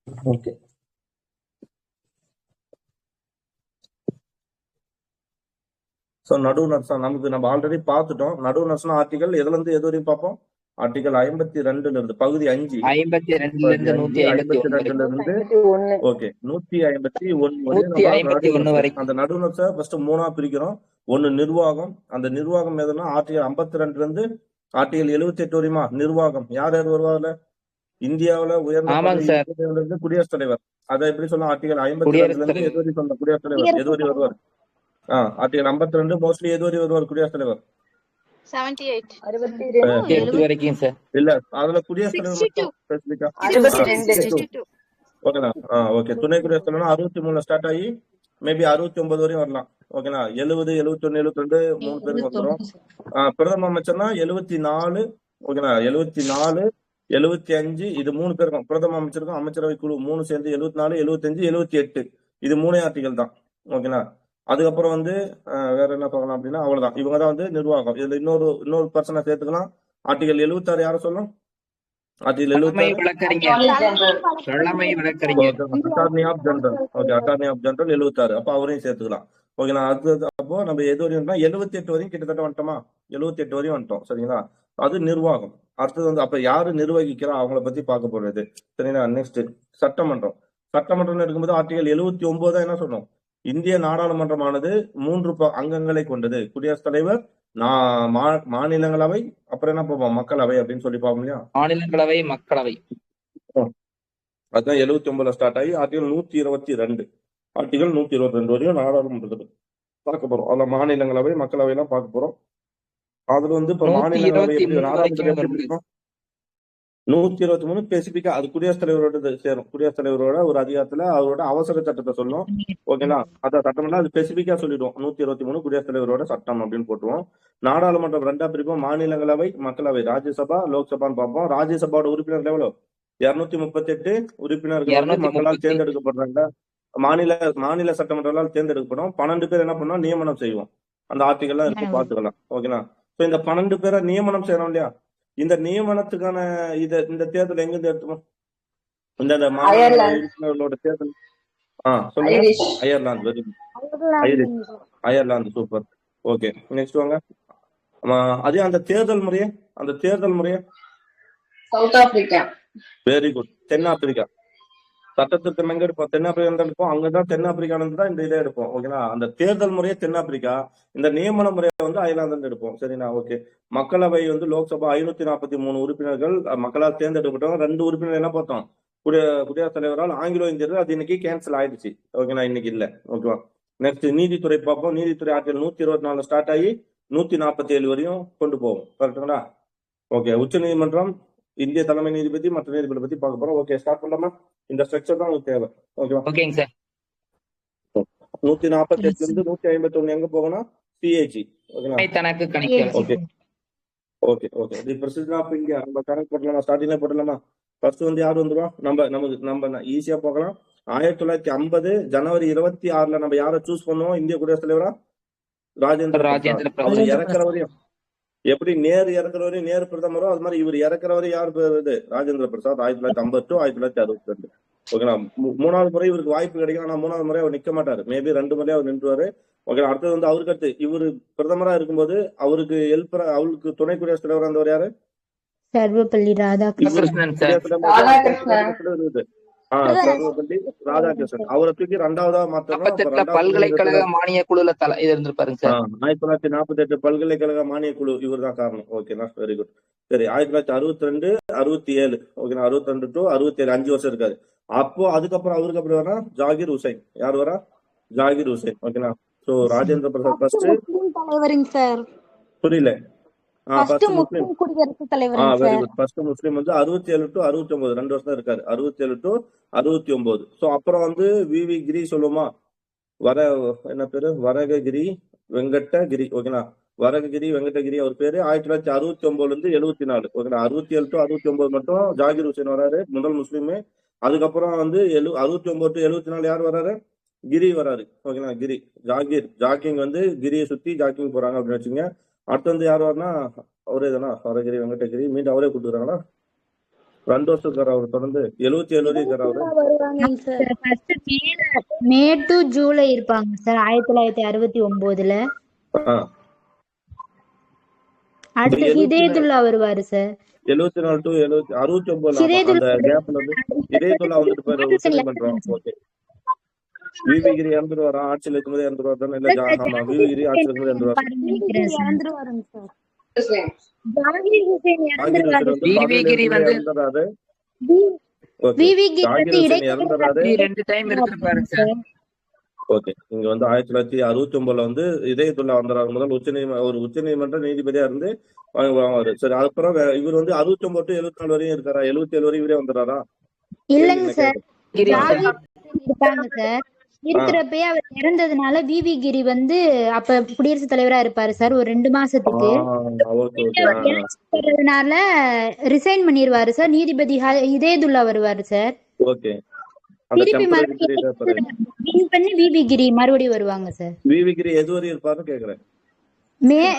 Okay. So நடுவுனர் நமக்கு நம்ம already பார்த்துட்டோம். நடுவுனர்ஸ்னா ஆர்டிகல் எதுல இருந்து எது வரையும் பார்ப்போம்? ஆர்டிகல் 52 இருந்து பகுதி 5 52 இருந்து 52 இருந்து ஓகே 151 வரை நம்ம நடுவுனர். வரைக்கும் அந்த நடுவுனர்ஸை ஃபர்ஸ்ட் 3ஆ பிரிக்கிறோம். ஒன்னு நிர்வாகம். அந்த நிர்வாகம் எதுனா ஆர்டிகல் 52 இருந்து ஆர்டிகல் 78 வரையுமா நிர்வாகம். யார் யார் வருவாங்கல்ல? இந்தியாவுல உயர்ந்த பதவி இருந்து குடியரசுத் தலைவர். அதை எப்படி சொல்லலாம்? ஆர்டிகல் 52 இருந்து எது வரை சொல்லலாம்? குடியரசுத் தலைவர் எது வரை வருவார்? ஆர்டிகல் 52 மோஸ்ட்லி எது வரை வருவார் குடியரசுத் தலைவர்? 78 வரைக்கும் சார். இல்ல அதுல குடியரசுத் தலைவர் மட்டும் ஸ்பெசிபிக்கா ஓகேண்ணா. ஓகே. துணை குடியரசுத் தலைவர் 63 ஸ்டார்ட் ஆகி மேபி 69 வரையும் வரலாம். ஓகேண்ணா. 70, 71, 72 3 பேருக்கு வந்துடும். பிரதம அமைச்சர்னா 74. ஓகேண்ணா. 74, 75 இது 3 பேருக்கும். பிரதம அமைச்சருக்கும் அமைச்சரவை குழு 3 சேர்ந்து 74, 75, 78 இது 3 ஆர்டிகல் தான். ஓகேண்ணா. அதுக்கப்புறம் வந்து வேற என்ன பார்க்கலாம் அப்படின்னா அவ்வளவுதான். இவங்க தான் வந்து நிர்வாகம். இதுல இன்னொரு பர்சனை சேர்த்துக்கலாம். ஆர்டிகல் 76 யார சொல்லும்? Article 76 attorney of general. Okay attorney of general 76. அப்ப அவரையும் சேர்த்துக்கலாம். ஓகேங்களா. அடுத்தது அப்போ நம்ம எது வரையும் 78 வரையும் கிட்டத்தட்ட வந்துட்டோமா? 78 வரையும் வந்துட்டோம். சரிங்களா. அது நிர்வாகம். அடுத்தது வந்து அப்ப யாரு நிர்வகிக்கிறா அவங்கள பத்தி பார்க்க போறது. சரிங்களா. நெக்ஸ்ட் சட்டமன்றம். சட்டமன்றம் எடுக்கும்போது ஆர்டிகல் 79 தான் என்ன சொன்னோம்? இந்திய நாடாளுமன்றமானது 3 அங்கங்களை கொண்டது. குடியரசுத் தலைவர், மாநிலங்களவை, அப்புறம் என்ன பார்ப்போம்? மக்களவை அப்படின்னு சொல்லி பார்ப்போம் இல்லையா? மாநிலங்களவை, மக்களவை. அதுதான் 79 ஸ்டார்ட் ஆகி ஆர்டிகல் 122. ஆர்டிகல் 122 வரையும் நாடாளுமன்றத்தில் பார்க்க போறோம். அதுல மாநிலங்களவை, மக்களவை எல்லாம் பார்க்க போறோம். அதுல வந்து இப்ப மாநிலங்களவை எப்படி நாடாளுமன்றம் எப்படி பிடிக்கும்? 123 ஸ்பெசிபிக்கா அது குடியரசுத் தலைவரோட சேரும். குடியரசுத் தலைவரோட ஒரு அதிகாரத்துல அவரோட அவசர சட்டத்தை சொல்லும். ஓகேங்களா. அதான் சட்டம் அது ஸ்பெசிபிக்கா சொல்லிடுவோம். 123 குடியரசுத் தலைவரோட சட்டம் அப்படின்னு போட்டுருவோம். நாடாளுமன்றம் 2ஆ பிரிப்போம். மாநிலங்களவை, மக்களவை, ராஜ்யசபா, லோக்சபான்னு பார்ப்போம். ராஜ்யசபாவோட உறுப்பினர் எவ்வளவு? 238 உறுப்பினர்கள் வந்து மக்களால் தேர்ந்தெடுக்கப்படுறாங்க. மாநில சட்டமன்றங்களால் தேர்ந்தெடுக்கப்படும். 12 பேர் என்ன பண்ணோம்? நியமனம் செய்வோம். அந்த ஆர்டிகல்லாம் இருக்கும் பார்த்துக்கலாம். ஓகேங்களா. இந்த 12 பேரை நியமனம் செய்யறோம் இல்லையா? இந்த நியமனத்துக்கான இந்த தேர்தல் எங்கிருந்து எடுத்துவோம்? இந்த உறுப்பினர்களோட தேர்தல் சொல்லுங்க. Ireland. Very good. Ireland super. Okay next வாங்க. அதே அந்த தேர்தல் முறையே சவுத் ஆப்பிரிக்கா. Very good. தென்னாப்பிரிக்கா. சட்டத்திட்டம் எங்க எடுப்போம்? தென்னாப்பிரிக்கா எடுப்போம். அங்கதான் தென்னாப்பிரிக்கால தான் இந்த இதை எடுப்போம். ஓகேங்களா. அந்த தேர்தல் முறையை தென்னாப்பிரிக்கா, இந்த நியமன முறையை வந்து அயர்லாந்து எடுப்போம். சரிங்களா. ஓகே. மக்களவை வந்து லோக்சபா 543 உறுப்பினர்கள் மக்களால் தேர்ந்தெடுக்கப்பட்டவங்க. 2 உறுப்பினர் என்ன பார்த்தோம்? குடியரசுத் தலைவரால் ஆங்கிலோ இந்தியர்கள். அது இன்னைக்கு கேன்சல் ஆயிடுச்சு. ஓகேங்களா. இன்னைக்கு இல்ல. ஓகேவா. நெக்ஸ்ட் நீதித்துறை பார்ப்போம். நீதித்துறை ஆர்டிகல் 124 ஸ்டார்ட் ஆகி 147 வரையும் கொண்டு போவோம். கரெக்டுங்களா. ஓகே. உச்ச நீதிமன்றம், இந்திய தலைமை நீதிபதி, மற்ற நீதிபதி பத்தி பார்க்க போறோம். ஓகே ஸ்டார்ட் பண்ணலாமா? இந்த ஸ்ட்ரக்சர் தான் உங்களுக்கு தேவை. ஓகேவா. ஓகேங்க சார். 148 இருந்து 151 எங்க போகணும்? சிஏஜி. ஓகேங்களா. Okay okay okay. The president of India நம்ம கனெக்ட் பண்ணலாமா? ஸ்டார்டிங்ல போடலாமா? ஃபர்ஸ்ட் வந்து யார் வந்துருவா? நம்ம ஈஸியா போகலாம். 1950 ஜனவரி 26 நம்ம யாரை சூஸ் பண்ணுவோம் இந்திய குடியரசுத் தலைவரா? ராஜேந்திர பிரசாத். அவர் இறக்குற வரையும் எப்படி நேரு இறக்குற வரையும் நேரு பிரதமரோ அது மாதிரி இவர் இறக்குற வரையும் யார் பேரு? ராஜேந்திர பிரசாத். 1950 to 1962. ஓகேங்களா. 3வது முறை இவருக்கு வாய்ப்பு கிடைக்கும். ஆனா 3வது முறை அவர் நிக்க மாட்டாரு. மேபி 2 முறையா அவர் நின்றுவாரு. ஓகே. அடுத்தது வந்து அவருக்கு அடுத்து இவரு பிரதமரா இருக்கும்போது அவருக்கு துணை குடியரசுத் தலைவரா இருந்தவர் யாரு? சர்வப்பள்ளி ராதாகிருஷ்ணன். ராதாகிருஷ்ணன். அவரை தூக்கி 2வதா மாத்தணும். பல்கலைக்கழக மானிய குழுல இருந்திருப்பாருங்க சார். 1948 பல்கலைக்கழக மானிய குழு இவர் தான் காரணம். ஓகேண்ணா. Very good. சரி 1962, 67. ஓகேண்ணா. 62 to 67 5 வருஷம் இருக்காரு. அப்போ அதுக்கப்புறம் அவருக்கு அப்படி வரா ஜாகிர் ஹுசைன். யார் வரா? ஜாகிர் ஹுசைன். ஓகேண்ணா. சோ ராஜேந்திர பிரசாத் ஃபர்ஸ்ட் தலைவருங்க சார். புரியல. ஃபர்ஸ்ட் முஸ்லிம் குடியரசுத் தலைவருங்க sir. Very good. First Muslim வந்து 67 to 69 2 வருஷம் இருக்காரு. 67 to 69. சோ அப்புறம் வந்து விவி கிரி சொல்லுமா? என்ன பேரு? வரககிரி வெங்கடகிரி. ஓகேண்ணா. வரககிரி வெங்கடகிரி அவர் பேரு. 1969 இருந்து 74. ஓகேண்ணா. 67 to 69 மட்டும் ஜாகிர் ஹுசைன் வராரு, முதல் முஸ்லீமு. அதுக்கப்புறம் வந்து 69 to 74 யார் வராரு? கிரி வராரு. ஓகேண்ணா. கிரி ஜாக்கிங் வந்து கிரியை சுத்தி ஜாக்கிங் போறாங்க அப்படின்னு வச்சுங்க. அடுத்து வந்து யார் வரனா அவரே தானா? வரகிரி வெங்கடகிரி மீண்டும் அவரே கொடுத்துறாங்களா? 2 வருஷம் இருக்காரு அவர் தொடர்ந்து 77 வரையும் இருக்காரு அவரு. வருவாங்க sir. First May to July இருப்பாங்க சார் 1969ல. அடுத்து ஹிதேதுல்லா வருவாரு சார். 74 டு 69 அந்த கேப்ல வந்து ஹிதேதுல்லா வந்துட்டு போயிரு உச்சநீதிமன்றம். ஓகே. விவிகிரி இறந்துருவாரா? ஆட்சியில் இருக்கும்போது இறந்துருவாரு தானே? இல்ல ஆமா விவிகிரி ஆட்சியில் இருக்கும்போது இறந்துருவாருங்க சார். ஜாகிர் ஹுசேன் ஜாகிர் ஹுசேன் வந்து விவிகிரி வந்து இறந்துறாரு. விவிகிரி ஜாகிர் ஹுசேன் இறந்துறாரு. 2 டைம் இருந்திருப்பாரு சார். ஓகே. இங்க வந்து 1969ல வந்து இதயத்துல்லா வந்துறாரு. முதல் உச்சநீதிமன்ற நீதிபதியா இருந்து வாங்குவாரு. சரி, அதுக்கப்புறம் இவர் வந்து 69 டு 74 வரையும் இருக்காரா? 77 வரையும் இவரே வந்துறாரா? இல்லங்க சார். ஜாகிர் இருப்பாங்க சார். இருக்கிறப்பயே அவர் இறந்ததுனால விவிகிரி வந்து அப்ப குடியரசுத் தலைவரா இருப்பாரு சார் ஒரு 2 மாசத்துக்கு. வர்றதுனால ரிசைன் பண்ணிடுவாரு சார். நீதிபதி இதேதுல்லா வருவாரு சார். ஓகே. திருப்பி மறுபடியும் விவிகிரி மறுபடியும் வருவாங்க சார். விவிகிரி எது வரையும் இருப்பாருன்னு கேக்குறேன்.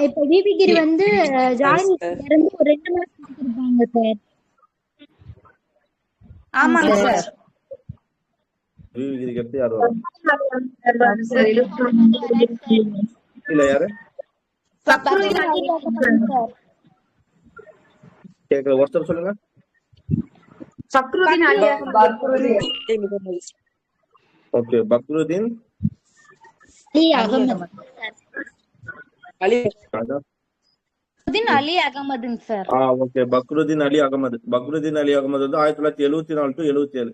இப்ப விவிகிரி வந்து ஜாகிர் இறந்து ஒரு 2 மாசத்துக்கு இருப்பாங்க சார். ஆமாங்க சார். விவிகிரிக்கு அடுத்து யார் வரும்? இல்ல யாரு கேக்குற? ஒருத்தர் சொல்லுங்க. ஓகே. பக்ருதீன் அலி அகமதுங்க சார். ஓகே. பக்ருதீன் அலி அகமது. பக்ருதீன் அலி அகமது வந்து 1974 டு 77.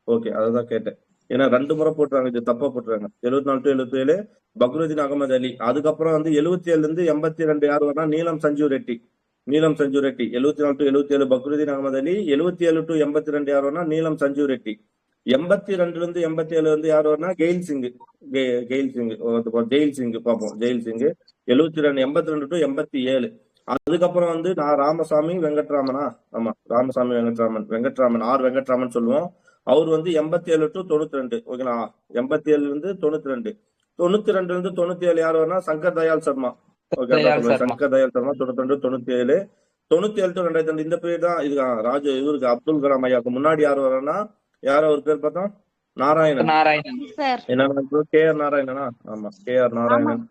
ஓகே, அததான் கேட்டேன். ஏன்னா 2 முறை போட்டுறாங்க, இது தப்பா போட்டுறாங்க. 74 டு 77 பக்ருதீன் அகமது அலி. அதுக்கப்புறம் வந்து 77 இருந்து 82 யார் வரா? நீலம் சஞ்சீவ் ரெட்டி. 74 டு 77 பக்ருதீன் அகமது அலி. 77 டு 82 யார் வரா? நீலம் சஞ்சீவ் ரெட்டி. 82 இருந்து 87 வந்து யார் வரா? ஜெயில் சிங் பார்ப்போம். Jail Singh 82 to 87. அதுக்கப்புறம் வந்து நான் ராமசாமி வெங்கட்ராமனா? ஆமா, ராமசாமி வெங்கட்ராமன் ஆர் வெங்கட்ராமன் சொல்லுவோம். அவர் வந்து 87 டு 92. ஓகேங்களா? 87 இருந்து 92. 92 இருந்து 97 யார் வரா? சங்கர் தயாள் சர்மா. ஓகே, சங்கர் தயாள் சர்மா 92 97. 97 டு 2002 இந்த பீரியட் தான். இது இவருக்கு அப்துல் கலாம் ஐயாவுக்கு முன்னாடி யார் வரனா? யார் அவர் பேர் பார்த்தோம்? நாராயணன். என்ன KR நாராயணனா? ஆமா, KR நாராயணன்.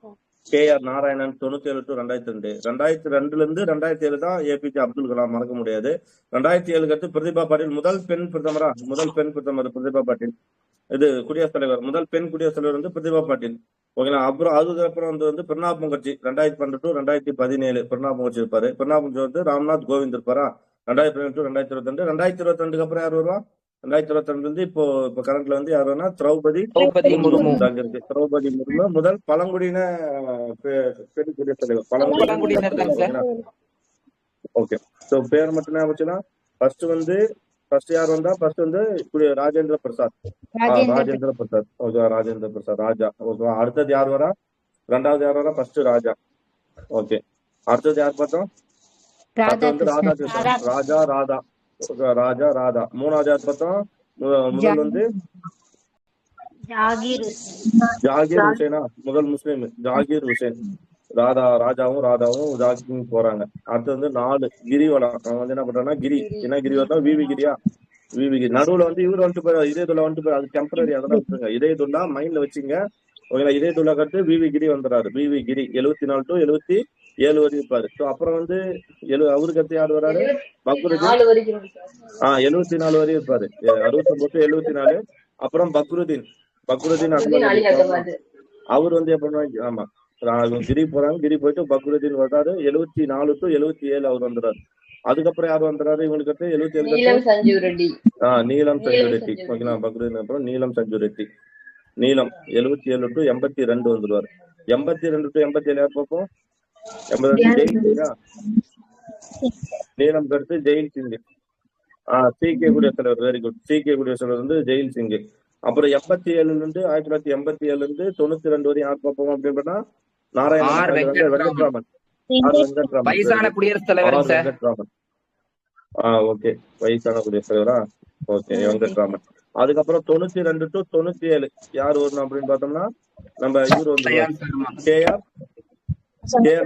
97 டு 2002. 2002ல இருந்து 2007 தான் APJ அப்துல் கலாம். மறக்க முடியாது. 2007 அடுத்து பிரதிபா பாட்டீல் முதல் பெண் பிரதமரா? முதல் பெண் பிரதமர் பிரதிபா பாட்டீல். இது குடியரசுத் தலைவர், முதல் பெண் குடியரசுத் தலைவர் வந்து பிரதிபா பாட்டீல். ஓகேங்களா? அப்புறம் அதுக்கப்புறம் வந்து பிரணாப் முகர்ஜி 2012 டு 2017 பிரணாப் முகர்ஜி இருப்பாரு. பிரணாப் முகர்ஜி வந்து ராம்நாத் கோவிந்த் இருப்பாரா? 2017 டு 2022. 2022 அப்புறம் யார் வருவா? 2022 இருந்து இப்போ கரண்ட்ல வந்து யார் வேணா? திரௌபதி முர்மு. திரௌபதி முர்மு முதல் பழங்குடியின பெண் குடியரசுத் தலைவர். பழங்குடியினர். ஓகே. சோ பேர் மட்டும் ஞாபகம். ஃபர்ஸ்ட் யார் வந்தா? ஃபர்ஸ்ட் வந்து ராஜேந்திர பிரசாத். ஓகே, ராஜேந்திர பிரசாத் ராஜா. ஓகே. அடுத்தது யார் வரா? 2வது யார் வரா? ஃபர்ஸ்ட் ராஜா. ஓகே. அடுத்தது யார் பார்த்தோம்? வந்து ராதாகிருஷ்ணன். ராஜா. 3வது யார் பார்த்தோம்? முதல் வந்து ஜாகிர் ஹுசேனா? முதல் முஸ்லீம் ஜாகிர் ஹுசேன். ராஜாவும் ஜாகிரும் போறாங்க. அடுத்து வந்து 4 கிரிவலம். அவன் வந்து என்ன பண்றான்னா கிரி வரலாம். விவிகிரி நடுவுல வந்து இவர் வந்துட்டு போய் இதயத்துல்லா வந்துட்டு போய் அது டெம்பரரி. அதெல்லாம் விட்டுருங்க. இதயத்துல்லா மைண்ட்ல வச்சுங்க. ஓகேங்களா? இதயத்துல்லா கட்டு விவிகிரி வந்துறாரு. விவிகிரி 74 டு 77 வரையும் இருப்பாரு. ஸோ அப்புறம் வந்து அவருக்கு அடுத்து யார் வராரு? பக்ருதீன் 74 வரையும் இருப்பாரு. 69 டு 74. அப்புறம் பக்ருதீன் அகமது. அவர் வந்து எப்ப? ஆமா, கிரி போறாங்க. கிரி போயிட்டு பக்ருதீன் வர்றாரு. 74 டு 77 அவர் வந்துறாரு. அதுக்கப்புறம் யார் வந்துறாரு? இவங்களுக்கு அடுத்து 77 நீலம் சஞ்சீவ் ரெட்டி. ஓகேங்களா? பக்ருதீன் அப்புறம் நீலம் சஞ்சீவ் ரெட்டி. நீலம் 77 டு 82 வந்துருவாரு. 82 டு 87 யார் பார்ப்போம்? 82 ஜெயில் சிங்கா? நீலம் கருத்து ஜெயில் சிங். CK குடியரசுத் தலைவர். Very good. CK குடியரசுத் தலைவர் வந்து ஜெயில் சிங். அப்புறம் 87 இருந்து 1987 இருந்து 92 வரையும் யார் பார்ப்போம் அப்படின்னா? வெங்கட்ராமன். வயசான குடியரசுத் தலைவர். ஓகே, வயசான குடியரசுத் தலைவரா? ஓகே, வெங்கட்ராமன். அதுக்கப்புறம் 92 டு 97 யார் வரணும் அப்படின்னு பார்த்தோம்னா நம்ம இவர் வந்து KR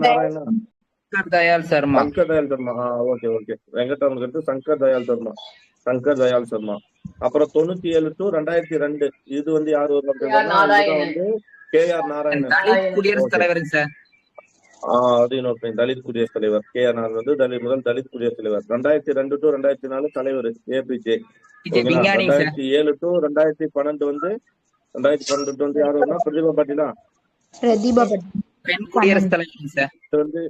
Narayanan. Shankar Dayal Sharma. Shankar Dayal Sharma. Okay okay. வெங்கட்ராமனுக்கு அடுத்து சங்கர் தயாள் சர்மா. சங்கர் தயாள் சர்மா. அப்புறம் 97 to 2002 இது வந்து யாரு வரும் அப்படின்னா இதுதான் வந்து KR நாராயணன். தலித் குடியரசுத் ஓகே. தலைவருங்க சார். அது இன்னொரு பையன் தலித் குடியரசுத் தலைவர் KR நாராயணன் வந்து முதல் தலித் குடியரசுத் தலைவர். 2002 to 2004 தலைவர் APJ. ஓகேங்களா. விஞ்ஞானிங்க சார். 2007 to 2012 வந்து 2012 வந்து யாரு வரும்னா பிரதிபா பாட்டீலா. பிரதிபா பட்டேல். பெண் குடியரசுத் தலைவருங்க சார். இது வந்து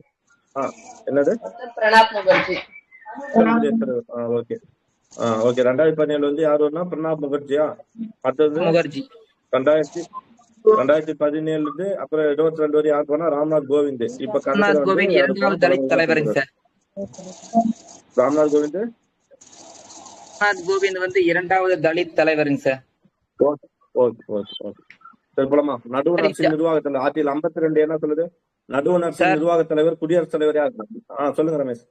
என்னது பிரணாப் முகர்ஜி. குடியரசுத் தலைவர். Okay okay. 2017 வந்து யாரு வரும்னா பிரணாப் முகர்ஜியா. அடுத்தது முகர்ஜி. 2017 இருந்து அப்புறம் 22 வரை யாரு போனா ராம்நாத் கோவிந்த். இப்ப ராம்நாத் கோவிந்த் இரண்டாவது தலித் தலைவருங்க சார். ராம்நாத் கோவிந்த் ராம்நாத் கோவிந்த் வந்து இரண்டாவது தலித் தலைவருங்க sir. Okay okay okay okay. சரி போலாமா. நடுவர் அரசின் நிர்வாகத்தில் ஆர்டிகல் 52 என்ன சொல்லுது? நடுவர் அரசின் நிர்வாகத் தலைவர் குடியரசுத் தலைவர் யாரு? சொல்லுங்க ரமேஷ்.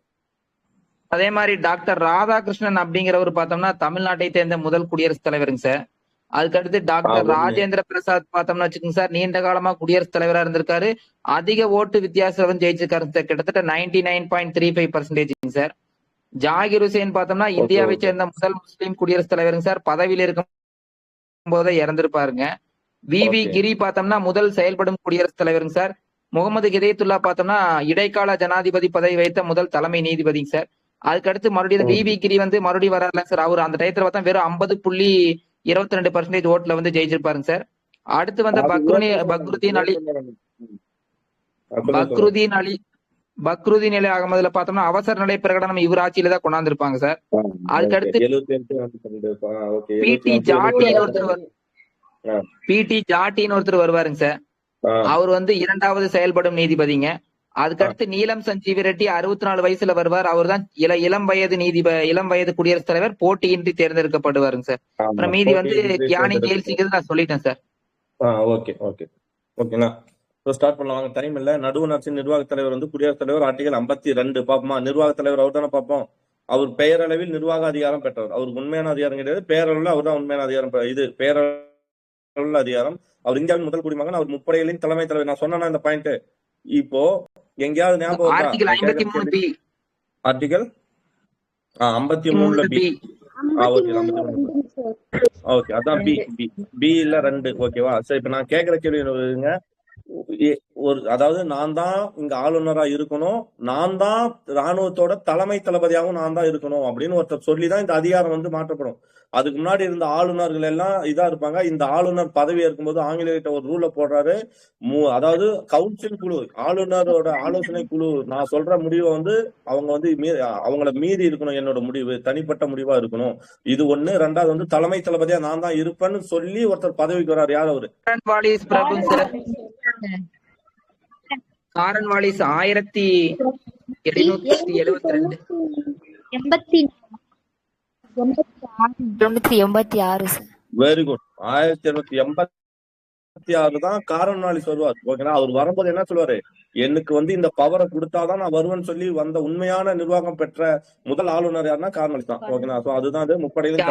அதே மாதிரி டாக்டர் ராதாகிருஷ்ணன் அப்படிங்கிறவர் பார்த்தோம்னா தமிழ்நாட்டை சேர்ந்த முதல் குடியரசுத் தலைவருங்க சார். அதுக்கடுத்து டாக்டர் ராஜேந்திர பிரசாத் பார்த்தோம்னா வச்சுக்கோங்க சார், நீண்ட காலமா குடியரசுத் தலைவரா இருந்திருக்காரு. அதிக ஓட்டு வித்தியாசம் வந்து ஜெயிச்சிருக்காரு சார், கிட்டத்தட்ட 99.35% சார். ஜாகிர் ஹுசேன் பார்த்தோம்னா இந்தியாவை சேர்ந்த முதல் முஸ்லீம் குடியரசுத் தலைவருங்க சார். பதவியில் இருக்கும் போதே இறந்திருப்பாருங்க. விவி கிரி பார்த்தோம்னா முதல் செயல்படும் குடியரசுத் தலைவருங்க சார். முகமது ஹிதயத்துல்லா பார்த்தோம்னா இடைக்கால ஜனாதிபதி பதவி வைத்த முதல் தலைமை நீதிபதிங்க சார். அதுக்கடுத்து மறுபடியும் விவி கிரி வந்து மறுபடியும் வராருல சார். அவர் அந்த டயத்துல பார்த்தா வெறும் 50.22% ஓட்டுல வந்து ஜெயிச்சிருப்பாருங்க சார். அடுத்து வந்து பக்ருதீன் அலி அகமதுல பார்த்தோம்னா அவசர நிலை பிரகடனம் இவர் ஆட்சியில தான் கொண்டாந்துருப்பாங்க சார். அதுக்கடுத்து பிடி ஜாட்டின்னு ஒருத்தர் வருவாருங்க சார். அவர் வந்து இரண்டாவது செயல்படும் நீதிபதிங்க. அதுக்கடுத்து நீலம் சஞ்சீவி ரெட்டி 64 வயசுல வருவார். அவர் தான் இளம் வயது குடியரசுத் தலைவர், போட்டியின்றி தேர்ந்தெடுக்கப்படுவாருங்க சார். அப்புறம் மீதி வந்து கியானி ஜெயில் சிங் நான் சொல்லிட்டேன் சார். ஓகே ஓகே ஓகேண்ணா. ஸ்டார்ட் பண்ணலாம். டைம் இல்ல. நடுவர் அரசின் நிர்வாகத் தலைவர் வந்து குடியரசுத் தலைவர். ஆர்டிகல் 52 பாப்போமா. நிர்வாகத் தலைவர் அவர் தானே பார்ப்போம். அவர் பெயரளவில் நிர்வாக அதிகாரம் பெற்றவர். அவருக்கு உண்மையான அதிகாரம் கிடையாது. பெயரளவில் அவர் தான் உண்மையான அதிகாரம். இது பெயரளவில் அதிகாரம். அவர் இந்தியாவின் முதல் குடிமகன். அவர் முப்படைகளின் தலைமை தலைவர். நான் சொன்னா இந்த பாயிண்ட் இப்போ எங்கேயாவது ஞாபகம் article 53B. Article 53B. Okay அதான் பி இல்ல 2. ஓகேவா. சரி இப்ப நான் கேக்குற கேள்வி அதாவது நான் தான் இங்க ஆளுநரா இருக்கணும், நான் தான் ராணுவத்தோட தலைமை தளபதியாகவும் நான் தான் இருக்கணும் அப்படின்னு ஒருத்தர் சொல்லிதான் இந்த அதிகாரம் வந்து மாற்றப்படும். அதுக்கு முன்னாடி இருந்த ஆளுநர்கள் எல்லாம் இதா இருப்பாங்க. இந்த ஆளுநர் பதவி இருக்கும்போது ஆங்கிலேயர்கிட்ட ஒரு ரூல போடுறாரு. அதாவது கவுன்சில் குழு, ஆளுநரோட ஆலோசனை குழு நான் சொல்ற முடிவை வந்து அவங்க வந்து அவங்கள மீறி இருக்கணும். என்னோட முடிவு தனிப்பட்ட முடிவா இருக்கணும். இது ஒண்ணு. ரெண்டாவது வந்து தலைமை தளபதியா நான் தான் இருப்பேன்னு சொல்லி ஒருத்தர் பதவிக்கு வர்றாரு. யார் அவரு? காரன்வாலிஸ் 1786. Very good. 1786 தான் காரன்வாலிஸ் வருவார். ஓகேனா. அவர் வரும்போது என்ன சொல்லுவாரு? எனக்கு வந்து இந்த பவரை கொடுத்தாதான் நான் வருவேன்னு சொல்லி வந்த உண்மையான நிர்வாகம் பெற்ற முதல் ஆளுநர் யாருன்னா காரன்வாலிஸ் தான். ஓகேனா. சோ அதுதான் அது முப்படைகளின்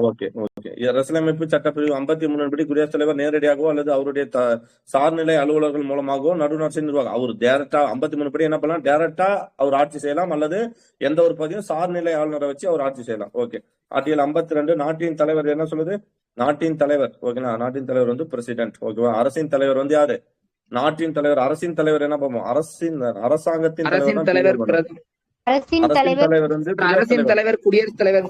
ஓகே ஓகே. அரசியலமைப்பு சட்டப்பிரிவு 53 படி குடியரசுத் தலைவர் நேரடியாகவோ அல்லது அவருடைய சார்நிலை அலுவலர்கள் மூலமாகவோ நடுவர் அரசின் நிர்வாகம். அவர் டைரக்டா 53 படி என்ன பண்ணலாம்? டைரக்டா அவர் ஆட்சி செய்யலாம் அல்லது எந்த ஒரு பகுதியும் சார்நிலை ஆளுநரை வச்சு அவர் ஆட்சி செய்யலாம். ஓகே. ஆர்டிகல் 52 நாட்டின் தலைவர் என்ன சொல்லுது? நாட்டின் தலைவர். ஓகேங்களா. நாட்டின் தலைவர் வந்து பிரசிடென்ட். ஓகேவா. அரசின் தலைவர் வந்து யாரு? நாட்டின் தலைவர். அரசின் தலைவர் என்ன பண்ணுவோம்? அரசாங்கத்தின் தலைவர் வந்து அரசின் தலைவர் குடியரசுத் தலைவர்.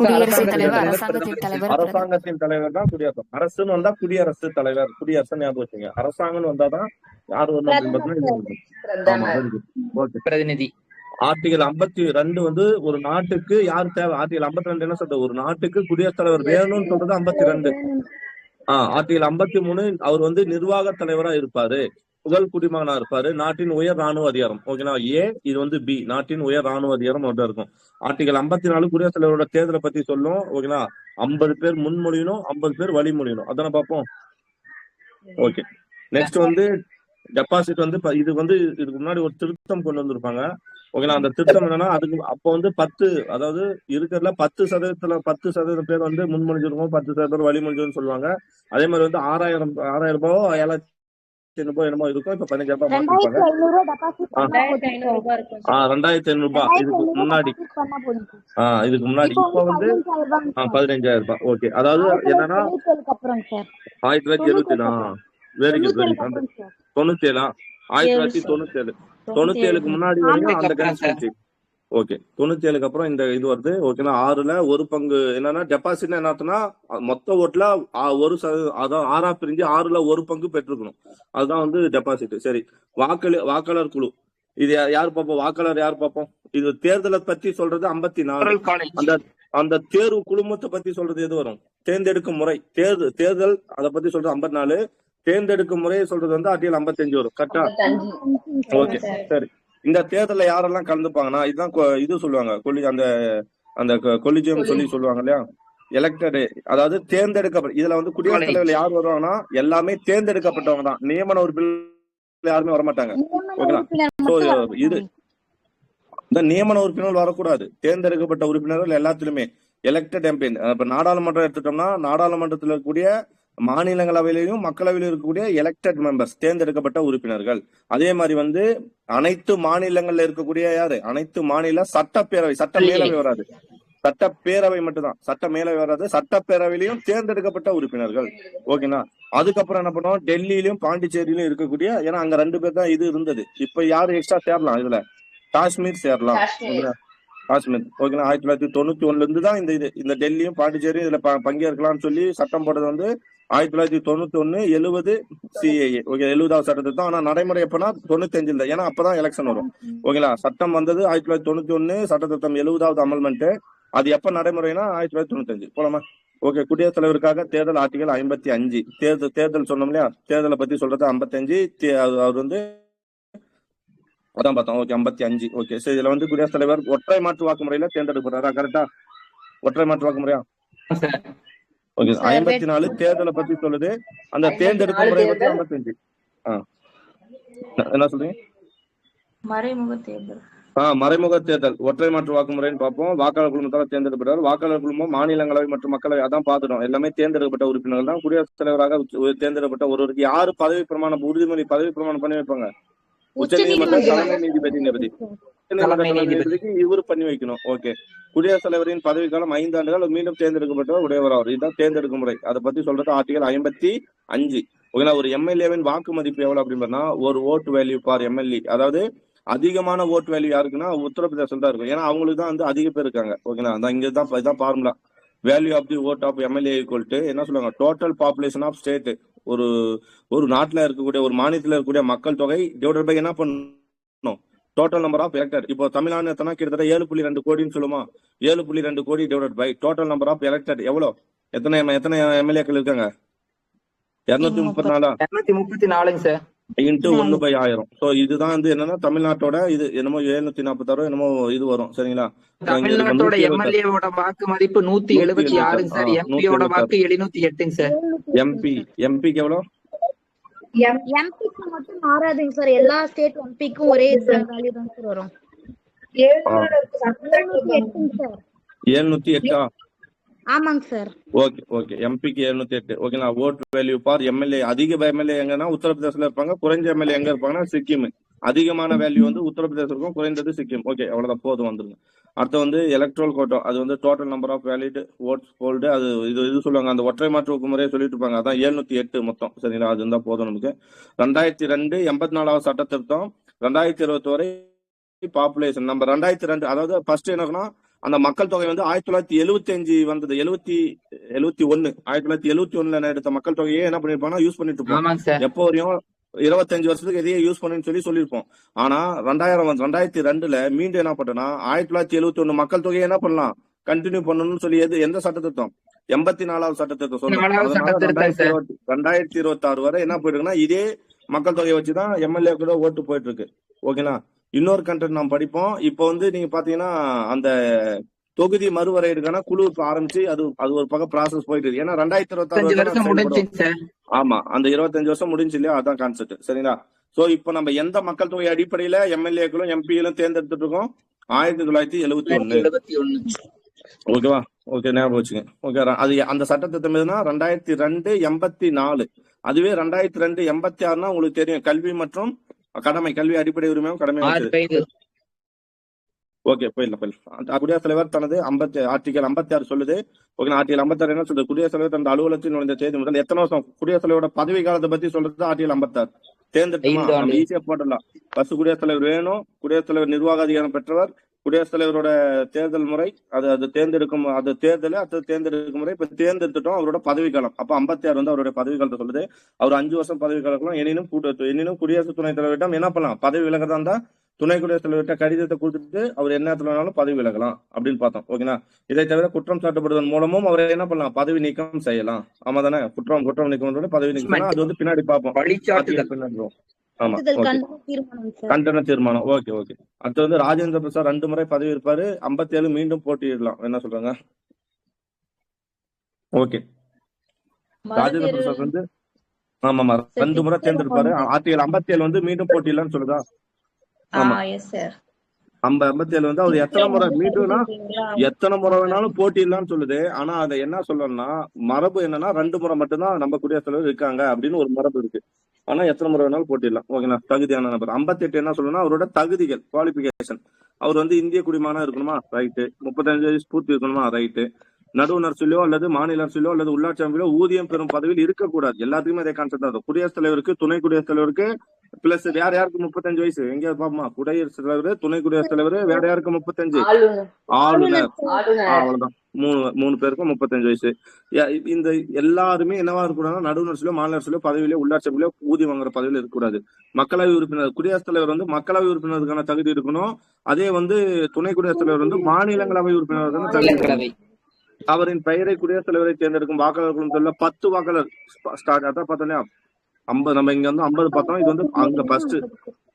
அரசாங்கத்தின் தலைவர் தான் குடியரசு. அரசுன்னு வந்தா குடியரசு தலைவர். குடியரசு ஞாபகம் வச்சுங்க. அரசாங்கம் வந்தாதான் யாரு வரணும்? பிரதிநிதி. ஆர்டிகல் 52 வந்து ஒரு நாட்டுக்கு யார் தேவை? ஆர்டிகல் 52 என்ன சொல்றது? ஒரு நாட்டுக்கு குடியரசுத் தலைவர் வேணும்னு சொல்றது 52. ஆர்டிகல் 53 அவர் வந்து நிர்வாக தலைவரா இருப்பாரு, முதல் குடிமகனா இருப்பாரு, நாட்டின் உயர் ராணுவ அதிகாரம். ஓகேனா. இது வந்து பி, நாட்டின் உயர் ராணுவ அதிகாரம் ஒன்று இருக்கும். ஆர்டிகல் 54 குடியரசுத் தலைவரோட தேர்தலை பத்தி சொல்லும். ஓகேனா. 50 பேர் முன்மொழியணும், 50 பேர் வழிமொழியணும். அதான பார்ப்போம். ஓகே. நெக்ஸ்ட் வந்து டெபாசிட் வந்து இது வந்து இதுக்கு முன்னாடி ஒரு திருத்தம் கொண்டு வந்திருப்பாங்க. ஓகேங்களா. அந்த திருத்தம் என்னன்னா அதுக்கு அப்ப வந்து 10, அதாவது இருக்கிறதுல 10% பேர் வந்து முன்மொழிஞ்சிருக்கோம், 10% வழிமொழிஞ்சிருக்கும் சொல்லுவாங்க. அதே மாதிரி வந்து 6000 ரூபாயோ ரூபாய் என்னமோ இருக்கும், இப்ப 15,000 ரூபாய் மாத்திருப்பாங்க. 2,500 டெபாசிட் பண்ணா போதும் சார். 2,500 இருக்கும். 2,500 ரூபாய் இதுக்கு 2,500 முன்னாடி. டெபாசிட் பண்ணா போதும் சார். இதுக்கு முன்னாடி. இப்போ இப்ப வந்து வந்து 15,000 சார். 15,000 ரூபாய். ஓகே, அதாவது என்னன்னா 1997க்கு அப்புறம் சார். 1977. வெரி குட், வெரி 97க்கு குட். அப்புறம் சார். 97 1997. 97க்கு முன்னாடி வரையும் அந்த கரன்சி. ஓகே, 97க்கு அப்புறம் இந்த இது வருது. ஓகேனா 6ல ஒரு பங்கு என்னன்னா டெபாசிட் என்ன அர்த்தம்னா மொத்த ஓட்டுல 1%, அதான் 6ஆ பிரிஞ்சு 6ல ஒரு பங்கு பெற்றுக்கணும். அதுதான் வந்து டெபாசிட். சரி, வாக்காளர் குழு இது யார் பார்ப்போம்? வாக்காளர் யார் பார்ப்போம்? இது தேர்தலை பத்தி சொல்றது 54. அந்த அந்த தேர்வு குழுமத்தை பத்தி சொல்றது எது வரும்? தேர்ந்தெடுக்கும் முறை. தேர்தல் அதை பத்தி சொல்றது 54. தேர்ந்தெடுக்கும் முறையை சொல்றது வந்து ஆர்டிகல் 55 வரும். கரெக்டா? ஓகே, சரி. இந்த தேர்தல்ல யாரெல்லாம் கலந்துப்பாங்கன்னா இதுதான் இது சொல்லுவாங்க, அந்த கொலிஜியம் சொல்லி சொல்லுவாங்க இல்லையா, எலெக்டட். அதாவது தேர்ந்தெடுக்கப்பட்ட. இதுல வந்து குடியரசுத் தலைவர் யார் வருவாங்கன்னா எல்லாமே தேர்ந்தெடுக்கப்பட்டவங்க தான். நியமன உறுப்பினர் யாருமே வரமாட்டாங்க. ஓகேங்களா? சோ இது இந்த நியமன உறுப்பினர்கள் வரக்கூடாது. தேர்ந்தெடுக்கப்பட்ட உறுப்பினர்கள் எல்லாத்திலுமே எலெக்டட் எம்பி. இப்ப நாடாளுமன்றம் எடுத்துட்டோம்னா நாடாளுமன்றத்தில் இருக்கக்கூடிய மாநிலங்களவையிலையும் மக்களவையிலும் இருக்கக்கூடிய எலெக்டட் மெம்பர்ஸ் தேர்ந்தெடுக்கப்பட்ட உறுப்பினர்கள். அதே மாதிரி வந்து அனைத்து மாநிலங்கள்ல இருக்கக்கூடிய யாரு? அனைத்து மாநில சட்டப்பேரவை. சட்ட மேலவை வராது, சட்டப்பேரவை மட்டும்தான். சட்ட மேலவை வராது. சட்டப்பேரவையிலையும் தேர்ந்தெடுக்கப்பட்ட உறுப்பினர்கள். ஓகேங்களா? அதுக்கப்புறம் என்ன பண்ணுவோம்? டெல்லியிலும் பாண்டிச்சேரியிலும் இருக்கக்கூடிய, ஏன்னா அங்க 2 பேர் தான் இது இருந்தது. இப்ப யாரு எக்ஸ்ட்ரா சேரலாம்? இதுல காஷ்மீர் சேரலாம். காஷ்மீர். ஓகேங்களா? 1991ல இருந்து தான் இந்த டெல்லியும் பாண்டிச்சேரியும் இதுல பங்கேற்கலாம்னு சொல்லி சட்டம் போட்டது வந்து 1991 70 CAA. ஓகே, 70வது சட்டத்தை தான். ஆனா நடைமுறை எப்பனா 95 தான். ஏன்னா அப்பதான் எலெக்ஷன் வரும். ஓகேங்களா? சட்டம் வந்தது 1991, சட்டத்திட்டம் 70வது அமெண்ட்மெண்ட். அது எப்ப நடைமுறைனா 1995. போலாமா? ஓகே, குடியரசுத் தலைவருக்காக தேர்தல் ஆர்டிகல் 55. தேர்தல் சொன்னோம் இல்லையா, தேர்தலை பத்தி சொல்றது 55. அவர் வந்து அதான் பார்த்தோம். ஓகே, 55. ஓகே, சரி. இதுல வந்து குடியரசுத் தலைவர் ஒற்றை மாற்று வாக்கு முறையில தேர்ந்தெடுக்கப்படுறாரா? கரெக்டா? ஒற்றை மாற்று வாக்கு முறையா? ஓகே, 54 தேர்தலை பத்தி சொல்லுது. அந்த தேர்ந்தெடுக்கும் முறையை பத்தி 55. என்ன சொல்றீங்க? மறைமுக தேர்தல். மறைமுக தேர்தல் ஒற்றை மாற்று வாக்கு முறைன்னு பார்ப்போம். வாக்காளர் குழுமத்தால் தேர்ந்தெடுக்கப்பட்டார். வாக்காளர் குழுமம் மாநிலங்களவை மற்றும் மக்களவை அதான் பார்த்துட்டோம். எல்லாமே தேர்ந்தெடுக்கப்பட்ட உறுப்பினர்கள் தான். குடியரசுத் தலைவராக தேர்ந்தெடுக்கப்பட்ட ஒருவருக்கு யாரு பதவி பிரமாணம் பதவி பிரமாணம் பண்ணி வைப்பாங்க? உச்சநீதிமன்ற தலைமை நீதிபதிக்கு இவரு பண்ணி வைக்கணும். ஓகே, குடியரசுத் தலைவரின் பதவிக்காலம் 5 ஆண்டுகள், மீண்டும் தேர்ந்தெடுக்கப்பட்ட உடையவர் அவர். இதுதான் தேர்ந்தெடுக்கும் முறை. அதை பத்தி சொல்றது ஆர்டிகல் 55. ஓகேங்களா? ஒரு எம்எல்ஏவின் வாக்கு மதிப்பு எவ்வளவு அப்படின்னு ஒரு ஓட் வேல்யூ ஃபார் எம்எல்ஏ. அதாவது அதிகமான ஓட் வேல்யூ யாருக்குன்னா உத்தரப்பிரதேசம் தான் இருக்கும். ஏன்னா அவங்களுக்கு தான் வந்து அதிக பேர் இருக்காங்க. ஓகேங்களா? அதான் இதான் formula. Value of the vote of MLA equal to என்ன சொல்லுவாங்க? Total population of state. ஒரு நாட்டுல இருக்கக்கூடிய ஒரு மாநிலத்தில் இருக்கக்கூடிய மக்கள் தொகை டிவைடட் பை என்ன பண்ணணும்? Total number of elected. இப்போ தமிழ்நாடு எத்தனை? கிட்டத்தட்ட 7.2 கோடின்னு சொல்லுமா? 7.2 crore divided by total number of elected எவ்வளோ? எத்தனை எம்எல்ஏக்கள் இருக்காங்க? 234. 234 சார். இன்ட்டு 1/1000. சோ இதுதான் வந்து என்னன்னா தமிழ்நாட்டோட இது என்னமோ 746 என்னமோ இது வரும். சரிங்களா? தமிழ்நாட்டோட எம்எல்ஏவோட வாக்கு மதிப்பு 176 சார். எம்பியோட வாக்கு 708 சார். எம்பிக்கு எவ்வளவு? எம்பிக்கு மட்டும் மாறாதுங்க சார். எல்லா ஸ்டேட் எம்பிக்கும் ஒரே வேல்யூ தான் சார் வரும். 708 சார். 708. ஆமாங்க சார். ஓகே எம்பிக்கு 708. ஓகேங்களா? Vote value for MLA. அதிக எம்எல்ஏ எங்கன்னா உத்தரப்பிரதேசல இருப்பாங்க. குறைஞ்ச எம்எல்ஏ எங்க இருப்பாங்கன்னா சிக்கிம். அதிகமான வேல்யூ வந்து உத்தரப்பிரதேசம் இருக்கும், குறைந்தது சிக்கிம். ஓகே, அவ்வளவுதான், போதும், வந்துருங்க. அடுத்து வந்து எலக்ட்ரல் கோட்டா. அது வந்து total number of valid votes polled. அது இது சொல்லுவாங்க. அந்த ஒற்றை மாற்று முறையை சொல்லிட்டு இருப்பாங்க. அதான் 708 மொத்தம். சரிங்களா? அது இருந்தா போதும் நமக்கு. 2002 84வது சட்ட திருத்தம். 2020 வரை பாப்புலேஷன் நம்ம 2002. அதாவது ஃபர்ஸ்ட் என்னன்னா அந்த மக்கள் தொகை வந்து 1975 வந்தது. 71 1971 எடுத்த மக்கள் தொகையே என்ன பண்ணிருப்பாங்கன்னா யூஸ் பண்ணிட்டு இருப்போம். எப்போ வரையும் 25 வருஷத்துக்கு எதையே யூஸ் பண்ணுன்னு சொல்லியிருப்போம். ஆனா 2002ல மீண்டும் என்ன பண்ணா 1971 மக்கள் தொகையை என்ன பண்ணலாம்? கண்டினியூ பண்ணணும்னு சொல்லி எந்த சட்டத்திட்டம்? 84வது சட்டத்திட்டம் சொல்லுங்க. 2026 வரை என்ன போயிட்டு இருக்குன்னா இதே மக்கள் தொகையை வச்சுதான் எம்எல்ஏ கூட ஓட்டு போயிட்டு இருக்கு. ஓகேங்களா? இன்னொரு கண்டென்ட் நாம் படிப்போம். இப்போ வந்து நீங்க பாத்தீங்கன்னா அந்த தொகுதி மறுவரையீடுக்கான குழு ஆரம்பிச்சு அது ஒரு பக்கம் ப்ராசஸ் போயிட்டு இருக்கு. ஏன்னா 2026 ஆமா, அந்த 25 வருஷம் முடிஞ்சு இல்லையா? அதான் கான்செப்ட். சரிங்களா? சோ இப்போ நம்ம எந்த மக்கள் தொகை அடிப்படையில எம்எல்ஏக்களும் எம்பிகளும் தேர்ந்தெடுத்துட்டு இருக்கோம்? 1971. ஓகேவா? ஓகே, ஞாபகம் வச்சுங்க. ஓகே, அது அந்த சட்டத்திட்டம் எதுனா 2002 84. அதுவே 2002 86னா உங்களுக்கு தெரியும், கல்வி மற்றும் கடமை, கல்வி அடிப்படை உரிமையும் கடமை 6 வயது. ஓகே, போயிடலாம். குடியரசுத் தலைவர் தனது ஆர்டிகல் 56 சொல்லுது. ஓகே, ஆர்டிகல் 56 என்ன சொல்லுது? குடியரசுத் தலைவர் தனது அலுவலகத்தில் நுழைந்த தேதி முதல் எத்தனை வருஷம், குடியரசுத் தலைவரோட பதவி காலத்தை பத்தி சொல்றது ஆர்டிகல் 56. தேர்ந்தெடுத்துமா, 5 நம்ம ஆண்டு. ஈஸியா போடலாம். ஃபர்ஸ்ட் குடியரசுத் தலைவர் வேணும், குடியரசுத் தலைவர் நிர்வாக அதிகாரம் பெற்றவர், குடியரசுத் தலைவரோட தேர்தல் முறை, அது தேர்ந்தெடுக்கும் முறை. இப்ப தேர்ந்தெடுத்துட்டோம் அவரோட பதவி காலம். அப்ப 56 வந்து அவருடைய பதவி காலத்தை சொல்லுது. அவர் 5 வருஷம் பதவி காலம். எனினும் குடியரசு துணைத் தலைவரிடம் என்ன பண்ணலாம், பதவி விலகிறதா இருந்தா துணை குடியரசுத் தலைவர்கிட்ட கடிதத்தை கொடுத்துட்டு அவர் என்ன நேரத்துல வேணாலும் பதவி விலகலாம் அப்படின்னு பார்த்தோம். ஓகேங்களா? இதை தவிர குற்றம் சாட்டப்படுவதன் மூலமும் அவர் என்ன பண்ணலாம், பதவி நீக்கம் செய்யலாம். ஆமா தானே? குற்றம் நீக்கம் பதவி நீக்கம், அது வந்து பின்னாடி பார்ப்போம். வழிகாட்டுதல். பின்னாடி வரும். ஆமா, கண்டன தீர்மானம். ஓகே. அடுத்து வந்து ராஜேந்திர பிரசாத் 2 முறை பதவி இருப்பாரு. 57 மீண்டும் போட்டியிடலாம். என்ன சொல்றாங்க? ஓகே, ராஜேந்திர பிரசாத் வந்து ஆமா 2 முறை தேர்ந்தெடுப்பாரு. ஆர்டிகல் 57 வந்து மீண்டும் போட்டியிடலாம்னு சொல்லுதா? ஆமா, 57 வந்து அவர் எத்தனை முறை மீண்டும்னா எத்தனை முறை வேணாலும் போட்டியிடலாம்னு சொல்லுது. ஆனா அதை என்ன சொல்லணும்னா, மரபு என்னன்னா 2 முறை மட்டும்தான் நம்ம குடியரசுத் தலைவர் இருக்காங்க அப்படின்னு ஒரு மரபு இருக்கு. ஆனா எத்தனை முறை வேணாலும் போட்டிடலாம். ஓகேங்களா? தகுதியான நபர். 58 என்ன சொல்லணும்னா, அவரோட தகுதிகள், குவாலிபிகேஷன். அவர் வந்து இந்திய குடிமகனா இருக்கணுமா, ரைட்டு. 35 வயசு பூர்த்தி இருக்கணுமா, ரைட்டு. நடுவு அரசியலோ அல்லது மாநில அரசியலோ அல்லது உள்ளாட்சி அமைப்பிலோ ஊதியம் பெறும் பதவியில் இருக்கக்கூடாது. எல்லாத்துக்குமே அதே கான்செப்ட் தான். குடியரசுத் தலைவருக்கு, துணை குடியரசுத் தலைவருக்கு பிளஸ் யாருக்கு 35 வயசு, எங்கேயாவது பாப்போமா? குடியரசுத் தலைவர், துணை குடியரசுத் தலைவர், வேற யாருக்கு 35? ஆளுநர். அவ்வளவுதான், 3 பேருக்கும் 35 வயசு. இந்த எல்லாருமே என்னவா இருக்கக்கூடாது, நடுவு அரசியலோ மாநில அரசியலோ பதவியிலோ உள்ளாட்சி அமைப்பிலோ ஊதியம் வாங்குற பதவியில இருக்கக்கூடாது. மக்களவை உறுப்பினர், குடியரசுத் தலைவர் வந்து மக்களவை உறுப்பினருக்கான தகுதி இருக்கணும். அதே வந்து துணை குடியரசுத் தலைவர் வந்து மாநிலங்களவை உறுப்பினருக்கான தகுதி இருக்கணும். அவரின் பெயரை குடியரசுத் தலைவரை தேர்ந்தெடுக்கும் வாக்காளர்களும் 10 வாக்காளர் ஸ்டார்ட். அதான் பார்த்தோம் 50. நம்ம இங்க வந்து 50 பார்த்தோம். இது வந்து அங்க ஃபர்ஸ்ட்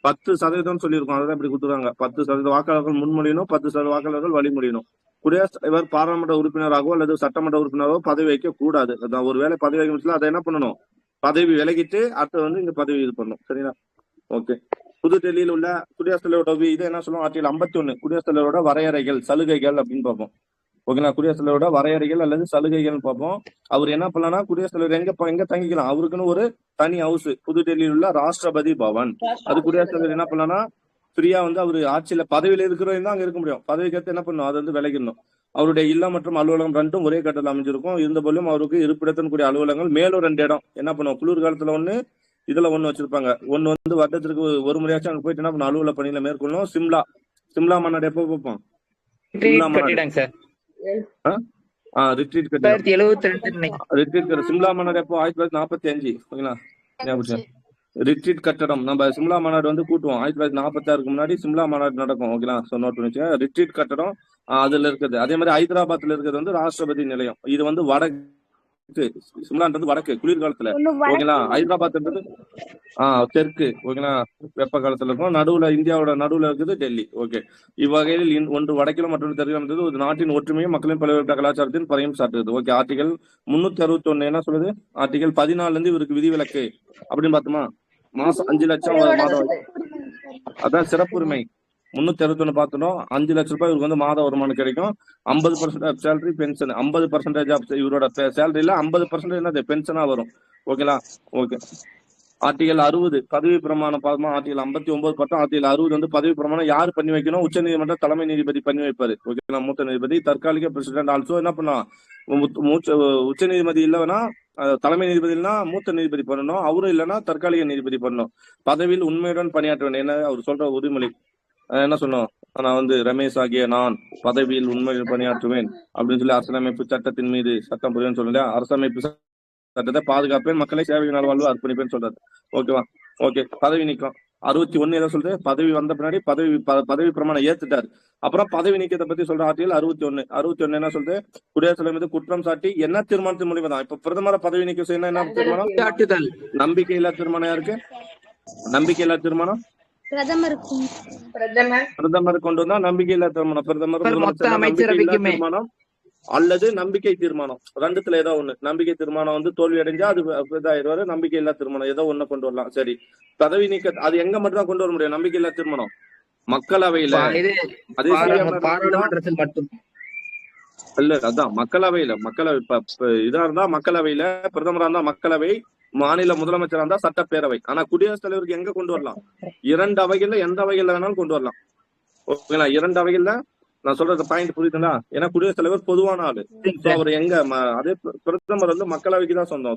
10% சொல்லியிருக்கோம். அதான் இப்படி கொடுத்துருக்காங்க. 10% வாக்காளர்கள் முன்மொழியணும், 10% வாக்காளர்கள் வழிமொழியணும். குடியரசுத் தலைவர் பாராளுமன்ற உறுப்பினராகவோ அல்லது சட்டமன்ற உறுப்பினராகவோ பதவி வைக்க கூடாது. அதான் ஒருவேளை பதவி வைக்க முடியல, அதை என்ன பண்ணணும், பதவி விலகிட்டு அடுத்து வந்து இங்க பதவி இது பண்ணணும். சரிங்களா? ஓகே. புதுடெல்லியில் உள்ள குடியரசுத் தலைவரோட இது என்ன சொல்லுவோம், ஆர்டிகல் 51 குடியரசுத் தலைவரோட வரையறைகள், சலுகைகள் அப்படின்னு பார்ப்போம். ஓகேங்களா? குடியரசுத் தலைவரோட வரையறைகள் அல்லது சலுகைகள் பார்ப்போம். அவர் என்ன பண்ணலாம்னா, குடியரசுத் தலைவர் எங்க தங்கிக்கலாம், அவருக்குன்னு ஒரு தனி ஹவுஸ் புதுடெல்லியில் உள்ள ராஷ்டிரபதி பவன். அது குடியரசுத் தலைவர் என்ன பண்ணலாம்னா, ஃப்ரீயா வந்து அவர் ஆட்சியில பதவியில இருக்கிறவங்க தான் அங்க இருக்க முடியும். பதவிக்கு எடுத்து என்ன பண்ணணும், அது வந்து விலகிடணும். அவருடைய இல்லம் மற்றும் அலுவலகம் 2ம் ஒரே கட்டத்தில் அமைஞ்சிருக்கும். இருந்த போலும் அவருக்கு இருப்பிடத்தின் கூடிய அலுவலகங்கள் மேலும் 2 இடம் என்ன பண்ணுவோம், குளிர்காலத்துல 1, இதுல 1 வச்சிருப்பாங்க. 1 வந்து வருடத்திற்கு ஒரு முறையாச்சும் அங்க போயிட்டு என்ன பண்ணும், அலுவலக பணியில மேற்கொள்ளணும். சிம்லா மாநாடு எப்போ பார்ப்போம், சிம்லா மாநாடு ரிட்ரீட் கட்டிடம். சிம்லா மாநாடு எப்போ, 1945. ஓகேங்களா? ரிட்ரீட் கட்டடம். நம்ம சிம்லா மாநாடு வந்து கூட்டுவோம் 1946 முன்னாடி சிம்லா மாநாடு நடக்கும். ஓகேங்களா? நோட் பண்ணிச்சு. ரிட்ரீட் கட்டடம் அதுல இருக்குது. அதே மாதிரி ஹைதராபாத்ல இருக்கிறது வந்து ராஷ்டிரபதி நிலையம். இது வந்து வடக்கு, சிம்லான்றது வடக்கு குளிர்காலத்துல. ஓகேங்களா? ஹைதராபாத்ன்றது தெற்கு. ஓகேங்களா? வெப்ப காலத்துல இருக்கும். நடுவுல, இந்தியாவோட நடுவுல இருக்குது டெல்லி. ஓகே. இவ்வகையில் ஒன்று வடக்கிலும் மற்றொன்று தெற்கிலும் ஒரு நாட்டின் ஒற்றுமையும் மக்களின் பல்வேறு கலாச்சாரத்தின் பறையும் சாட்டுறது. ஓகே. ஆர்டிகல் 361 என்ன சொல்லுது, ஆர்டிகல் 14 இருந்து இவருக்கு விதிவிலக்கு அப்படின்னு பார்த்தோமா, மாசம் 5 லட்சம் மாதம், அதான் சிறப்புரிமை. 361 பார்த்தோம். 5 லட்சம் ரூபாய் இவருக்கு வந்து மாத வருமானம் கிடைக்கும். 50% சேலரி பென்ஷன், 50% ஆஃப் இவரோட சேலரியில 50% என்னது பென்ஷனா வரும். ஓகேங்களா? ஓகே. ஆர்டிகல் 60 பதவி பிரமாணம் பார்த்தோமா, ஆர்டிகல் 59 பார்த்தோம். ஆர்டிகல் 60 வந்து பதவி பிரமாணம் யார் பண்ணி வைக்கணும், உச்ச நீதிமன்ற தலைமை நீதிபதி பண்ணி வைப்பாரு. ஓகேங்களா? மூத்த நீதிபதி. தற்காலிக பிரசிடென்ட் ஆல்சோ என்ன பண்ணலாம், உச்ச நீதிபதி இல்லைன்னா தலைமை நீதிபதி இல்லைன்னா மூத்த நீதிபதி பண்ணணும். அவரும் இல்லைன்னா தற்காலிக நீதிபதி பண்ணணும். பதவியில் உண்மையுடன் பணியாற்ற வேண்டும். என்ன அவர் சொல்ற உறுதிமொழி என்ன சொன்னோம், நான் வந்து ரமேஷ் ஆகிய நான் பதவியில் உண்மையில் பணியாற்றுவேன் அப்படின்னு சொல்லி அரசியலமைப்பு சட்டத்தின் மீது சட்டம் புரியும் சொல்லுங்க. அரசமைப்பு சட்டத்தை பாதுகாப்பேன், மக்களை சேவை நல்வாழ்வு அர்ப்பணிப்பேன்னு சொல்றாரு. ஓகேவா? ஓகே. பதவி நீக்கம் 61 ஏதோ சொல்றது, பதவி வந்த பின்னாடி பதவி பிரமாணம் ஏத்துட்டாரு. அப்புறம் பதவி நீக்கத்தை பத்தி சொல்ற ஆர்டிகல் 61 என்ன சொல்றது, குடியரசுத் தலைவர் மீது குற்றம் சாட்டி என்ன தீர்மானத்தின் மூலியமா தான். இப்ப பிரதமரை பதவி நீக்கம் செய்யணும், என்ன தீர்மானம், நம்பிக்கையில்லா தீர்மானம். யாருக்கு நம்பிக்கையில்லா தீர்மானம்? பிரதமர் கொண்டு வந்தா நம்பிக்கையில்லா தீர்மானம். பிரதமர் தீர்மானம் அல்லது நம்பிக்கை தீர்மானம், 2த்துல ஏதோ ஒண்ணு. நம்பிக்கை தீர்மானம் வந்து தோல்வி அடைஞ்சா அது இதாயிருவாரு. நம்பிக்கை இல்லா தீர்மானம் ஏதோ ஒண்ணு கொண்டு வரலாம். சரி. பதவி நீக்க அது எங்க மட்டும் தான் கொண்டு வர முடியும், நம்பிக்கை இல்லா தீர்மானம் மக்களவையில. அதே இல்ல, அதான் மக்களவை இதா இருந்தா மக்களவையில, பிரதமரா இருந்தா மக்களவை, மாநில முதலமைச்சரா இருந்தா சட்டப்பேரவை. ஆனா குடியரசுத் தலைவருக்கு எங்க கொண்டு வரலாம்? 2 அவைகள்ல எந்த அவைகள்ல வேணாலும் கொண்டு வரலாம். ஓகேங்களா? 2 அவைகள்ல நான் சொல்றது பாயிண்ட் புரியுதுங்களா? ஏன்னா குடியரசுத் தலைவர் பொதுவான ஆளு. சோ அவர் எங்க அதே பிரதமர் வந்து மக்களவைக்கு தான் சொந்தம்.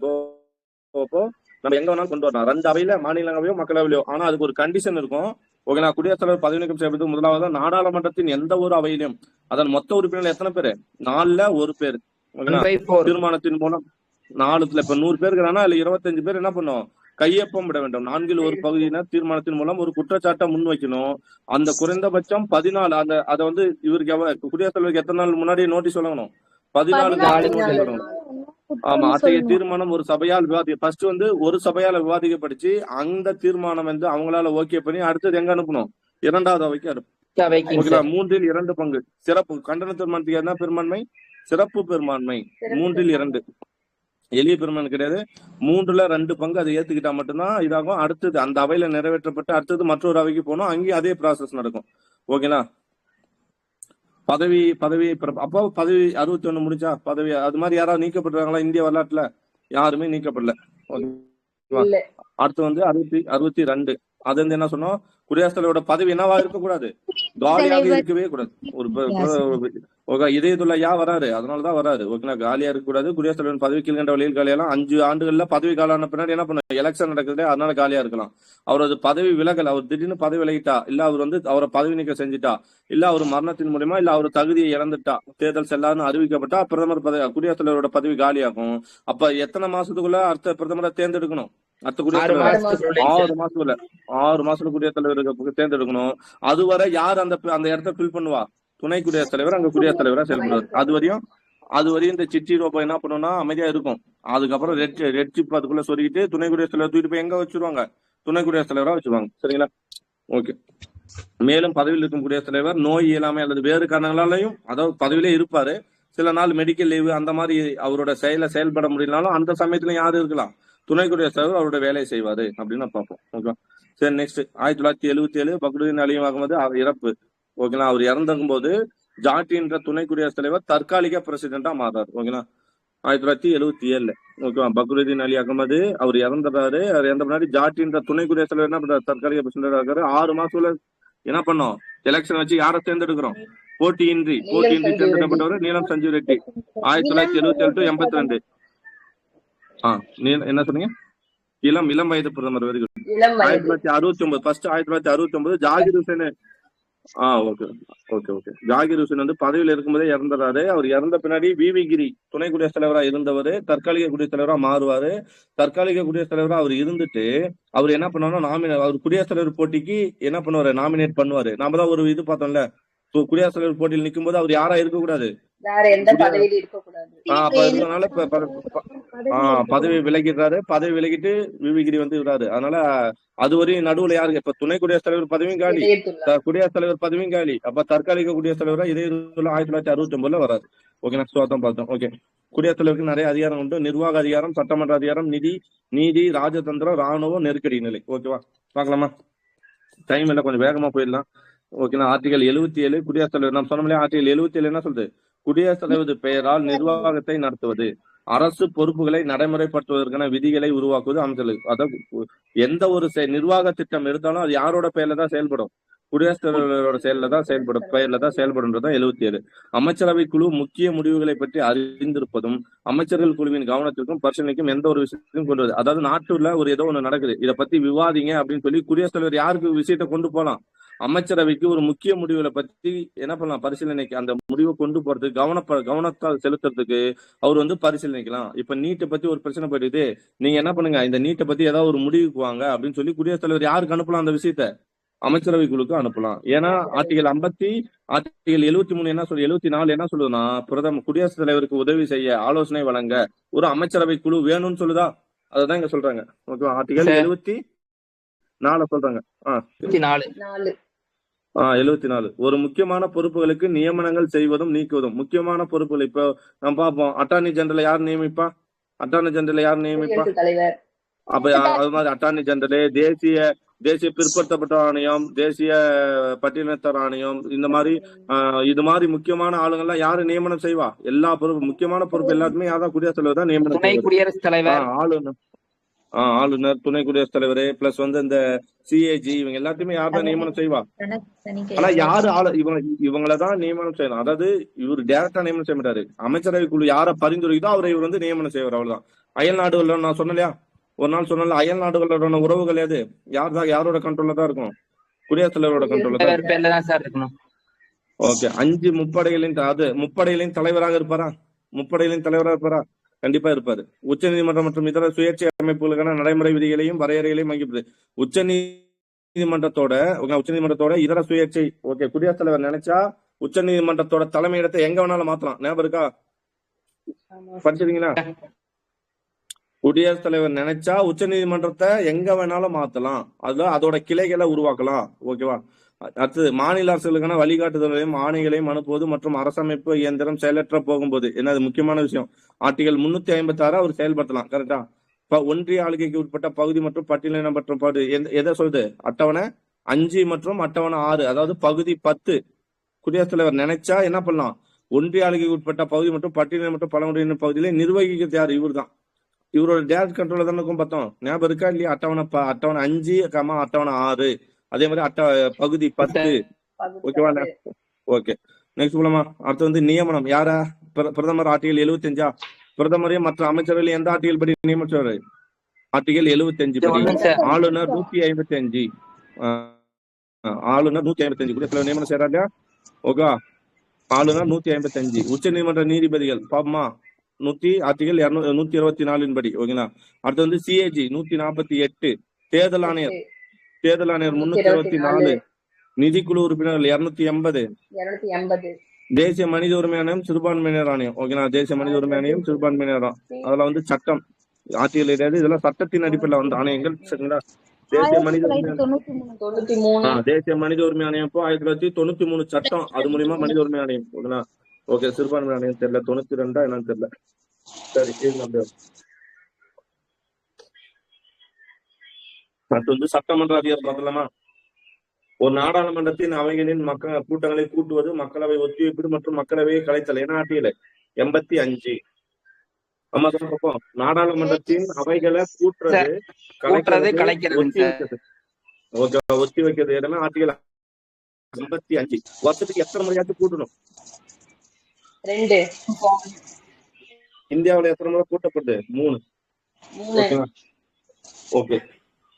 அப்போ நம்ம எங்க வேணாலும் கொண்டு வரலாம். 2 அவையில, மாநிலங்களவையோ மக்களவையோ. ஆனா அதுக்கு ஒரு கண்டிஷன் இருக்கும். ஓகேங்களா? குடியரசுத் தலைவர் பதவி நீக்கம் செய்யப்பட்டு முதலாவது நாடாளுமன்றத்தின் எந்த ஒரு அவையிலும் அதன் மொத்த உறுப்பினர்கள் எத்தனை பேரு? 4ல் 1 பேர். ஓகேங்களா? 1/4. தீர்மானத்தின் மூலம் 4த்துல இப்ப 100 பேர் இருக்கிறாங்கன்னா அதுல 25 பேர் என்ன பண்ணும்? கையொப்பம் விட வேண்டும். 4ல் 1 பகுதியினர் தீர்மானத்தின் மூலம் ஒரு குற்றச்சாட்டை முன்வைக்கணும். அந்த குறைந்தபட்சம் 14 அதை வந்து இவருக்கு குடியரசுத் தலைவருக்கு எத்தனை நாள் முன்னாடி நோட்டீஸ் சொல்லணும்? 14 நாள் நோட்டீஸ் சொல்லணும். ஆமா, அத்தகைய தீர்மானம் ஒரு சபையால் ஃபர்ஸ்ட் வந்து ஒரு சபையால விவாதிக்கப்பட்டுச்சு. அந்த தீர்மானம் வந்து அவங்களால ஓகே பண்ணி அடுத்தது எங்க அனுப்பணும்? 2வது அவைக்கு அனுப்பணும். ஓகேங்களா? 3ல் 2 பங்கு சிறப்பு கண்டன தீர்மானத்துக்கு என்ன பெரும்பான்மை? சிறப்பு பெரும்பான்மை. 3ல் 2 எளிய பெரும்பான்மை கிடையாது. 3ல் 2 பங்கு அதை ஏத்துக்கிட்டா மட்டும்தான் இதாகும். அடுத்தது அந்த அவையில நிறைவேற்றப்பட்டு அடுத்தது மற்றொரு அவைக்கு போனோம். அங்கேயும் அதே ப்ராசஸ் நடக்கும். ஓகேங்களா? பதவி அப்போ பதவி 61 முடிஞ்சா பதவி அது மாதிரி யாராவது நீக்கப்பட்டிருக்காங்களா இந்திய வரலாற்றுல? யாருமே நீக்கப்படல. அடுத்து வந்து 62 அது வந்து என்ன சொன்னோம்? குடியரசுத் தலைவரோட பதவி என்னவா இருக்கக்கூடாது? காலியாக இருக்கவே கூடாது. ஒரு இதயத்துள்ள வராரு, அதனாலதான் வராரு. ஓகேங்களா? காலியா இருக்கக்கூடாது. குடியரசுத் தலைவர் பதவி கீழ்கண்ட வழியில் காலியெல்லாம் 5 ஆண்டுகள்ல பதவி காலான பின்னாடி என்ன பண்ண எலெக்ஷன் நடக்குது, அதனால காலியா இருக்கலாம். அவரது பதவி விலகல், அவர் திடீர்னு பதவி விலகிட்டா, இல்ல அவர் வந்து அவரை பதவி நீக்கம் செஞ்சுட்டா, இல்ல அவர் மரணத்தின் மூலமா, இல்ல அவர் தகுதியை இழந்துட்டா, தேர்தல் செல்லாதுன்னு அறிவிக்கப்பட்டா பிரதமர் பதவி குடியரசுத் தலைவரோட பதவி காலியாகும். அப்ப எத்தனை மாசத்துக்குள்ள அடுத்த பிரதமரை தேர்ந்தெடுக்கணும்? அடுத்த குடியரசுத் தலைவர் 6 மாசத்துக்குள்ள 6 மாசத்துக்கு குடியரசுத் தலைவருக்கு தேர்ந்தெடுக்கணும். அதுவரை யார் அந்த இடத்த ஃபில் பண்ணுவா? துணை குடியரசுத் தலைவர் அங்க குடியரசுத் தலைவரா செயல்படுவார். அது வரையும் இந்த சிட்டி ரோபோ என்ன பண்ணும்னா அமைதியா இருக்கும். அதுக்கப்புறம் ரெட் சிப் அதுக்குள்ள சொருகிட்டு துணை குடியரசுத் தலைவர் தூக்கிட்டு போய் எங்க வச்சிருவாங்க? துணை குடியரசுத் தலைவரா வச்சிருவாங்க. சரிங்களா? ஓகே. மேலும் பதவியில் இருக்கும் குடியரசுத் தலைவர் நோய் இயலாமை அல்லது வேறு காரணங்களாலையும், அதாவது பதவியிலே இருப்பாரு, சில நாள் மெடிக்கல் லீவு அந்த மாதிரி அவரோட செயல்பட முடியலனாலும் அந்த சமயத்துல யாரு இருக்கலாம்? துணை குடியரசுத் தலைவர் அவரோட வேலையை செய்வாரு அப்படின்னு பார்ப்போம். ஓகே. சரி, நெக்ஸ்ட் 1977 பக்ருதீன் அலி அகமது அவர் இறப்பு. ஓகேங்களா? அவர் இறந்தும் போது ஜாட்டி என்ற துணை குடியரசுத் தலைவர் தற்காலிக பிரசிடென்டா மாறாரு. ஓகேங்களா? 1977 ஓகேவா? பக்ருதீன் அலி அகமது அவர் இறந்துறாரு. அவர் இறந்த முன்னாடி ஜாட்டி என்ற துணை குடியரசுத் தலைவர் என்ன பண்றாரு? தற்காலிக பிரசிடென்டா இருக்காரு. 6 மாசத்துல என்ன பண்ணோம்? எலெக்ஷன் வச்சு யாரை தேர்ந்தெடுக்கிறோம்? போட்டியின்றி தேர்ந்தெடுக்கப்பட்டவர் நீலம் சஞ்சீவ் ரெட்டி. 1977 to 82. என்ன சொன்னீங்க? இளம் வயது பிரதமர். Very good. 1969 first 1969 Zakir Hussain. Okay. Zakir Hussain வந்து பதவியில் இருக்கும்போதே இறந்துறாரு. அவர் இறந்த பின்னாடி விவி கிரி துணை குடியரசுத் தலைவரா இருந்தவர் தற்காலிக குடியரசுத் தலைவரா மாறுவாரு. தற்காலிக குடியரசுத் தலைவரா அவர் இருந்துட்டு அவர் என்ன பண்ணுவாருன்னா அவர் குடியரசுத் தலைவர் போட்டிக்கு என்ன பண்ணுவாரு? நாமினேட் பண்ணுவாரு. நாம தான் ஒரு இது பார்த்தோம்ல, குடியரசுத் தலைவர் போட்டியில் நிற்கும் போது அவர் யாரா இருக்கக்கூடாது? பதவி விலகிடுறாரு. பதவி விலகிட்டு விவிகிரி வந்து விடுறாரு. அதனால அதுவரையும் நடுவுல யாருக்கு? இப்ப துணை குடியரசுத் தலைவர் பதவியும் காலி, குடியரசுத் தலைவர் பதவியும் காலி. அப்ப தற்காலிக குடியரசுத் தலைவரா இதே 1969 வராது. ஓகே, நெக்ஸ்ட் பார்த்தோம். ஓகே. குடியரசுத் தலைவருக்கு நிறைய அதிகாரம் உண்டு. நிர்வாக அதிகாரம், சட்டமன்ற அதிகாரம், நீதி, ராஜதந்திரம், ராணுவம், நெருக்கடி நிலை. ஓகேவா? பார்க்கலாமா? டைம் எல்லாம் கொஞ்சம் வேகமா போயிடலாம். ஓகேங்களா? ஆர்டிகல் 77 குடியரசுத் தலைவர் நாம் சொன்னோம்லையா? ஆர்டிகல் 77 என்ன சொல்றது? குடியரசுத் தலைவர் பெயரால் நிர்வாகத்தை நடத்துவது, அரசு பொறுப்புகளை நடைமுறைப்படுத்துவதற்கான விதிகளை உருவாக்குவது அமைச்சர்கள். அதாவது எந்த ஒரு நிர்வாக திட்டம் எடுத்தாலும் அது யாரோட பெயர்ல தான் செயல்படும்? குடியரசுத் தலைவரோட பெயர்ல தான் செயல்படும்ன்றதான் 77. அமைச்சரவை குழு முக்கிய முடிவுகளை பற்றி அறிந்திருப்பதும் அமைச்சர்கள் குழுவின் கவனத்திற்கும் பரிசீலனைக்கும் எந்த ஒரு விஷயத்தையும் கொண்டு வருது. அதாவது நாட்டுல ஏதோ ஒண்ணு நடக்குது, இதை பத்தி விவாதிங்க அப்படின்னு சொல்லி குடியரசுத் தலைவர் யாருக்கு விஷயத்தை கொண்டு போலாம்? அமைச்சரவைக்கு ஒரு முக்கிய முடிவுகளை பற்றி என்ன பண்ணலாம்? பரிசீலனைக்கு அந்த முடிவை கொண்டு போறதுக்கு கவனத்தால் செலுத்துறதுக்கு அவர் பரிசீலனைக்கலாம். இப்ப நீட்டை பத்தி ஒரு பிரச்சனை போயிடுது, நீங்க என்ன பண்ணுங்க, இந்த நீட்டை பத்தி ஏதாவது ஒரு முடிவுக்கு வாங்க அப்படின்னு சொல்லி குடியரசுத் தலைவர் யாருக்கு அனுப்பலாம்? அந்த விஷயத்த அமைச்சரவை குழுக்கு அனுப்பலாம். ஏன்னா ஆர்டிகல் 73 என்ன சொல்லு, 74 என்ன சொல்லுதுன்னா, குடியரசுத் தலைவருக்கு உதவி செய்ய ஆலோசனை வழங்க ஒரு அமைச்சரவை குழு வேணும்னு சொல்லுதா? அததான் இங்க சொல்றாங்க. ஓகே. ஆர்டிகல் 74 சொல்றாங்க. 74 ஒரு முக்கியமான பொறுப்புகளுக்கு நியமனங்கள் செய்வதும் நீக்குவதும். முக்கியமான பொறுப்புகள் இப்ப நம்ம பார்ப்போம். அட்டார்னி ஜெனரல் யார் நியமிப்பா? அப்ப அது மாதிரி அட்டார்னி ஜெனரல், தேசிய பிற்படுத்தப்பட்ட ஆணையம், தேசிய பட்டியலினத்தர் ஆணையம், இந்த மாதிரி இது மாதிரி முக்கியமான ஆளுங்கள்லாம் யாரு நியமனம் செய்வா? எல்லா பொறுப்பு, முக்கியமான பொறுப்பு எல்லாருமே யாரா? குடியரசுத் தலைவர் தான் நியமனம். குடியரசுத் தலைவர், ஆளுநர். ஆளுநர், துணை குடியரசுத் தலைவர் பிளஸ் வந்து இந்த சிஏஜி இவங்க எல்லாத்தையுமே யார் தான் நியமனம் செய்வா? ஆனா யாரு இவங்களதான் நியமனம் செய்யணும். அதாவது இவர் டைரக்டா நியமனம் செய்ய மாட்டாரு. அமைச்சரவை குழு யார பரிந்துரைக்குதோ அவரை இவர் வந்து நியமனம் செய்வார். அவ்வளவுதான். அயல் நாடுகள்ல நான் சொன்னலையா, ஒரு நாள் சொன்னால, அயல் நாடுகளோட உறவுகள் எது யாரோட கண்ட்ரோல்ல தான் இருக்கும்? குடியரசுத் தலைவரோட கண்ட்ரோல்ல தான் இருக்கும். ஓகே. 5 முப்படைகளின் தலைவராக இருப்பாரா? முப்படைகளின் தலைவராக இருப்பாரா? கண்டிப்பா இருப்பாரு. உச்ச நீதிமன்றம் மற்றும் இதர சுயேட்சை அமைப்புகளுக்கான நடைமுறை விதிகளையும் வரையறைகளையும் வகிப்பது உச்ச நீதிமன்றத்தோட இதர சுயேட்சை. ஓகே. குடியரசுத் தலைவர் நினைச்சா உச்ச நீதிமன்றத்தோட தலைமையிடத்தை எங்க வேணாலும் மாத்தலாம். ஞாபகம் இருக்கா? படிச்சிருக்கீங்களா? குடியரசுத் தலைவர் நினைச்சா உச்ச நீதிமன்றத்தை எங்க வேணாலும் மாத்தலாம். அதுல அதோட கிளைகளை உருவாக்கலாம். ஓகேவா? அடுத்தது மாநில அரசுகளுக்கான வழிகாட்டுதல்களையும் ஆணைகளையும் அனுப்புவது மற்றும் அரசமைப்பு இயந்திரம் செயலற்ற போகும்போது என்னது முக்கியமான விஷயம். ஆர்டிகல் 356 அவர் செயல்படுத்தலாம். கரெக்டா? ஒன்றிய ஆளுகைக்கு உட்பட்ட பகுதி மற்றும் பட்டியலினப்பட்ட பகுதி எதை சொல்லுது? அட்டவணை 5 மற்றும் அட்டவணை 6, அதாவது பகுதி 10. குடியரசுத் தலைவர் நினைச்சா என்ன பண்ணலாம்? ஒன்றிய ஆளுகைக்கு உட்பட்ட பகுதி மற்றும் பட்டியலின மற்றும் பழங்குடியின பகுதியில நிர்வகிக்கிறது யார்? இவர் தான். இவரோட டேரக்ட் கண்ட்ரோல தானே இருக்கும். பார்த்தோம், ஞாபகம் இருக்கா இல்லையா? அட்டவணை 5, அட்டவணை 6, அதே மாதிரி பகுதி 10. ஓகேவா? ஓகே. நெக்ஸ்ட் போலாமா? அடுத்து வந்து நியமனம் யாரா? பிரதமர். ஆர்டிகல் 75. பிரதமரையும் மற்ற அமைச்சர்கள் எந்த ஆர்டிகல் படி நியமிச்சாரு? ஆர்டிகல் 75 படி. ஆளுநர் 155. ஆளுநர் 155 குடியரசுத் நியமனம் செய்யறாங்க. ஓகே. ஆளுநர் 155. உச்ச நீதிமன்ற நீதிபதிகள் பாப்பமா ஆர்டிகல் 124 படி. ஓகேங்களா? அடுத்து வந்து சிஏஜி 148. தேர்தல் ஆணையர் 324. நிதிக்குழு உறுப்பினர்கள் 280. தேசிய மனித உரிமை ஆணையம், சிறுபான்மையினர் ஆணையம். ஓகேங்களா? தேசிய மனித உரிமை ஆணையம், சிறுபான்மையினர். அதுல வந்து சட்டம் ஆட்சியில் கிடையாது. இதெல்லாம் சட்டத்தின் அடிப்படையில் வந்து ஆணையங்கள். சரிங்களா? தேசிய மனித உரிமை ஆணையம் 1993 சட்டம், அது மூலியமா மனித உரிமை ஆணையம். ஓகேங்களா? ஓகே. சிறுபான்மை ஆணையம் தெரியல, 92 என்னன்னு தெரியல. சரி, அடுத்து வந்து சட்டமன்ற அதிகாரம் பார்த்தலாமா? ஒரு நாடாளுமன்றத்தின் அவைகளின் கூட்டங்களை கூட்டுவது, மக்களவை ஒத்திவைப்பு மற்றும் மக்களவையை கலைத்தல். என்ன ஆர்டிகல் 85. நம்ம பார்ப்போம். நாடாளுமன்றத்தின் அவைகளை கூட்டுறது, கலைக்கிறது, ஒத்தி வைக்கிறது. இடமே ஆர்டிகல் 85. வருஷத்துக்கு எத்தனை முறையாச்சும் கூட்டணும்? 2. இந்தியாவில் எத்தனை முறை கூட்டப்படுது? 3. ஓகேவா? ஓகே.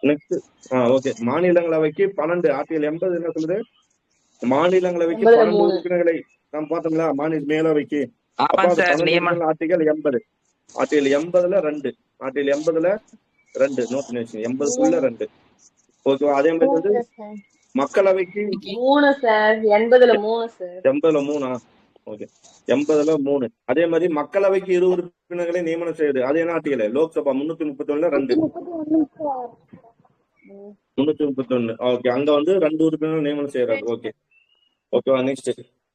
Next okay. மாநிலங்களவைக்கு 12. ஆர்டிகல் 80 என்ன சொல்லுது? மாநிலங்களவைக்கு 12 உறுப்பினர்களை நாம் பார்த்தோம்ல. மேலவைக்கு ஆர்டிகல் 80. ஆர்டிகல் 80ல 2. ஆர்டிகல் 80ல 2 நோட்டினேஷன் 80க்குள்ள 2. ஓகேவா? அதே மாதிரி வந்து மக்களவைக்கு 3 சார். 80ல 3 சார். 80ல 3. ஓகே. 80ல 3. அதே மாதிரி மக்களவைக்கு 20 உறுப்பினர்களை நியமனம் செய்யுது. அது என்ன ஆர்டிகல்? லோக்சபா 331ல 2. 331. ஓகே. அங்க வந்து 2 உறுப்பினர்கள் நியமனம் செய்யறாரு. ஓகே. ஓகேவா? நெக்ஸ்ட்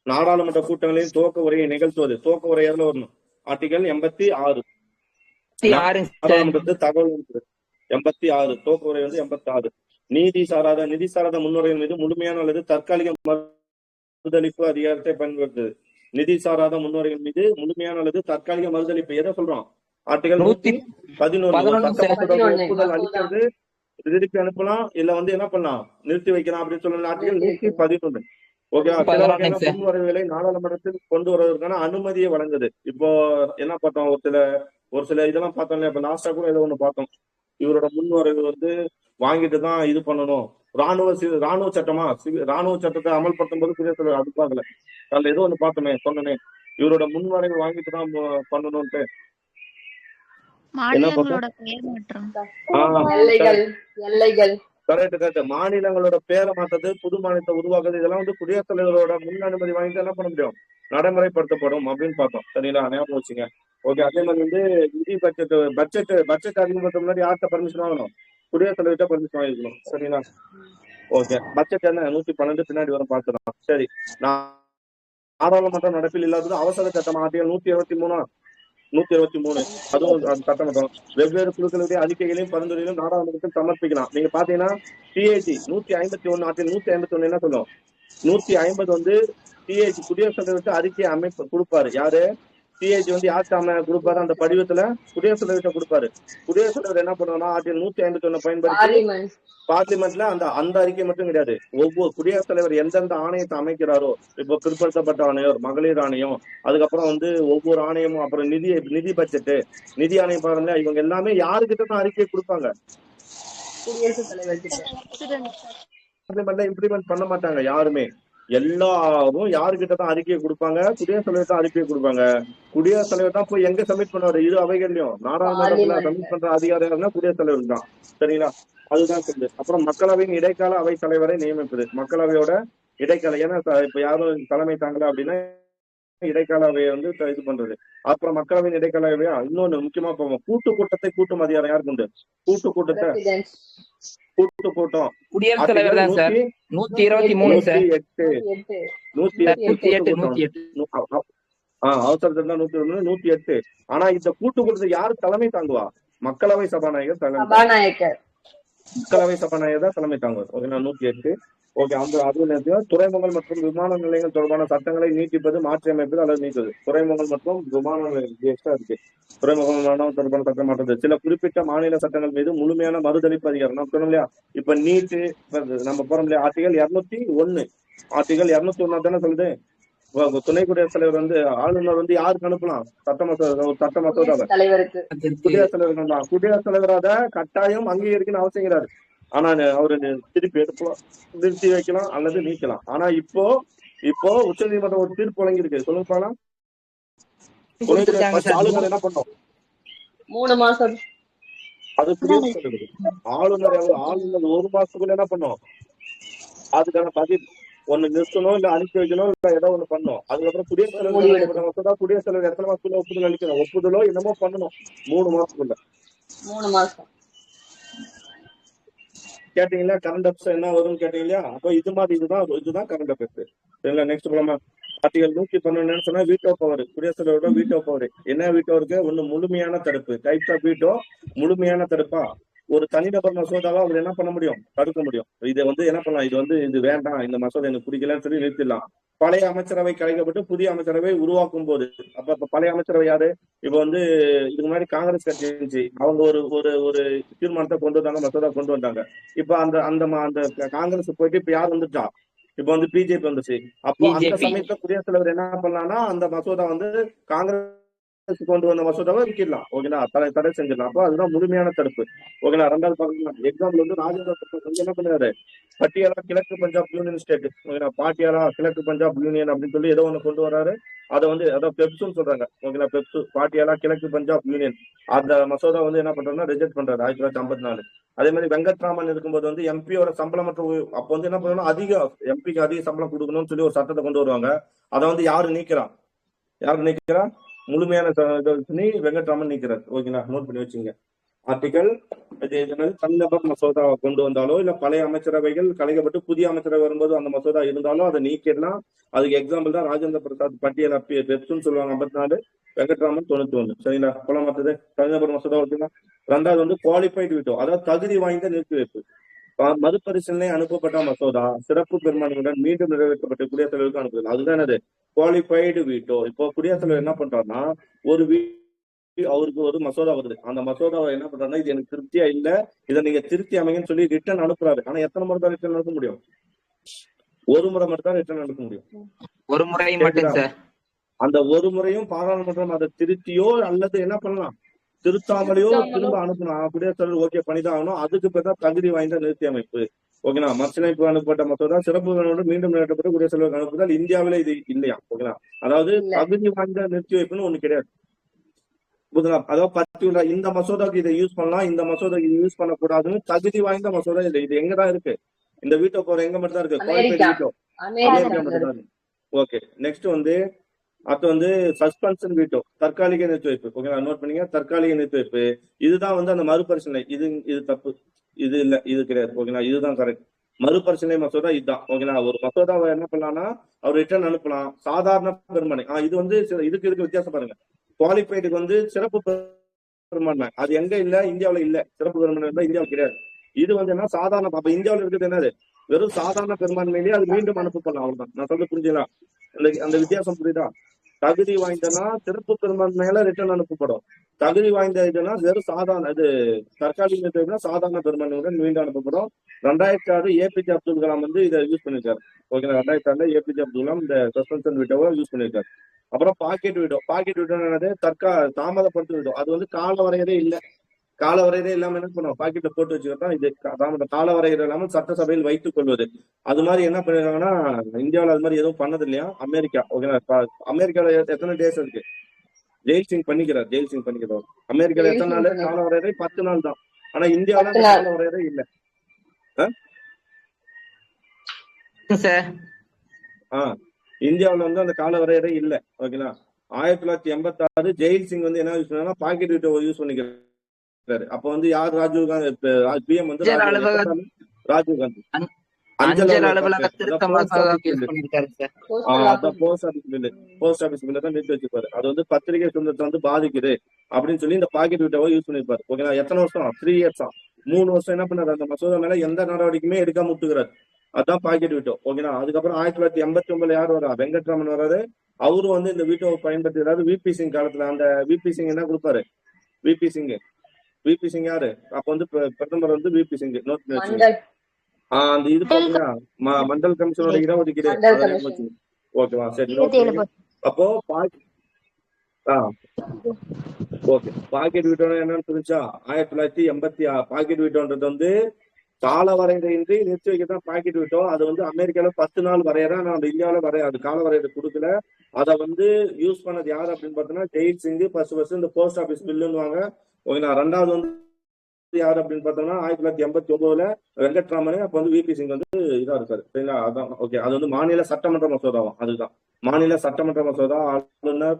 நாடாளுமன்ற கூட்டங்களின் துவக்க உரையை நிகழ்த்துவது. துவக்க உரை எதுல வரணும்? ஆர்டிகல் 86. நாடாளுமன்றத்து தகவல் 86. துவக்க உரை வந்து 86. நிதி சாராத முன்னுரையின் மீது முழுமையான அல்லது தற்காலிக மறுதளிப்பு அதிகாரத்தை பயன்படுத்துது. நிதி சாராத முன்னுரையின் மீது முழுமையான அல்லது தற்காலிக மறுதளிப்பு எதை சொல்றோம்? ஆர்டிகல் 111. ஒப்புதல் அளிக்கிறது, திருப்பி அனுப்பலாம், இல்ல வந்து என்ன பண்ணலாம், நிறுத்தி வைக்கலாம் அப்படின்னு சொல்லலாம். ஆர்டிகல் 111. ஓகேவா? சில வகையான முன்வரைவுகளை நாடாளுமன்றத்தில் கொண்டு வருவதற்கான அனுமதியை வழங்குது. இப்போ என்ன பார்த்தோம்? ஒரு சில இதெல்லாம் பார்த்தோம் இல்லையா? இப்ப லாஸ்டா கூட ஏதோ ஒண்ணு பார்த்தோம். இவரோட முன்வரைவு வந்து வாங்கிட்டு தான் இது பண்ணணும். ராணுவ சட்டத்தை அமல்படுத்தும் போது குடியரசுத் தலைவர் அது பார்க்கல. அதுல ஏதோ ஒண்ணு பார்த்தோமே, சொன்னனே, இவரோட முன்வரைவு வாங்கிட்டு தான் பண்ணணும்ட்டு. கரெக்ட். மாநிலங்களோட பேரை மாத்தது, புது மாநிலத்தை உருவாக்குறது, இதெல்லாம் வந்து குடியரசுத் தலைவரோட முன் அனுமதி வாங்கிட்டு என்ன பண்ண முடியும்? நடைமுறைப்படுத்தப்படும் அப்படின்னு பார்த்தோம். சரிங்களா? ஞாபகம் வச்சுங்க. ஓகே. அதே மாதிரி வந்து நிதி பட்ஜெட் அறிமுகத்துக்கு முன்னாடி யார்கிட்ட பர்மிஷன் வாங்கணும்? குடியரசுத் தலைவர்கிட்ட பர்மிஷன் வாங்கிக்கணும். சரிங்களா? ஓகே. பட்ஜெட் என்ன 112 பின்னாடி வரும் பார்த்துக்கலாம். சரி. நாடாளுமன்ற நடப்பில் இல்லாதது அவசர சட்டம். ஆர்டிகல் 123. அதுவும் சட்டமன்றம் வெவ்வேறு குழுக்களுடைய அறிக்கைகளையும் பரிந்துரைகளையும் நாடாளுமன்றத்தில் சமர்ப்பிக்கலாம். நீங்க பாத்தீங்கன்னா சிஏஜி 151. ஆர்டிகல் 151 என்ன சொல்லும்? 150 வந்து சிஏஜி குடியரசுத் தலைவருக்கு அறிக்கை அமைப்பு கொடுப்பாரு. யாரு? சிஐடி வந்து யார் கொடுப்பாரு அந்த படிவத்துல குடியரசுத் தலைவர்கிட்ட கொடுப்பாரு. குடியரசுத் தலைவர் என்ன பண்ணுவாங்கன்னா ஆர்டிகல் 151 பயன்படுத்தி பார்லிமெண்ட் பார்லிமெண்ட்ல அந்த அறிக்கை மட்டும் கிடையாது, ஒவ்வொரு குடியரசுத் தலைவர் எந்தெந்த ஆணையத்தை அமைக்கிறாரோ, இப்போ பிற்படுத்தப்பட்ட ஆணையம், மகளிர் ஆணையம், அதுக்கப்புறம் வந்து ஒவ்வொரு ஆணையமும், அப்புறம் நிதி பட்ஜெட், நிதி ஆணையம் பாருங்க, இவங்க எல்லாமே யாருக்கிட்ட தான் அறிக்கை கொடுப்பாங்க? குடியரசுத் தலைவர் கிட்ட. பார்லிமெண்ட்ல இம்ப்ளிமெண்ட் பண்ண மாட்டாங்க யாருமே. எல்லாரும் யாருக்கிட்ட தான் அறிக்கையை கொடுப்பாங்க? குடியரசுத் தலைவர் தான் அறிக்கையை கொடுப்பாங்க. குடியரசுத் தலைவர் தான் போய் எங்க சப்மிட் பண்ணுவாரு? இரு அவைகள்லயும். நாடாளுமன்றத்துல சப்மிட் பண்ற அதிகாரிகள் குடியரசுத் தலைவர் தான். சரிங்களா? அதுதான் சொல்லுது. அப்புறம் மக்களவையின் இடைக்கால அவை தலைவரை நியமிப்பது. மக்களவையோட இடைக்கால, ஏன்னா இப்ப யாரும் தலைமை தாங்கல அப்படின்னா இடைக்கால அவையை வந்து இது பண்றது. அப்புறம் மக்களவையின் இடைக்கால அவையா இன்னொன்னு முக்கியமா போவோம், கூட்டு கூட்டத்தை கூட்டும் அதிகாரம் யாருக்கு உண்டு? கூட்டு கூட்டத்தை கூட்டு கூட்டம் குடியரசுத் தலைவர் தான் சார். 123 சார். 108 அவசர சட்டம் 108. ஆனா இந்த கூட்டு கூட்டத்தை யாரு தலைமை தாங்குவா? மக்களவை சபாநாயகர் மக்களவை சபாநாயகர் தான் தலைமை தாங்குவார். ஓகே, 108. ஓகே, அது துறைமுகங்கள் மற்றும் விமான நிலையங்கள் தொடர்பான சட்டங்களை நீட்டிப்பது, மாற்றி அமைப்பது அல்லது நீக்குவது. துறைமுகங்கள் மற்றும் விமான நிலையம் இருக்கு. துறைமுகம் தொடர்பான சட்டம் மாற்றது. சில குறிப்பிட்ட மாநில சட்டங்கள் மீது முழுமையான மறுதளிப்பு அதிகாரம். நம்ம சொன்னோம் இல்லையா, இப்ப நீட்டு நம்ம போறோம் இல்லையா, ஆர்டிகல் 201. ஆர்டிகல் 201 தானே சொல்லுது, துணை குடியரசுத் தலைவர் வந்து ஆளுநர் வந்து யாருக்கு அனுப்பலாம்? சட்ட மசோதாவை குடியரசுத் தலைவர் தான். குடியரசுத் தலைவர் அதை கட்டாயம் அங்கீகரிக்கணும் அவசியங்கிறாரு. ஆனா அவரு திருப்பி எடுக்கலாம், நிறுத்தி வைக்கலாம் அல்லது நீக்கலாம். ஆனா இப்போ உச்ச நீதிமன்றம் ஒரு தீர்ப்பு வழங்கி இருக்கு. சொல்லுங்க பாக்கலாம். ஆளுநர் என்ன பண்ணோம்? 3 மாசம். அது குடியரசுத் தலைவர். ஆளுநர் 1 மாசத்துக்குள்ள என்ன பண்ணும்? அதுக்கான பதில் ஒண்ணு நிறுத்தணும், இல்ல அனுப்பி வைக்கணும், இல்ல ஏதோ ஒண்ணு பண்ணும். அதுக்கப்புறம் குடியரசுத் தலைவர் மசோதா குடியரசுத் தலைவர் எத்தனை மாசத்துக்குள்ள ஒப்புதல் அளிக்கணும்? ஒப்புதலோ என்னமோ பண்ணணும் 3 மாசத்துக்குள்ள. 3 மாசம் கேட்டீங்களா? கரண்ட் அஃபேர்ஸ் என்ன வரும்னு கேட்டீங்களா? அப்ப இதுதான் கரண்ட் அஃபேர்ஸ். சரிங்களா? நெக்ஸ்ட் போலாமா? ஆர்டிகல் 112 சொன்னா வீட்டோ பவர். குடியரசுத் தலைவரோட வீட்டோ பவர். என்ன வீட்டோ இருக்கு? ஒண்ணு முழுமையான தடுப்பு, டைப்ஸ் ஆஃப் வீட்டோ. முழுமையான தடுப்பா? ஒரு தனிநபர் மசோதாவா அவர் என்ன பண்ண முடியும்? தடுக்க முடியும். இதை வந்து என்ன பண்ணலாம்? இது வேண்டாம், இந்த மசோதா எனக்கு பிடிக்கலன்னு சொல்லி நிறுத்திடலாம். பழைய அமைச்சரவை கலைக்கப்பட்டு புதிய அமைச்சரவை உருவாக்கும் போது, அப்ப பழைய அமைச்சரவை யாரு? இப்ப வந்து இதுக்கு முன்னாடி காங்கிரஸ் கட்சி இருந்துச்சு, அவங்க ஒரு தீர்மானத்தை கொண்டு வந்தாங்க, மசோதா கொண்டு வந்தாங்க. இப்ப அந்த காங்கிரஸ் போயிட்டு இப்ப யார் வந்துட்டா? இப்ப வந்து பிஜேபி வந்துச்சு. அப்போ அந்த சமயத்துல குடியரசுத் தலைவர் என்ன பண்ணலாம்னா அந்த மசோதா வந்து காங்கிரஸ் கொண்டு வந்த மசோதாவை விற்கிடலாம். ஓகேனா? தடை செஞ்சிடலாம். அப்போ அதுதான் முழுமையான தடுப்பு. ஓகேனா? 2வது பாக்கலாம். எக்ஸாம்பிள் வந்து ராஜேந்திர பிரசாத் வந்து என்ன பண்ணுறாரு? பட்டியாலா கிழக்கு பஞ்சாப் யூனியன் ஸ்டேட். ஓகேனா? பாட்டியாலா கிழக்கு பஞ்சாப் யூனியன் அப்படின்னு சொல்லி ஏதோ ஒண்ணு கொண்டு வராரு. அதை வந்து அதாவது பெப்சுன்னு சொல்றாங்க. ஓகேனா? பெப்சு பாட்டியாலா கிழக்கு பஞ்சாப் யூனியன். அந்த மசோதா வந்து என்ன பண்றாருன்னா ரிஜெக்ட் பண்றாரு 1954. அதே மாதிரி வெங்கட்ராமன் இருக்கும்போது வந்து எம்பியோட சம்பளம் மற்றும் அப்போ வந்து என்ன பண்ணணும், எம்பிக்கு அதிக சம்பளம் கொடுக்கணும்னு சொல்லி ஒரு சட்டத்தை கொண்டு வருவாங்க. அதை வந்து யாரு நீக்கிறா? முழுமையான வெங்கட்ராமன் நீக்கிறார். ஓகேங்களா? நோட் பண்ணி வச்சுங்க. ஆர்டிகல் தனிநபர் மசோதா கொண்டு வந்தாலோ, இல்ல பழைய அமைச்சரவைகள் கலைக்கப்பட்டு புதிய அமைச்சரவை வரும்போது அந்த மசோதா இருந்தாலும் அதை நீக்கிடலாம். அதுக்கு எக்ஸாம்பிள் தான் ராஜேந்திர பிரசாத் பட்டியல் பெப்சுன்னு சொல்லுவாங்க 54, வெங்கட்ராமன் 91. சரிங்களா? போல மாத்தது தனிநபர் மசோதா ஓகேங்களா? 2வது வந்து குவாலிஃபைடு வீட்டோ, அதாவது தகுதி வாய்ந்த நிறுத்தி வைப்பு. மறுபரிசீலனை அனுப்பப்பட்ட மசோதா சிறப்பு பெரும்பான்மையுடன் மீண்டும் நிறைவேற்றப்பட்ட குடியரசுத் தலைவருக்கு அனுப்புதல். அதுதான் என்னது? Qualified veto. இப்போ குடியரசுத் தலைவர் என்ன பண்றாருன்னா, அவருக்கு ஒரு மசோதா வருது. அந்த மசோதாவை என்ன பண்றாருன்னா, இது எனக்கு திருப்தியா இல்ல, இதை நீங்க திருப்தி அமைங்கன்னு சொல்லி ரிட்டர்ன் அனுப்புறாரு. ஆனா எத்தனை முறை தான் ரிட்டர்ன் அனுப்ப முடியும்? ஒரு முறை மட்டும் தான் ரிட்டர்ன் அனுப்ப முடியும். ஒரு முறை மட்டும் சார். அந்த ஒரு முறையும் பாராளுமன்றம் அதை திருத்தியோ அல்லது என்ன பண்ணலாம், திருத்தாமலையோ திரும்ப அனுப்பணும். குடியரசுத் தலைவர் ஓகே பண்ணிதான் ஆகணும். அதுக்கு பேர் தான் தகுதி வாய்ந்த நிறுத்தி அமைப்பு. ஓகேனா? மறுசீலமைப்பு அனுப்பப்பட்ட மசோதா சிறப்பு மீண்டும் நிறைவேற்றப்பட்டு குடியரசுத் தலைவர் அனுப்புதல். இந்தியாவில இது இல்லையா? ஓகேனா? அதாவது தகுதி வாய்ந்த நிறுத்தி வைப்புன்னு ஒண்ணு கிடையாது. அதாவது பர்டிகுலர் இந்த மசோதாக்கு இதை யூஸ் பண்ணலாம், இந்த மசோதாக்கு யூஸ் பண்ணக்கூடாதுன்னு தகுதி வாய்ந்த மசோதா இல்லை. இது எங்கதான் இருக்கு? இந்த வீட்டோ போற எங்க மட்டும் தான் இருக்கு? குவாலிஃபைட் வீட்டோ அமெரிக்கா மட்டும் தான். ஓகே, நெக்ஸ்ட் வந்து அது வந்து சஸ்பென்ஷன் வீட்டோ, தற்காலிக நிறுத்தி வைப்பு. ஓகே, நோட் பண்ணீங்க. தற்காலிக நிறுத்தி வைப்பு இதுதான் வந்து அந்த மறுபரிசீலனை. இது தப்பு, இது இல்ல, இது கிடையாது. ஓகேங்களா? இதுதான் கரெக்ட். மறுபரிசீலனை மசோதா இதுதான். ஓகேங்களா? ஒரு மசோதாவை என்ன பண்ணலாம்னா அவர் ரிட்டர்ன் அனுப்பலாம். சாதாரண பெரும்பான்மை இது வந்து இதுக்கு வித்தியாசம் பாருங்க. குவாலிஃபைடுக்கு வந்து சிறப்பு பெரும்பான்மை அது எங்க இல்ல? இந்தியாவில இல்ல. சிறப்பு பெரும்பான்மை இந்தியாவில் கிடையாது. இது வந்து என்ன? சாதாரண. அப்ப இந்தியாவில இருக்கிறது என்னது? வெறும் சாதாரண பெரும்பான்மையிலேயே அது மீண்டும் அனுப்பப்படலாம். அவ்வளவுதான். நான் சொல்ல புரிஞ்சுங்களா? அந்த வித்தியாசம் புரியுதா? தகுதி வாய்ந்தனா சிறப்பு பெரும்பான்மை மேல ரிட்டர்ன் அனுப்பப்படும். தகுதி வாய்ந்த இதுனா வெறும் சாதாரண இது தற்காலிக தேர்வுனா சாதாரண பெரும்பான்மையுடன் மீண்டும் அனுப்பப்படும். 2006 ஏபிஜே அப்துல் கலாம் வந்து இதை யூஸ் பண்ணிருக்காரு. ஓகேங்களா? 2006 ஏபிஜே அப்துல் கலாம் இந்த சஸ்பென்ஷன் வீட்டோவை யூஸ் பண்ணிருக்காரு. அப்புறம் பாக்கெட் வீடோ. பாக்கெட் வீடோ என்னது தாமதப்படுத்து வீடோ. அது வந்து கால வரையறே இல்லை. கால வரையறே இல்லாம என்ன பண்ணுவோம், பாக்கெட்ல போட்டு வச்சுக்கிட்டா இது கால வரையறை இல்லாமல் சட்டசபையில் வைத்துக் கொள்வது. அது மாதிரி என்ன பண்ணிருக்காங்கன்னா இந்தியாவில் அது மாதிரி எதுவும் பண்ணது இல்லையா? அமெரிக்கா. ஓகேங்களா? அமெரிக்கால எத்தனை டேஸ் இருக்கு? ஜெயில் சிங் பண்ணிக்கிறார். அமெரிக்கால எத்தனை நாள் கால வரையறை? 10 நாள் தான். ஆனா இந்தியாவில அந்த கால வரையறை இல்லை. இந்தியாவில வந்து அந்த கால வரையறை இல்லை. ஓகேங்களா? 1986 ஜெயில் சிங் வந்து என்ன யூஸ் பண்ணா பாக்கெட் வீட்டோ யூஸ் பண்ணிக்கிறார். அப்ப வந்து யார் ராஜீவ் காந்தி பிஎம் வந்து ராஜீவ் காந்தி போஸ்ட் ஆபீஸ் பில்ல தான் நிறுத்தி வச்சிருப்பாரு. அது வந்து பத்திரிகை சுதந்திரத்தை வந்து பாதிக்குது அப்படின்னு சொல்லி இந்த பாக்கெட் வீட்டோவை யூஸ் பண்ணிருப்பாரு. ஓகேங்களா? எத்தனை வருஷம்? 3 இயர்ஸ். 3 வருஷம் என்ன பண்ணாரு, அந்த மசோதா மேல எந்த நடவடிக்கையுமே எடுக்காம விட்டுக்கிறாரு. அதான் பாக்கெட் வீட்டோ. ஓகேங்களா? அதுக்கப்புறம் 1989 யார் வரா? வெங்கட்ராமன் வராரு. அவரும் வந்து இந்த வீட்டோவை பயன்படுத்துறாரு. விபி சிங் காலத்துல. அந்த விபி சிங் என்ன கொடுப்பாரு? விபி சிங் யாரு? அப்ப வந்து பிரதமர் வந்து விபி சிங். அந்த இது பாத்தீங்கன்னா மண்டல் கமிஷனோட இடஒதுக்கீடு. ஓகேவா? சரி. அப்போ ஓகே, பாக்கெட் வீட்டோட என்னன்னு சொல்லிச்சா 1986 பாக்கெட் வீட்டோன்றது வந்து கால வரையறையின்றி நிறுத்தி வைக்கதான் பாக்கெட் வீட்டோ. அது வந்து அமெரிக்கால 10 நாள் வரையறை. நம்ம இந்தியாவில அது கால வரையறை கொடுக்கல. அதை வந்து யூஸ் பண்ணது யாரு அப்படின்னு பார்த்தோம்னா ஜெயில் சிங் ஃபர்ஸ்ட் இந்த போஸ்ட் ஆபீஸ் பில்லுன்னுவாங்க. ஓகேங்களா? 2வது வந்து யாரு அப்படின்னு பார்த்தோம்னா 1989 வெங்கட்ராமன். அப்ப வந்து விபி சிங் வந்து இதா இருக்காரு. சரிங்களா? அதான். ஓகே, அது வந்து மாநில சட்டமன்ற மசோதாவும். அதுதான் மாநில சட்டமன்ற மசோதா. ஆளுநர்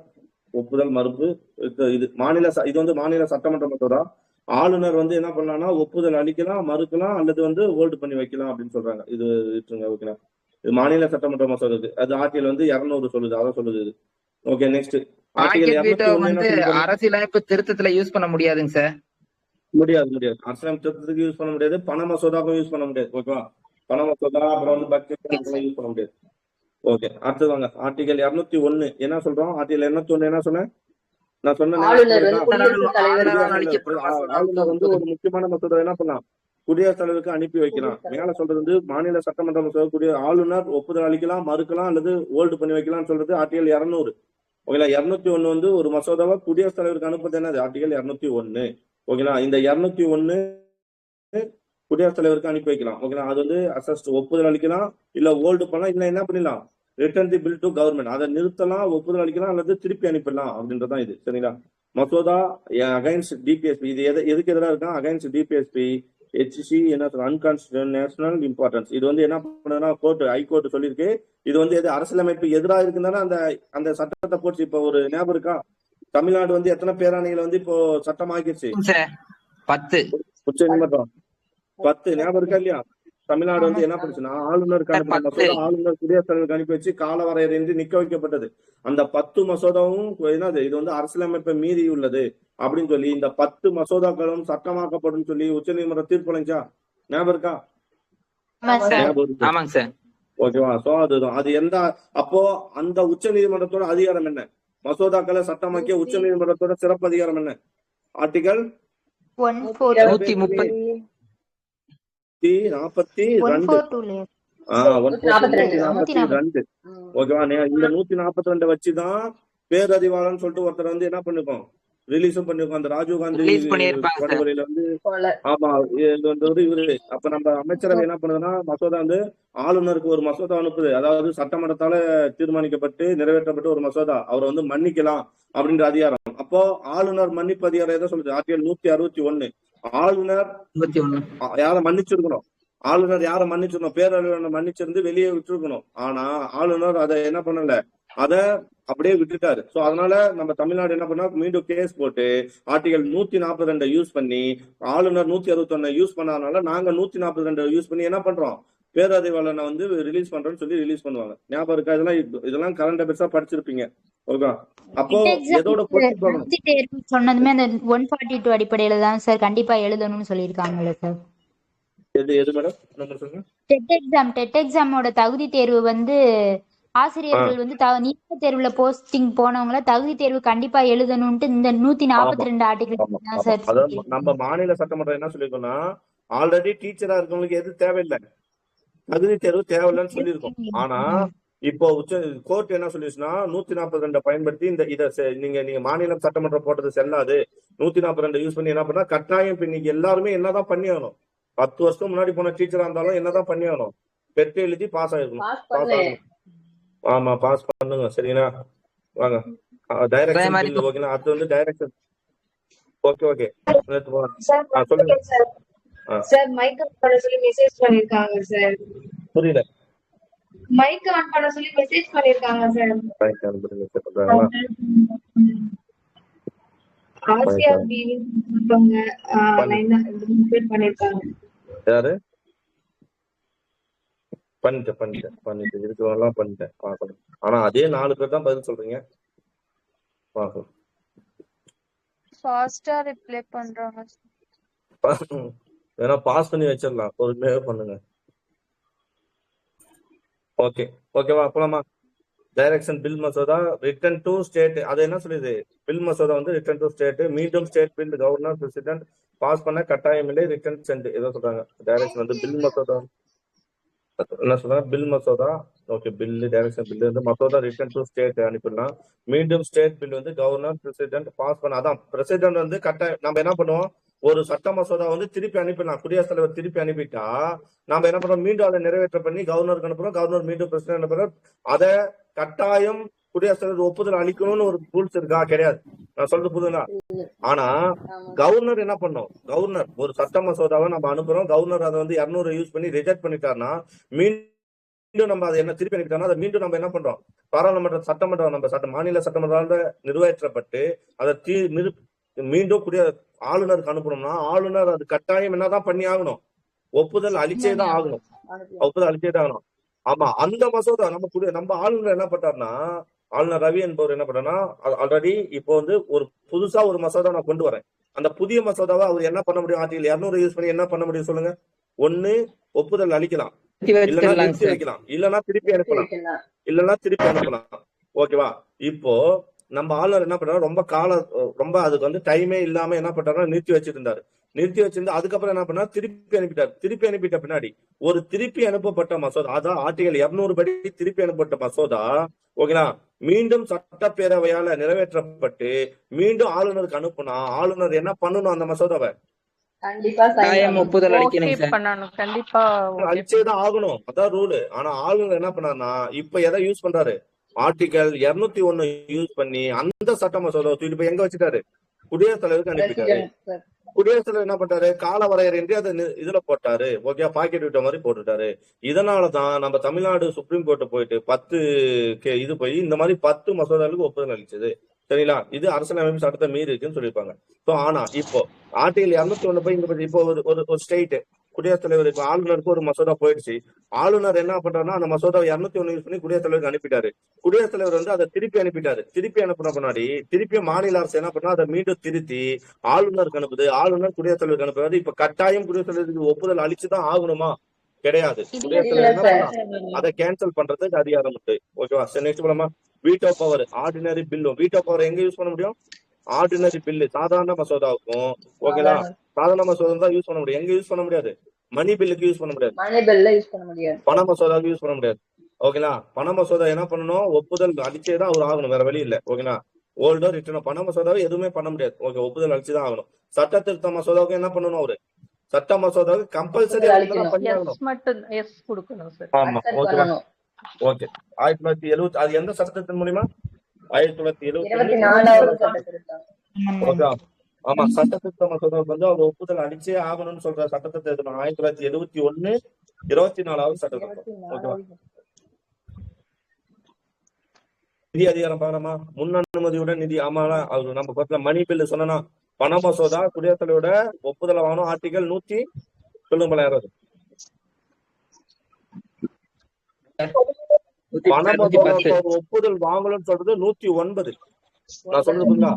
ஒப்புதல் மறுப்பு. இது வந்து மாநில சட்டமன்ற மசோதா. ஆளுநர் வந்து என்ன பண்ணலாம்னா ஒப்புதல் அளிக்கலாம், மறுக்கலாம், அல்லது வந்து ஹோல்டு பண்ணி வைக்கலாம் அப்படின்னு சொல்றாங்க. இது ஓகேங்களா? இது மாநில சட்டமன்ற மசோதா. அது ஆர்டிகல் வந்து 200 சொல்லுது. அதான் சொல்லுது இது. ஓகே, நெக்ஸ்ட் அரசியலமைப்பு திருத்தத்துல யூஸ் பண்ண முடியாதுங்க சார். முடியாது. அரசியலமைப்பு திருத்தத்துக்கு யூஸ் பண்ண முடியாது. பண மசோதாவும் யூஸ் பண்ண முடியாது. ஓகேவா? பண மசோதா அப்புறம் வந்து பட்ஜெட் யூஸ் பண்ண முடியாது. ஓகே, அடுத்தது வாங்க. ஆர்டிகல் 201 என்ன சொல்றோம்? ஆர்டிகல் 201 என்ன சொன்னேன்? நான் சொன்னேன் ஆளுநர் வந்து ஒரு முக்கியமான மசோதா என்ன பண்ணலாம், குடியரசுத் தலைவருக்கு அனுப்பி வைக்கலாம். மேல சொல்றது வந்து மாநில சட்டமன்ற மசோதா ஆளுநர் ஒப்புதல் அளிக்கலாம், மறுக்கலாம், அல்லது ஹோல்டு பண்ணி வைக்கலாம் சொல்றது ஆர்டிகல் 200. ஓகேங்களா? 201 வந்து ஒரு மசோதாவை குடியரசுத் தலைவருக்கு அனுப்புறது என்னது? ஆர்டிகல் 201. ஓகேங்களா? இந்த 201 குடியரசுத் தலைவருக்கு அனுப்பி வைக்கலாம். ஓகேங்களா? அது வந்து அசஸ்ட் ஒப்புதல் அளிக்கலாம், இல்ல ஹோல்டு பண்ணலாம், இல்ல என்ன பண்ணிடலாம், return the bill to government. அதை நிறுத்தலாம், ஒப்புதல் அளிக்கலாம், அல்லது திருப்பி அனுப்பிடலாம் அப்படின்றதான் இது. சரிங்களா? மசோதா அகைன்ஸ்ட் டிபிஎஸ்பி. இது எதுக்கு எதிராக இருக்கா? அகைன்ஸ்ட் டிபிஎஸ்பி HC என்ன அன்கான்ஸ்டிடியூஷனல் நேஷனல் இம்பார்ட்டன்ஸ். இது வந்து என்ன பண்ணுதுன்னா ஹைகோர்ட் சொல்லியிருக்கு. இது வந்து எது அரசியலமைப்பு எதிராக இருக்குன்னா அந்த சட்டத்தை போச்சு. இப்ப ஒரு ஞாபகம் இருக்கா? தமிழ்நாடு வந்து எத்தனை பேராணிகளை வந்து இப்போ சட்டமாக்கிடுச்சு? 10. உச்ச நீதிமன்றம் 10 ஞாபகம் இருக்கா இல்லையா? தமிழ்நாடு வந்து என்ன பண்ணுச்சுன்னா ஆளுநருக்கு அனுப்பின மசோதா ஆளுநர் குடியரசுத் தலைவருக்கு அனுப்பி வச்சு கால வரையறையின்றி நிக்க வைக்கப்பட்டது. அந்த 10 மசோதாவும் என்னது, இது வந்து அரசியலமைப்பை மீறி உள்ளது அப்படின்னு சொல்லி இந்த 10 மசோதாக்களும் சட்டமாக்கப்படும் சொல்லி உச்ச நீதிமன்றம் தீர்ப்பு அளிச்சா ஞாபகம் இருக்கா? ஓகேவா? சோ அதுதான் அது எந்த அப்போ அந்த உச்ச நீதிமன்றத்தோட அதிகாரம் என்ன? மசோதாக்களை சட்டமாக்கிய உச்ச நீதிமன்றத்தோட சிறப்பு அதிகாரம் என்ன? ஆர்டிகல் 142. ஓகேவா? இந்த 142 வச்சுதான் பேரறிவாளன் சொல்லிட்டு ஒருத்தர் வந்து என்ன பண்ணிருக்கோம், ரிலீஸும் பண்ணிருக்கோம். அந்த ராஜீவ் காந்தி படுகொலையில வந்து. ஆமா, இது வந்து இவரு. அப்ப நம்ம அமைச்சரவை என்ன பண்ணுதுன்னா மசோதா வந்து ஆளுநருக்கு ஒரு மசோதா அனுப்புது. அதாவது சட்டமன்றத்தால தீர்மானிக்கப்பட்டு நிறைவேற்றப்பட்ட ஒரு மசோதா. அவரை வந்து மன்னிக்கலாம் அப்படின்ற அதிகாரம். அப்போ ஆளுநர் மன்னிப்பு அதிகாரம் எதை சொல்லுது? ஆர்டிகல் 161. ஆளுநர் யார மன்னிச்சிருக்கணும்? ஆளுநர் யார மன்னிச்சிருக்கணும்? பேரறிவாளனை மன்னிச்சிருந்து வெளியே விட்டுருக்கணும். ஆனா ஆளுநர் அதை என்ன பண்ணல, அத அப்படியே விட்டுட்டாரு. சோ அதனால நம்ம தமிழ்நாடு என்ன பண்ணா மீண்டும் கேஸ் போட்டு ஆர்டிகல் 142 யூஸ் பண்ணி ஆளுநர் 161 யூஸ் பண்ணாதனால நாங்க 142 யூஸ் பண்ணி என்ன பண்றோம், பேரறிவாளனை வந்து ரிலீஸ் பண்றோம்னு சொல்லி ரிலீஸ் பண்ணுவாங்க. ஞாபகம் இருக்கா? இதெல்லாம் கரண்ட் அஃபேர்ஸா படிச்சிருப்பீங்க. ஓகே, அப்போ எதோட சொன்னதுமே அந்த 142 அடிப்படையில தான் சார் கண்டிப்பா எழுதணும்னு சொல்லியிருக்காங்கல்ல சார். எது மேடம்? டெட் எக்ஸாமோட தகுதி தேர்வு வந்து ஆசிரியர்கள் வந்து நீட் தேர்வுல போஸ்டிங் போனவங்கள தகுதி தேர்வு கண்டிப்பா எழுதணும்ட்டு இந்த 142 ஆர்டிகல் தான் சார். அதாவது நம்ம மாநில சட்டமன்றம் என்ன சொல்லிருக்கோம்னா, ஆல்ரெடி டீச்சரா இருக்கவங்களுக்கு எது தேவையில்லை, தகுதி தேர்வு தேவையில்லைன்னு சொல்லியிருக்கோம். ஆனா இப்போ கோர்ட் என்ன சொல்லிச்சுன்னா 142 பயன்படுத்தி இதை நீங்க மாநிலம் சட்டமன்றம் போட்டது செல்லாது, 142 யூஸ் பண்ணி என்ன பண்ணா கட்டாயம் இப்ப இன்னைக்கு எல்லாருமே என்னதான் பண்ணி ஆகணும். 10 வருஷம் முன்னாடி போன டீச்சரா இருந்தாலும் என்னதான் பண்ணி ஆகணும், பெற்று எழுதி பாஸ் ஆயிருக்கணும். பாஸ் ஆகணும். ஆமா, பாஸ் பண்ணுங்க. சரிங்களா? வாங்க டைரக்ஷன் பில். ஓகேங்களா? அது வந்து டைரக்ஷன். ஓகே சொல்லுங்க சார். மைக் ஆன் பண்ண சொல்லி மெசேஜ் பண்ணிருக்காங்க சார். புரியல. மைக் ஆன் பண்ண சொல்லி மெசேஜ் பண்ணிருக்காங்க சார். ஆசியா பிவி பண்ணிருக்காங்க. யாரு பண்ணிட்டு இருக்கிறவங்கலாம் பண்ணிட்டேன். ஆனா அதே 4 பேர் தான் பதில் சொல்றீங்க. ஃபாஸ்டா ரிப்ளை பண்றாங்க. வேணா பாஸ் பண்ணி வச்சிடலாம், பொறுமையாவே பண்ணுங்க. ஓகேவா? போலாமா? டைரக்ஷன் பில் மசோதா ரிட்டர்ன் டு ஸ்டேட். அது என்ன சொல்லுது? பில் மசோதா வந்து ரிட்டர்ன் டு ஸ்டேட், மீண்டும் state bill governor president pass பண்ண கட்டாயம் இல்லை, ரிட்டர்ன் சென்ட் ஏதோ சொல்றாங்க. டைரக்ஷன் வந்து பில் மசோதா என்ன சொல்றாங்க? பில் மசோதா. ஓகே, பில் டைரக்ஷன் பில் வந்து மசோதா ரிட்டர்ன் டு ஸ்டேட் அனுப்பிடலாம். மீண்டும் ஸ்டேட் பில் வந்து கவர்னர் பிரசிடென்ட் பாஸ் பண்ண. அதான் பிரசிடென்ட் வந்து கட்டாயம். நம்ம என்ன பண்ணுவோம், ஒரு சட்ட மசோதா வந்து திருப்பி அனுப்பிடலாம். குடியரசுத் தலைவர் திருப்பி அனுப்பிட்டா நாம என்ன பண்றோம், மீண்டும் அதை நிறைவேற்ற பண்ணி கவர்னருக்கு அனுப்புறோம். கவர்னர் மீண்டும் பிரசிடென்ட் அனுப்புறோம். அதை கட்டாயம் குடியரசுத் தலைவர் ஒப்புதல் அளிக்கணும்னு ஒரு ரூல்ஸ் இருக்கா? கிடையாது. நான் சொல்றது புரியுதுங்களா? ஆனா கவர்னர் என்ன பண்ணோம், கவர்னர் ஒரு சட்ட மசோதாவை நம்ம அனுப்புறோம், கவர்னர் அதை வந்து 200 யூஸ் பண்ணி ரிஜெக்ட் பண்ணிட்டாருன்னா மீண்டும் நம்ம அதை என்ன திருப்பி அனுப்பிட்டோம்னா அதை மீண்டும் நம்ம என்ன பண்றோம், பாராளுமன்ற சட்டமன்றம் நம்ம மாநில சட்டமன்றம் நிறைவேற்றப்பட்டு அதை மீண்டும் ஆளுநருக்கு அனுப்பணும்னா ஆளுநர் அது கட்டாயம் என்னதான் பண்ணி ஆகணும், ஒப்புதல் அளிச்சேதான் ஆகணும். ஆகணும். ஆமா, அந்த மசோதா நம்ம ஆளுநர் என்ன பண்றாருன்னா, ஆளுநர் ரவி என்பவர் என்ன பண்றாருன்னா, ஆல்ரெடி இப்போ வந்து ஒரு புதுசா ஒரு மசோதா நான் கொண்டு வரேன். அந்த புதிய மசோதாவை அவர் என்ன பண்ண முடியும், ஆர்டிகல் 200 யூஸ் பண்ணி என்ன பண்ண முடியும் சொல்லுங்க? ஒண்ணு ஒப்புதல் அளிக்கலாம், இல்லைன்னா நிறுத்தி வைக்கலாம், இல்லைன்னா திருப்பி அனுப்பலாம். ஓகேவா? இப்போ நம்ம ஆளுநர் என்ன பண்றாரு, ரொம்ப அதுக்கு வந்து டைமே இல்லாம என்ன பண்றாருன்னா நிறுத்தி வச்சிருந்தாரு. அதுக்கப்புறம் என்ன பண்ணா திருப்பி அனுப்பிட்ட பின்னாடி ஒரு திருப்பி அனுப்பப்பட்ட மசோதா, அதான் ஆர்டிகல் 200 படி திருப்பி அனுப்பப்பட்ட மசோதா, ஓகேங்களா, மீண்டும் சட்டப்பேரவையால நிறைவேற்றப்பட்டு மீண்டும் ஆளுநருக்கு அனுப்புனா ஆளுநர் என்ன பண்ணணும், அந்த மசோதாவை ஒப்புதல் அளிச்சேதான் ஆகணும். அதான் ரூல். ஆனா ஆளுநர் என்ன பண்ணாருன்னா இப்ப எதை யூஸ் பண்றாரு, ஆர்டிகல் 201 யூஸ் பண்ணி அந்த சட்ட மசோதாவை தூக்கிட்டு போய் எங்க வச்சுட்டாரு, குடியரசுத் தலைவருக்கு அனுப்பிட்டாரு. குடியரசுத் தலைவர் என்ன பண்றாரு, கால வரையறையின்றி அதை இதுல போட்டாரு. ஓகே, பாக்கெட் விட்ட மாதிரி போட்டுட்டாரு. இதனாலதான் நம்ம தமிழ்நாடு சுப்ரீம் கோர்ட் போயிட்டு 10 இது போய் இந்த மாதிரி 10 மசோதாவுக்கு ஒப்புதல் அளிச்சது. சரிங்களா? இது அரசியலமைப்பு சட்டத்தை மீறி இருக்குன்னு சொல்லியிருப்பாங்க. ஆனா இப்போ ஆர்டிகல் 201 போய் இப்போ ஒரு ஸ்டேட் குடியரசுத் தலைவர், இப்ப ஆளுநருக்கு ஒரு மசோதா போயிடுச்சு, ஆளுநர் என்ன பண்றாருன்னா அந்த மசோதாவை 201 யூஸ் பண்ணி குடியரசுத் தலைவருக்கு அனுப்பிட்டாரு. குடியரசுத் தலைவர் வந்து அதை திருப்பி அனுப்பிட்டாரு. திருப்பி அனுப்பின பின்னாடி திருப்பி மாநில அரசு என்ன பண்ணா அதை மீண்டும் திருத்தி ஆளுநருக்கு அனுப்புது. ஆளுநர் குடியரசுத் தலைவருக்கு அனுப்புறது. இப்ப கட்டாயம் குடியரசுத் தலைவருக்கு ஒப்புதல் அளிச்சுதான் ஆகணுமா? கிடையாது. குடியரசுத் தலைவர் என்ன பண்ணலாம், அதை கேன்சல் பண்றதுக்கு அதிகாரம் உண்டு. ஓகேவா? சரி, நெக்ஸ்ட் போலாமா? Veto power. ஆர்டினரி பில்லும் வீட்டோ பவர் எங்க யூஸ் பண்ண முடியும், ஆர்டினரி பில்லு சாதாரண மசோதாவுக்கும், ஓகேங்களா, சாதாரண மசோதா தான் யூஸ் பண்ண முடியும். எங்க யூஸ் பண்ண முடியாது, மணி பில்லுக்கு யூஸ் பண்ண முடியாது, பண மசோதாவுக்கு யூஸ் பண்ண முடியாது. ஓகேங்களா? பண மசோதா என்ன பண்ணணும், ஒப்புதல் அளிச்சேதான் அவர் ஆகணும், வேற வழி இல்லை. ஓகேங்களா? ஓல்டோ ரிட்டர்னோ பண மசோதாவை எதுவுமே பண்ண முடியாது. ஓகே, ஒப்புதல் அளிச்சுதான் ஆகணும். சட்ட திருத்த மசோதாவுக்கு என்ன பண்ணணும், அவரு சட்ட மசோதாவுக்கு கம்பல்சரி பண்ணியாகணும். ஆமா, ஓகேவா? ஓகே, 1970 அது எந்த சட்டத்தின் மூலியமா, 1970. ஓகே, ஆமா, சட்ட திருத்த மசோதாவுக்கு வந்து அவர் ஒப்புதல் அளிச்சே ஆகணும்னு சொல்ற சட்டத்தை 1971 24வது சட்டத்திட்டம். ஓகேவா? நிதி அதிகாரம் பாக்கலாமா? முன் அனுமதியுடன் நிதி. ஆமா, அது நம்ம பக்கத்துல மணி பில்லு சொன்னா பண மசோதா குடியரசுத் தலைவரோட ஒப்புதலை வாங்கணும். ஆர்டிகல் 100 சொல்லுங்க, யாராவது பண மசோதா ஒப்புதல் வாங்கணும்னு சொல்றது 109. நான் சொல்றது புரியுதா?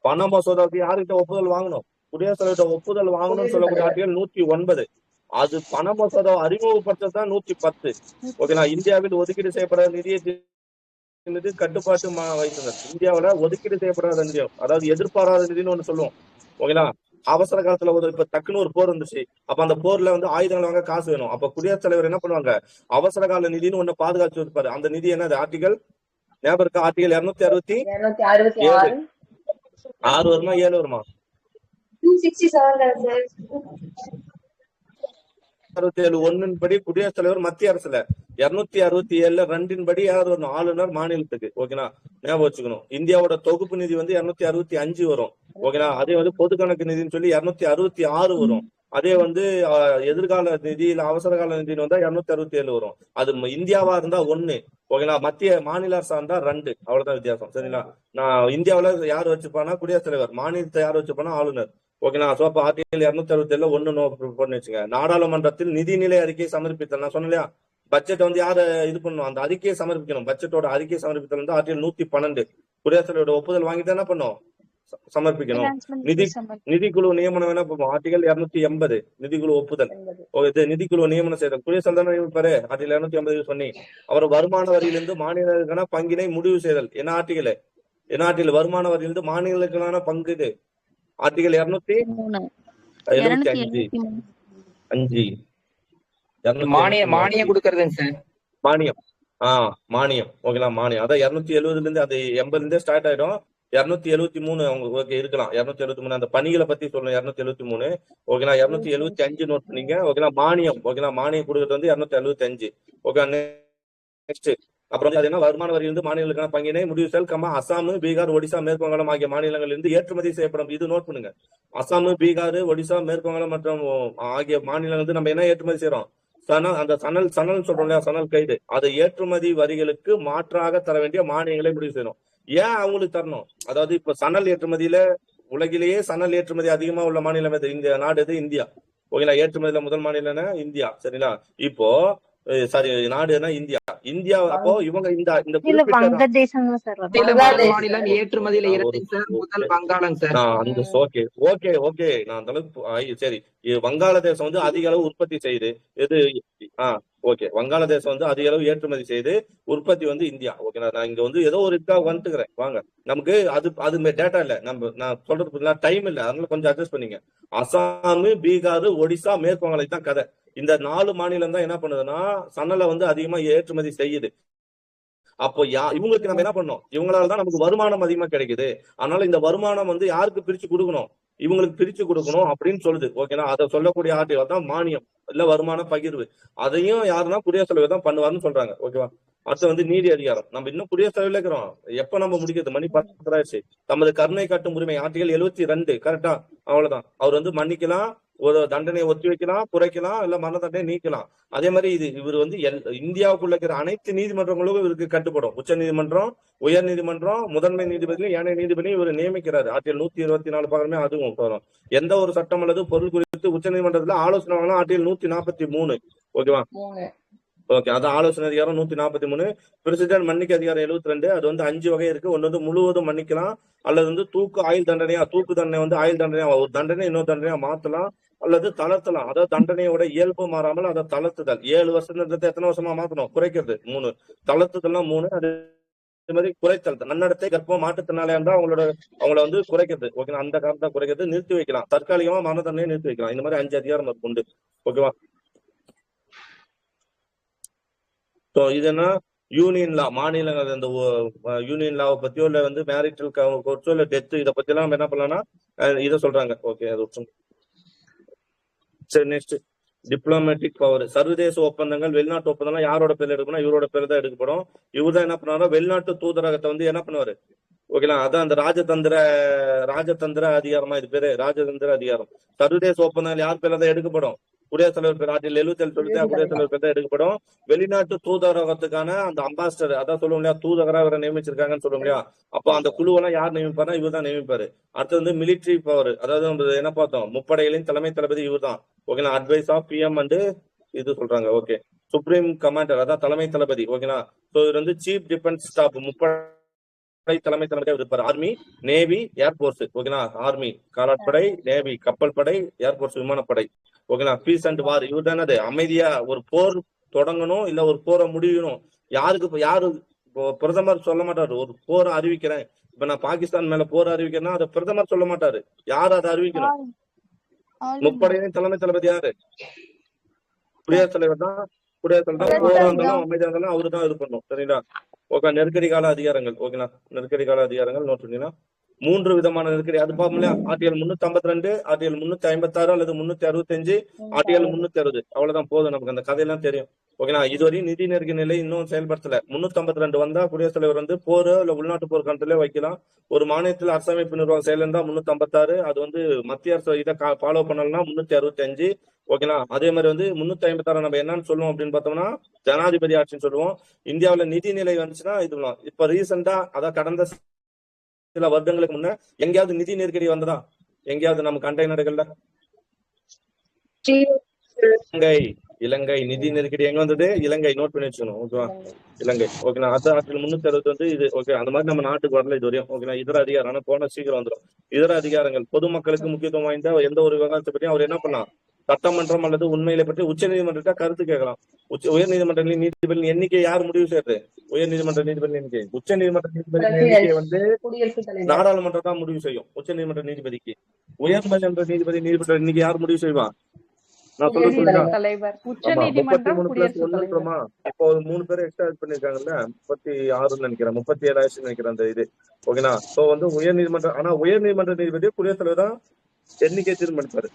பண மசோதாவுக்கு யாருக்கிட்ட ஒப்புதல் வாங்கணும், குடியரசுத் தலைவர்கிட்ட ஒப்புதல் வாங்கணும்னு சொல்லக்கூடிய ஆர்டிகல் 109. அது பண மசோதா அறிமுகப்படுத்ததான் 110. ஓகேங்களா. இந்தியாவில் ஒதுக்கீடு செய்யப்படாத நிதியை கட்டுப்பாட்டு வைத்தனர். இந்தியாவில ஒதுக்கீடு செய்யப்படாத நிதி, அதாவது எதிர்பாராத நிதினு ஒண்ணு சொல்லுவோம். ஓகேங்களா. அவசர காலத்துல இப்ப டக்குன்னு ஒரு போர் இருந்துச்சு. அப்ப அந்த போர்ல ஆயுதங்கள் வாங்க காசு வேணும். அப்ப குடியரசுத் தலைவர் என்ன பண்ணுவாங்க, அவசர கால நிதினு ஒண்ணு பாதுகாத்து இருப்பாரு. அந்த நிதி என்னது, ஆர்டிகல் ஞாபகம் இருக்கா? ஆர்டிகல் 267 6 வருமா 7 வருமா? 267 67 படி குடியரசுத் தலைவர் மத்திய அரசுல, 267 2 படி யார் வரணும், ஆளுநர் மாநிலத்துக்கு. ஓகேனா, ஞாபகம் வச்சுக்கணும். இந்தியாவோட தொகுப்பு நிதி 265 வரும். ஓகேனா. அதே பொது கணக்கு நிதின்னு சொல்லி 266 வரும். அதே எதிர்கால நிதி இல்ல அவசர கால நிதினு வந்தா 267 வரும். அது இந்தியாவா இருந்தா 1. ஓகேங்களா. மத்திய மாநில அரசா இருந்தா 2. அவ்வளவுதான் வித்தியாசம். சரிங்களா. நான் இந்தியாவில யார் வச்சுப்பானா குடியரசுத் தலைவர், மாநிலத்தை யார் வச்சுப்பானா ஆளுநர். ஓகேங்களா. சோ அப்ப ஆர்டிகல் 267 1 பண்ணி வச்சுங்க. நாடாளுமன்றத்தில் நிதிநிலை அறிக்கையை சமர்ப்பித்தல், நான் சொன்னேன் இல்லையா, பட்ஜெட் யாரு இது பண்ணணும், அந்த அறிக்கையை சமர்ப்பிக்கணும். பட்ஜெட்டோட அறிக்கையை சமர்ப்பித்தல் ஆர்டிகல் 112 குடியரசுத் தலைவரோட ஒப்புதல் வாங்கிட்டு என்ன பண்ணும், சமர்ப்பிக்கணும். நிதிக்குழு நியமனம் என்ன பண்ணுவோம், ஆர்டிகல் 280 நிதிக்குழு ஒப்புதல். நிதிக்குழு நியமனம் செய்தல் குடியரசுத் தலைவர் நியமிப்பாரு. ஆர்டிகல் 280 பண்ணி அவர் வருமான வரியிலிருந்து மாநிலங்களுக்கான பங்கினை முடிவு செய்தல். என்ன ஆர்டிகல், வருமான வரியிலிருந்து மாநிலங்களுக்கான பங்கு இது ஆர்டிகல் 275 மானியம் கொடுக்கறதுங்க சார். மானியம். மானியம். ஓகேங்களா. மானியம் அதான் 270 இருந்து அது 80 இருந்தே ஸ்டார்ட் ஆயிடும். 273 அவங்க இருக்கலாம். 273 அந்த பணிகளை பத்தி சொல்லணும். 273. ஓகேங்களா. 275 நோட் பண்ணீங்க. ஓகேங்களா. மானியம். ஓகேங்களா. மானியம் கொடுக்கறது 275. ஓகே. நெக்ஸ்ட் அப்புறம் அது என்ன, வருமான வரியிலிருந்து மாநிலங்களுக்கான பங்கினை முடிவு செய்தல், அசாம், பீகார், ஒடிசா, மேற்கு வங்காளம் ஆகிய மாநிலங்களில் இருந்து ஏற்றுமதி செய்யப்படும். இது நோட் பண்ணுங்க. அசாம், பீகார், ஒடிசா, மேற்கு வங்காளம் மற்றும் ஆகிய மாநிலங்கள் நம்ம என்ன ஏற்றுமதி செய்யறோம், அந்த சணல் சொல்றோம் இல்லையா, சணல் கைடு, அதை ஏற்றுமதி வரிகளுக்கு மாற்றாக தர வேண்டிய மானியங்களை முடிவு செய்யணும். ஏன் அவங்களுக்கு தரணும், அதாவது இப்ப சணல் ஏற்றுமதியில உலகிலேயே சணல் ஏற்றுமதி அதிகமா உள்ள மாநிலம் எது, இந்த நாடு எது, இந்தியா. ஓகேங்களா. ஏற்றுமதியில முதல் மாநிலம் இந்தியா. சரிங்களா. இப்போ சாரி, நாடுனா இந்தியா. இந்தியா அப்போ இவங்க இந்த மாநிலம் ஏற்றுமதியில முதல் வங்காளம் சார். ஓகே நான் அந்த அளவுக்கு சரி. வங்காளதேசம் அதிக அளவு உற்பத்தி செய்யுது. எது, ஓகே, வங்காளதேசம் அதிக அளவு ஏற்றுமதி செய்து உற்பத்தி இந்தியா. ஓகே. நான் இங்க ஏதோ ஒரு இதுக்காக வந்துட்டுக்கிறேன். வாங்க, நமக்கு அது டேட்டா இல்ல, நான் சொல்றது டைம் இல்ல, அதனால கொஞ்சம் அட்ஜஸ்ட் பண்ணீங்க. அசாம், பீகார், ஒடிசா, மேற்கு வங்காளம் தான் கதை. இந்த 4 மாநிலம் தான் என்ன பண்ணுதுன்னா சணலை அதிகமா ஏற்றுமதி செய்யுது. அப்போ இவங்களுக்கு நம்ம என்ன பண்ணோம், இவங்களாலதான் நமக்கு வருமானம் அதிகமா கிடைக்குது. அதனால இந்த வருமானம் யாருக்கு பிரிச்சு கொடுக்கணும், இவங்களுக்கு பிரிச்சு கொடுக்கணும் அப்படின்னு சொல்லுது. ஓகேனா. அதை சொல்லக்கூடிய ஆர்டிகல் தான் மானியம் இல்ல வருமான பகிர்வு. அதையும் யாருன்னா குடியரசுத் தலைவர் தான் பண்ணுவாருன்னு சொல்றாங்க. ஓகேவா. அடுத்து நீதி அதிகாரம். நம்ம இன்னும் குடியரசுத் தலைவர்ல இருக்கிறோம். எப்ப நம்ம முடிக்கிறது, மணி 10 ஆயிடுச்சு. தமது கருணை காட்டும் உரிமை ஆர்டிகல் 72 கரெக்டா. அவ்வளவுதான். அவர் மன்னிக்கலாம், ஒரு தண்டனையை ஒத்தி வைக்கலாம், குறைக்கலாம், இல்ல மரண தண்டனை நீக்கலாம். அதே மாதிரி இவர் இந்தியாவுக்குள்ள இருக்கிற அனைத்து நீதிமன்றங்களுக்கும் இவருக்கு கட்டுப்படும். உச்ச நீதிமன்றம், உயர் நீதிமன்றம், முதன்மை நீதிபதி, ஏனைய நீதிபதி இவர் நியமிக்கிறாரு. ஆர்டிகல் 124 பாக்கமே அதுவும் வரும். எந்த ஒரு சட்டம் அல்லது பொருள் குறித்து உச்ச நீதிமன்றத்துல ஆலோசனை வாங்கலாம். ஆர்டிகல் 143. ஓகேவா. ஓகே. அதான் ஆலோசனை அதிகாரம் 143. பிரசிடென்ட் மன்னிக்க அதிகாரம் 72. அது 5 வகை இருக்கு. ஒன்னு முழுவதும் மன்னிக்கலாம், அல்லது தூக்கு ஆயுள் தண்டனையா, தூக்கு தண்டனை ஆயுள் தண்டனையா, ஒரு தண்டனை இன்னொரு தண்டனையா மாத்தலாம், அல்லது தளர்த்தலாம். அதாவது தண்டனையோட இயல்பு மாறாமல் அதை தளர்த்துதல். 7 வருஷம் எத்தனை வருஷமா மாத்தணும், குறைக்கிறது 3. தளர்த்துதல்லாம் 3. அது மாதிரி குறைத்தல், நன்னடத்தை, கர்ப்பம், மாற்றுத்திறனாளியா இருந்தா அவங்கள குறைக்கிறது. ஓகேங்களா. அந்த காரணத்தை குறைக்கிறது, நிறுத்தி வைக்கலாம், தற்காலிகமா மரண தண்டனையை நிறுத்தி வைக்கலாம். இந்த மாதிரி 5 அதிகாரம் உண்டு. ஓகேவா. இது என்ன, யூனியன் லா, மாநிலங்கள் இந்த யூனியன் லாவை பத்தியோ இல்ல மேரிட்டல் கோர்ட்ஸோ இல்ல டெத், இதை பத்தி எல்லாம் என்ன பண்ணலாம்னா இதை சொல்றாங்க. ஓகே. அது சரி. Next diplomatic power. சர்வதேச ஒப்பந்தங்கள், வெளிநாட்டு ஒப்பந்தம் யாரோட பேர்ல எடுக்கணும், இவரோட பேர் தான் எடுக்கப்படும். இவர் தான் என்ன பண்ணுவாரோ வெளிநாட்டு தூதரகத்தை என்ன பண்ணுவாரு. ஓகேங்களா. அதான் அந்த ராஜதந்திர அதிகாரமா, இது பேரு ராஜதந்திர அதிகாரம். சர்வதேச ஒப்பந்தங்கள் யார் பேர்ல தான் எடுக்கப்படும், குடியரசுத் தலைவர் பேர். ஆர்டிகல் 77 சொல்லிட்டு குடியரசுத் தலைவர் பேர் தான் எடுக்கப்படும். வெளிநாட்டு தூதரகத்துக்கான அந்த அம்பாசிடர், அதான் சொல்லுவோம் இல்லையா, தூதரா இவரை நியமிச்சிருக்காங்கன்னு சொல்லுவோம் இல்லையா, அப்போ அந்த குழுவெல்லாம் யார் நியமிப்பாருன்னா இவர் தான் நியமிப்பாரு. அடுத்து மிலிட்டரி பவர், அதாவது என்ன பார்த்தோம், முப்படைகளின் தலைமை தளபதி இவர் தான். ஓகேங்களா. அட்வைஸ் ஆஃப் பிஎம் அண்ட் இது சொல்றாங்க. ஓகே. சுப்ரீம் கமாண்டர், அதான் தலைமை தளபதி. ஓகேங்களா. சோ இவர் சீஃப் டிஃபென்ஸ் ஸ்டாஃப், முப்படை தலைமை தளபதியாக இருப்பார். Army, navy, air force. ஓகேங்களா. ஆர்மி காலாட்படை, நேவி கப்பல் படை, ஏர்போர்ஸ் விமானப்படை. ஓகேங்களா. பீஸ் அண்ட் வார் இவர் தானே அமைதியா ஒரு போர் தொடங்கணும் இல்ல ஒரு போரை முடியணும். யாருக்கு யாரு பிரதமர் சொல்ல மாட்டாரு ஒரு போரை அறிவிக்கிறேன். இப்ப நான் பாகிஸ்தான் மேல போர் அறிவிக்கிறேன்னா அதை பிரதமர் சொல்ல மாட்டாரு. யார் அதை அறிவிக்கணும்? முப்படையின் தலைமை தளபதி யாரு? குடியரசுத் தலைவர் தான். குடியரசுத் தலைவர் போரா இருந்தாலும் அமைதியா இருந்தாலும் அவரு தான் இது பண்ணும். சரிங்களா. ஓகே. நெருக்கடி கால அதிகாரங்கள். ஓகேங்களா. நெருக்கடி கால அதிகாரங்கள் நோட் பண்ணீங்கன்னா 3 விதமான நெருக்கடி. அது பார்ப்போம் இல்லையா. ஆர்டிகல் 352, ஆர்டிகல் 356 அல்லது 365, ஆர்டிகல் 360. அவ்வளவுதான் போதும். நமக்கு அந்த கதையெல்லாம் தெரியும். ஓகேங்களா. இதுவரையும் நிதி நெருக்கடி நிலை இன்னும் செயல்படுத்தல. 352 வந்தா குடியரசுத் தலைவர் வந்து போரோ இல்ல உள்நாட்டு போர் கணத்திலே வைக்கலாம். ஒரு மாநிலத்தில் அரசமைப்பு நிர்வாகம் செயல் இருந்தா 356. அது வந்து மத்திய அரசு இதை ஃபாலோ பண்ணலன்னா 365. ஓகேங்களா. அதே மாதிரி வந்து 356 நம்ம என்னன்னு சொல்லுவோம் அப்படின்னு பார்த்தோம்னா ஜனாதிபதி ஆட்சின்னு சொல்லுவோம். இந்தியாவில நிதி நிலை வந்துச்சுன்னா இது இப்ப ரீசெண்டா அதான் கடந்த சில வருடங்களுக்கு முன்ன எங்கேயாவது நிதி நெருக்கடி வந்ததா? எங்கேயாவது நம்ம கண்ட நாடுகள்ல? இலங்கை நிதி நெருக்கடி எங்க வந்தது? இலங்கை. நோட் பண்ணி வச்சுக்கணும். ஓகேவா. இலங்கை. ஓகேங்களா. அது ஆர்டிகல் 360 வந்து இது. ஓகே. அந்த மாதிரி நம்ம நாட்டுக்கு வரல இது வரையும். ஓகேங்களா. இதர அதிகாரம் ஆனா போன சீக்கிரம் வந்துடும். இதர அதிகாரங்கள் பொதுமக்களுக்கு முக்கியத்துவம் வாய்ந்த எந்த ஒரு விவகாரத்தை பற்றியும் அவர் என்ன பண்ணலாம்? சட்டமன்றம் அல்லது உண்மையில பற்றி உச்ச நீதிமன்றத்தை கருத்து கேட்கலாம். உயர் நீதிமன்ற நீதிபதி எண்ணிக்கை யார் முடிவு செய்யறது? உயர் நீதிமன்ற நீதிபதி எண்ணிக்கை. உச்ச நீதிமன்ற நீதிபதி எண்ணிக்கை வந்து நாடாளுமன்றம் தான் முடிவு செய்யும். உச்ச நீதிமன்ற நீதிபதிக்கு. உயர் நீதிமன்ற நீதிபதி எண்ணிக்கை யார் முடிவு செய்வா? நான் சொல்ல சொல்லுங்க. 33+1 இப்போ ஒரு 3 பேர் எக்ஸ்ட்ரா பண்ணிருக்காங்கல்ல. 36 நினைக்கிறேன், 37 நினைக்கிறேன் அந்த இது. ஓகேனா. சோ வந்து உயர் நீதிமன்றம். ஆனா உயர் நீதிமன்ற நீதிபதி குடியரசுத் தலைவர் தான் எண்ணிக்கை தீர்மானிப்பாரு.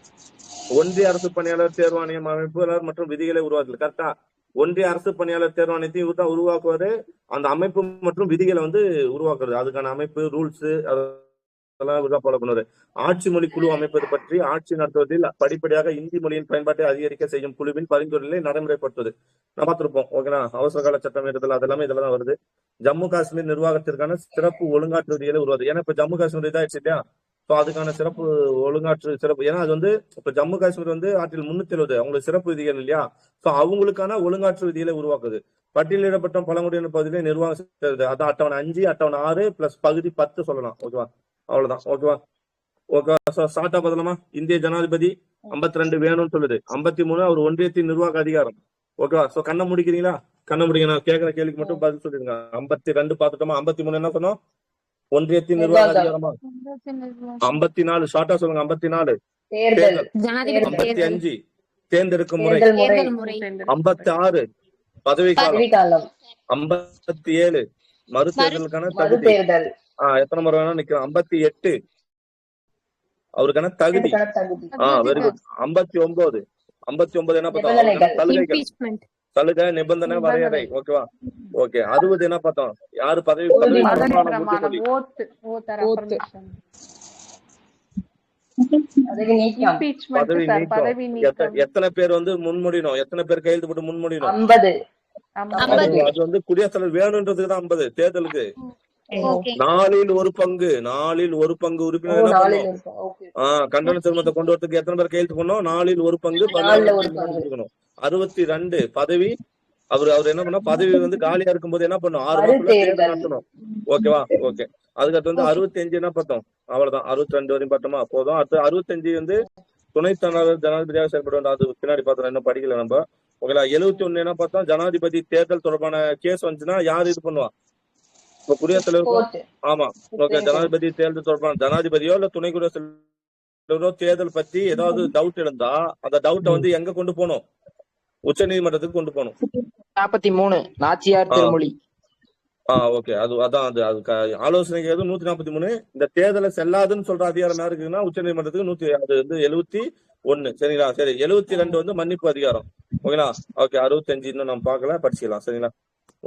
ஒன்றிய அரசு பணியாளர் தேர்வாணையம் அமைப்பு மற்றும் விதிகளை உருவாக்குது. கரெக்டா. ஒன்றிய அரசு பணியாளர் தேர்வாணையத்தையும் இவர் தான் உருவாக்குவாரு. அந்த அமைப்பு மற்றும் விதிகளை வந்து உருவாக்குறது. அதுக்கான அமைப்பு ரூல்ஸ் அதெல்லாம் ஃபாலோ பண்ணுவாரு. ஆட்சி மொழி குழு அமைப்பது பற்றி ஆட்சி நடத்துவதில் படிப்படியாக இந்தி மொழியின் பயன்பாட்டை அதிகரிக்க செய்யும் குழுவின் பரிந்துரைகளை நடைமுறைப்படுத்துவது. நம்ம பார்த்திருப்போம். ஓகேனா. அவசர கால சட்டம் ஏறுதல் அதெல்லாமே இதுல தான் வருது. ஜம்மு காஷ்மீர் நிர்வாகத்திற்கான சிறப்பு ஒழுங்காற்று விதிகளை உருவாது. ஏன்னா இப்ப ஜம்மு காஷ்மீர் இதாயிடுச்சு இல்லையா. ஸோ அதுக்கான சிறப்பு ஒழுங்காற்று சிறப்பு. ஏன்னா அது வந்து இப்ப ஜம்மு காஷ்மீர் வந்து ஆர்டிகல் 370 அவங்களுக்கு சிறப்பு விதிகள் இல்லையா. ஸோ அவங்களுக்கான ஒழுங்காற்று விதிகளை உருவாக்குது. பட்டியலிடப்பட்ட பழங்குடியினர் பகுதியிலே நிர்வாகம் செய்வது. அதான் அட்டவணை 5, அட்டவணை 6 பிளஸ் பகுதி 10 சொல்லலாம். ஓகேவா. அவ்வளவுதான். ஓகேவா. ஓகே. ஸ்டார்ட் பதிலமா இந்திய ஜனாதிபதி 52 வேணும்னு சொல்லுது. 53 அவர் ஒன்றியத்தின் நிர்வாக அதிகாரம். ஓகேவா. சோ கண்ணை முடிக்கிறீங்களா? கண்ணை முடிக்க. நான் கேட்கிற கேள்விக்கு மட்டும் பதில் சொல்லிருங்க. 52 பார்த்துட்டோமா? 53 என்ன சொன்னோம்? ஒன்றியத்தின் நிர்வாக அதிகாரமா? 54 ஷார்ட்டா சொல்லுங்க. 54 தேர்தல். 55 தேர்ந்தெடுக்கும் முறை. 56 பதவிக்காலம். 57 மறுதேர்தலுக்கான தகுதி. எத்தனை முறை வேணா நிக்கலாம். 58 அவருக்கான தகுதி. Very good. 59 என்ன பார்த்தோம்? சலுகை நிபந்தனை வரையறை. ஓகேவா. ஓகே. 60 என்ன பார்த்தோம்? யாரு பதவி பதவி நீக்கம். எத்தனை பேர் வந்து முன்மொழியணும்? எத்தனை பேர் கையெழுத்து போட்டு முன்மொழியணும்? 50. அது வந்து குடியரசுத் தலைவர் வேணும்ன்றதுக்கு தான் 50 தேர்தலுக்கு. 4 பங்கு உறுப்பினர் கண்டன திருமணத்தை கொண்டு வரதுக்கு எத்தனை பேர் கையெழுத்து பண்ணோம்? 4 பங்கு 62 பதவி. அவர் என்ன பண்ணா பதவி வந்து காலியா இருக்கும்போது என்ன பண்ணும்? 6 மாசத்துல நடத்தணும். ஓகேவா. ஓகே. அதுக்கடுத்து வந்து 65 என்ன பார்த்தோம்? அவ்வளவுதான். 62 வரையும் பார்த்தோமா? போதும். அடுத்து 65 வந்து துணைத் ஜனாதிபதியாக செயல்பட. அது பின்னாடி பார்த்தோம். இன்னும் படிக்கல நம்ம. ஓகேங்களா. 71 என்ன பார்த்தோம்? ஜனாதிபதி தேர்தல் தொடர்பான கேஸ் வந்துச்சுன்னா யாரு இது பண்ணுவா? இப்ப குடியரசுத் தலைவர். ஆமா. ஓகே. ஜனாதிபதி தேர்தல் தொடர்பான ஜனாதிபதியோ இல்ல துணை குடியரசுத் தலைவரோ தேர்தல் பத்தி ஏதாவது டவுட் இருந்தா அந்த டவுட்டை வந்து எங்க கொண்டு போகணும்? உச்ச நீதிமன்றத்துக்கு கொண்டு போகணும். 43 நாச்சியார் திருமொழி. ஓகே. அதான் அது ஆலோசனை 143. இந்த தேர்தலை செல்லாதுன்னு சொல்ற அதிகாரம் யாரு இருக்குன்னா உச்ச நீதிமன்றத்துக்கு. அது வந்து 71. சரிங்களா. சரி. 72 வந்து மன்னிப்பு அதிகாரம். ஓகேங்களா. ஓகே. 65 இன்னும் நம்ம பார்க்கல, படிச்சுக்கலாம். சரிங்களா.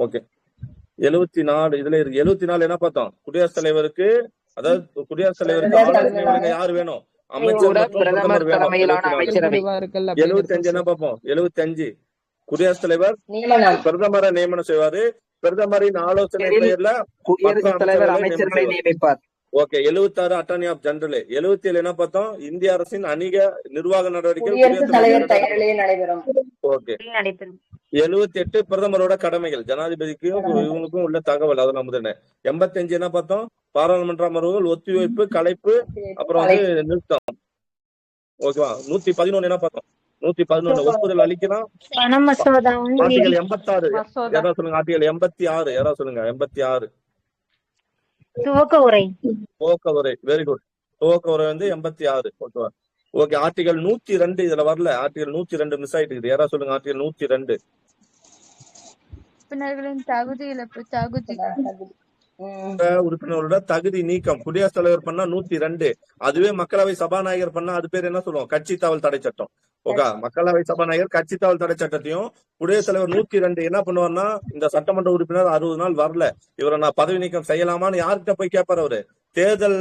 ஓகே. 74 இதுல இருக்கு. 74 என்ன பார்த்தோம்? குடியரசுத் தலைவருக்கு, அதாவது குடியரசுத் தலைவருக்கு ஆலோசனை வழங்க யாரு வேணும்? அமைச்சர் பிரதமர் தலைமையிலான அமைச்சரவை. 75 என்ன பார்ப்போம்? 75 குடியரசுத் தலைவர் பிரதமரை நியமனம் செய்வாரு. பிரதமரின் ஆலோசனை பெயர்ல குடியரசுத் தலைவர் அமைச்சர்களை நியமிப்பார். ஓகே. 76 attorney of general. 77 என்ன பார்த்தோம்? இந்திய அரசின் அணிக நிர்வாக நடவடிக்கை. ஓகே. 78 பிரதமரோட கடமைகள். ஜனாதிபதிக்கும் இவங்களுக்கும் உள்ள தகவல். அது நம்ம 85 என்ன பார்த்தோம்? பாராளுமன்ற அமர்வுகள் ஒத்திவைப்பு, கலைப்பு, அப்புறம் வந்து நிறுத்தம். ஓகேவா. 111 என்ன பார்த்தோம்? 111 ஒப்புதல் அளிக்கலாம். பண மசோதா ஆர்டிகல் 86 மசோதா யாராவது சொல்லுங்க. ஆர்டிகல் 86 யாராவது சொல்லுங்க. 86 துவக்க உரை. துவக்க உரை. Very good. துவக்க உரை வந்து 86. ஓகேவா? ஓகே. ஆர்டிகல் 102 இதுல வரல. ஆர்டிகல் 102 மிஸ் ஆயிட்டு இருக்குது. யாராவது சொல்லுங்க. ஆர்டிகல் 102 உறுப்பினர்களின் தகுதி இழப்பு. தகுதி உறுப்பினரோட தகுதி நீக்கம். குடியரசுத் தலைவர் பண்ணா 102. அதுவே மக்களவை சபாநாயகர் பண்ணா அது பேர் என்ன சொல்லுவோம்? கட்சி தாவல் தடை சட்டம். ஓகே. மக்களவை சபாநாயகர் கட்சி தாவல் தடை சட்டத்தையும் குடியரசுத் தலைவர் 102 என்ன பண்ணுவார்னா, இந்த சட்டமன்ற உறுப்பினர் 60 நாள் வரல, இவரை நான் பதவி நீக்கம் செய்யலாமான்னு யார்கிட்ட போய் கேட்பாரு? அவரு தேர்தல்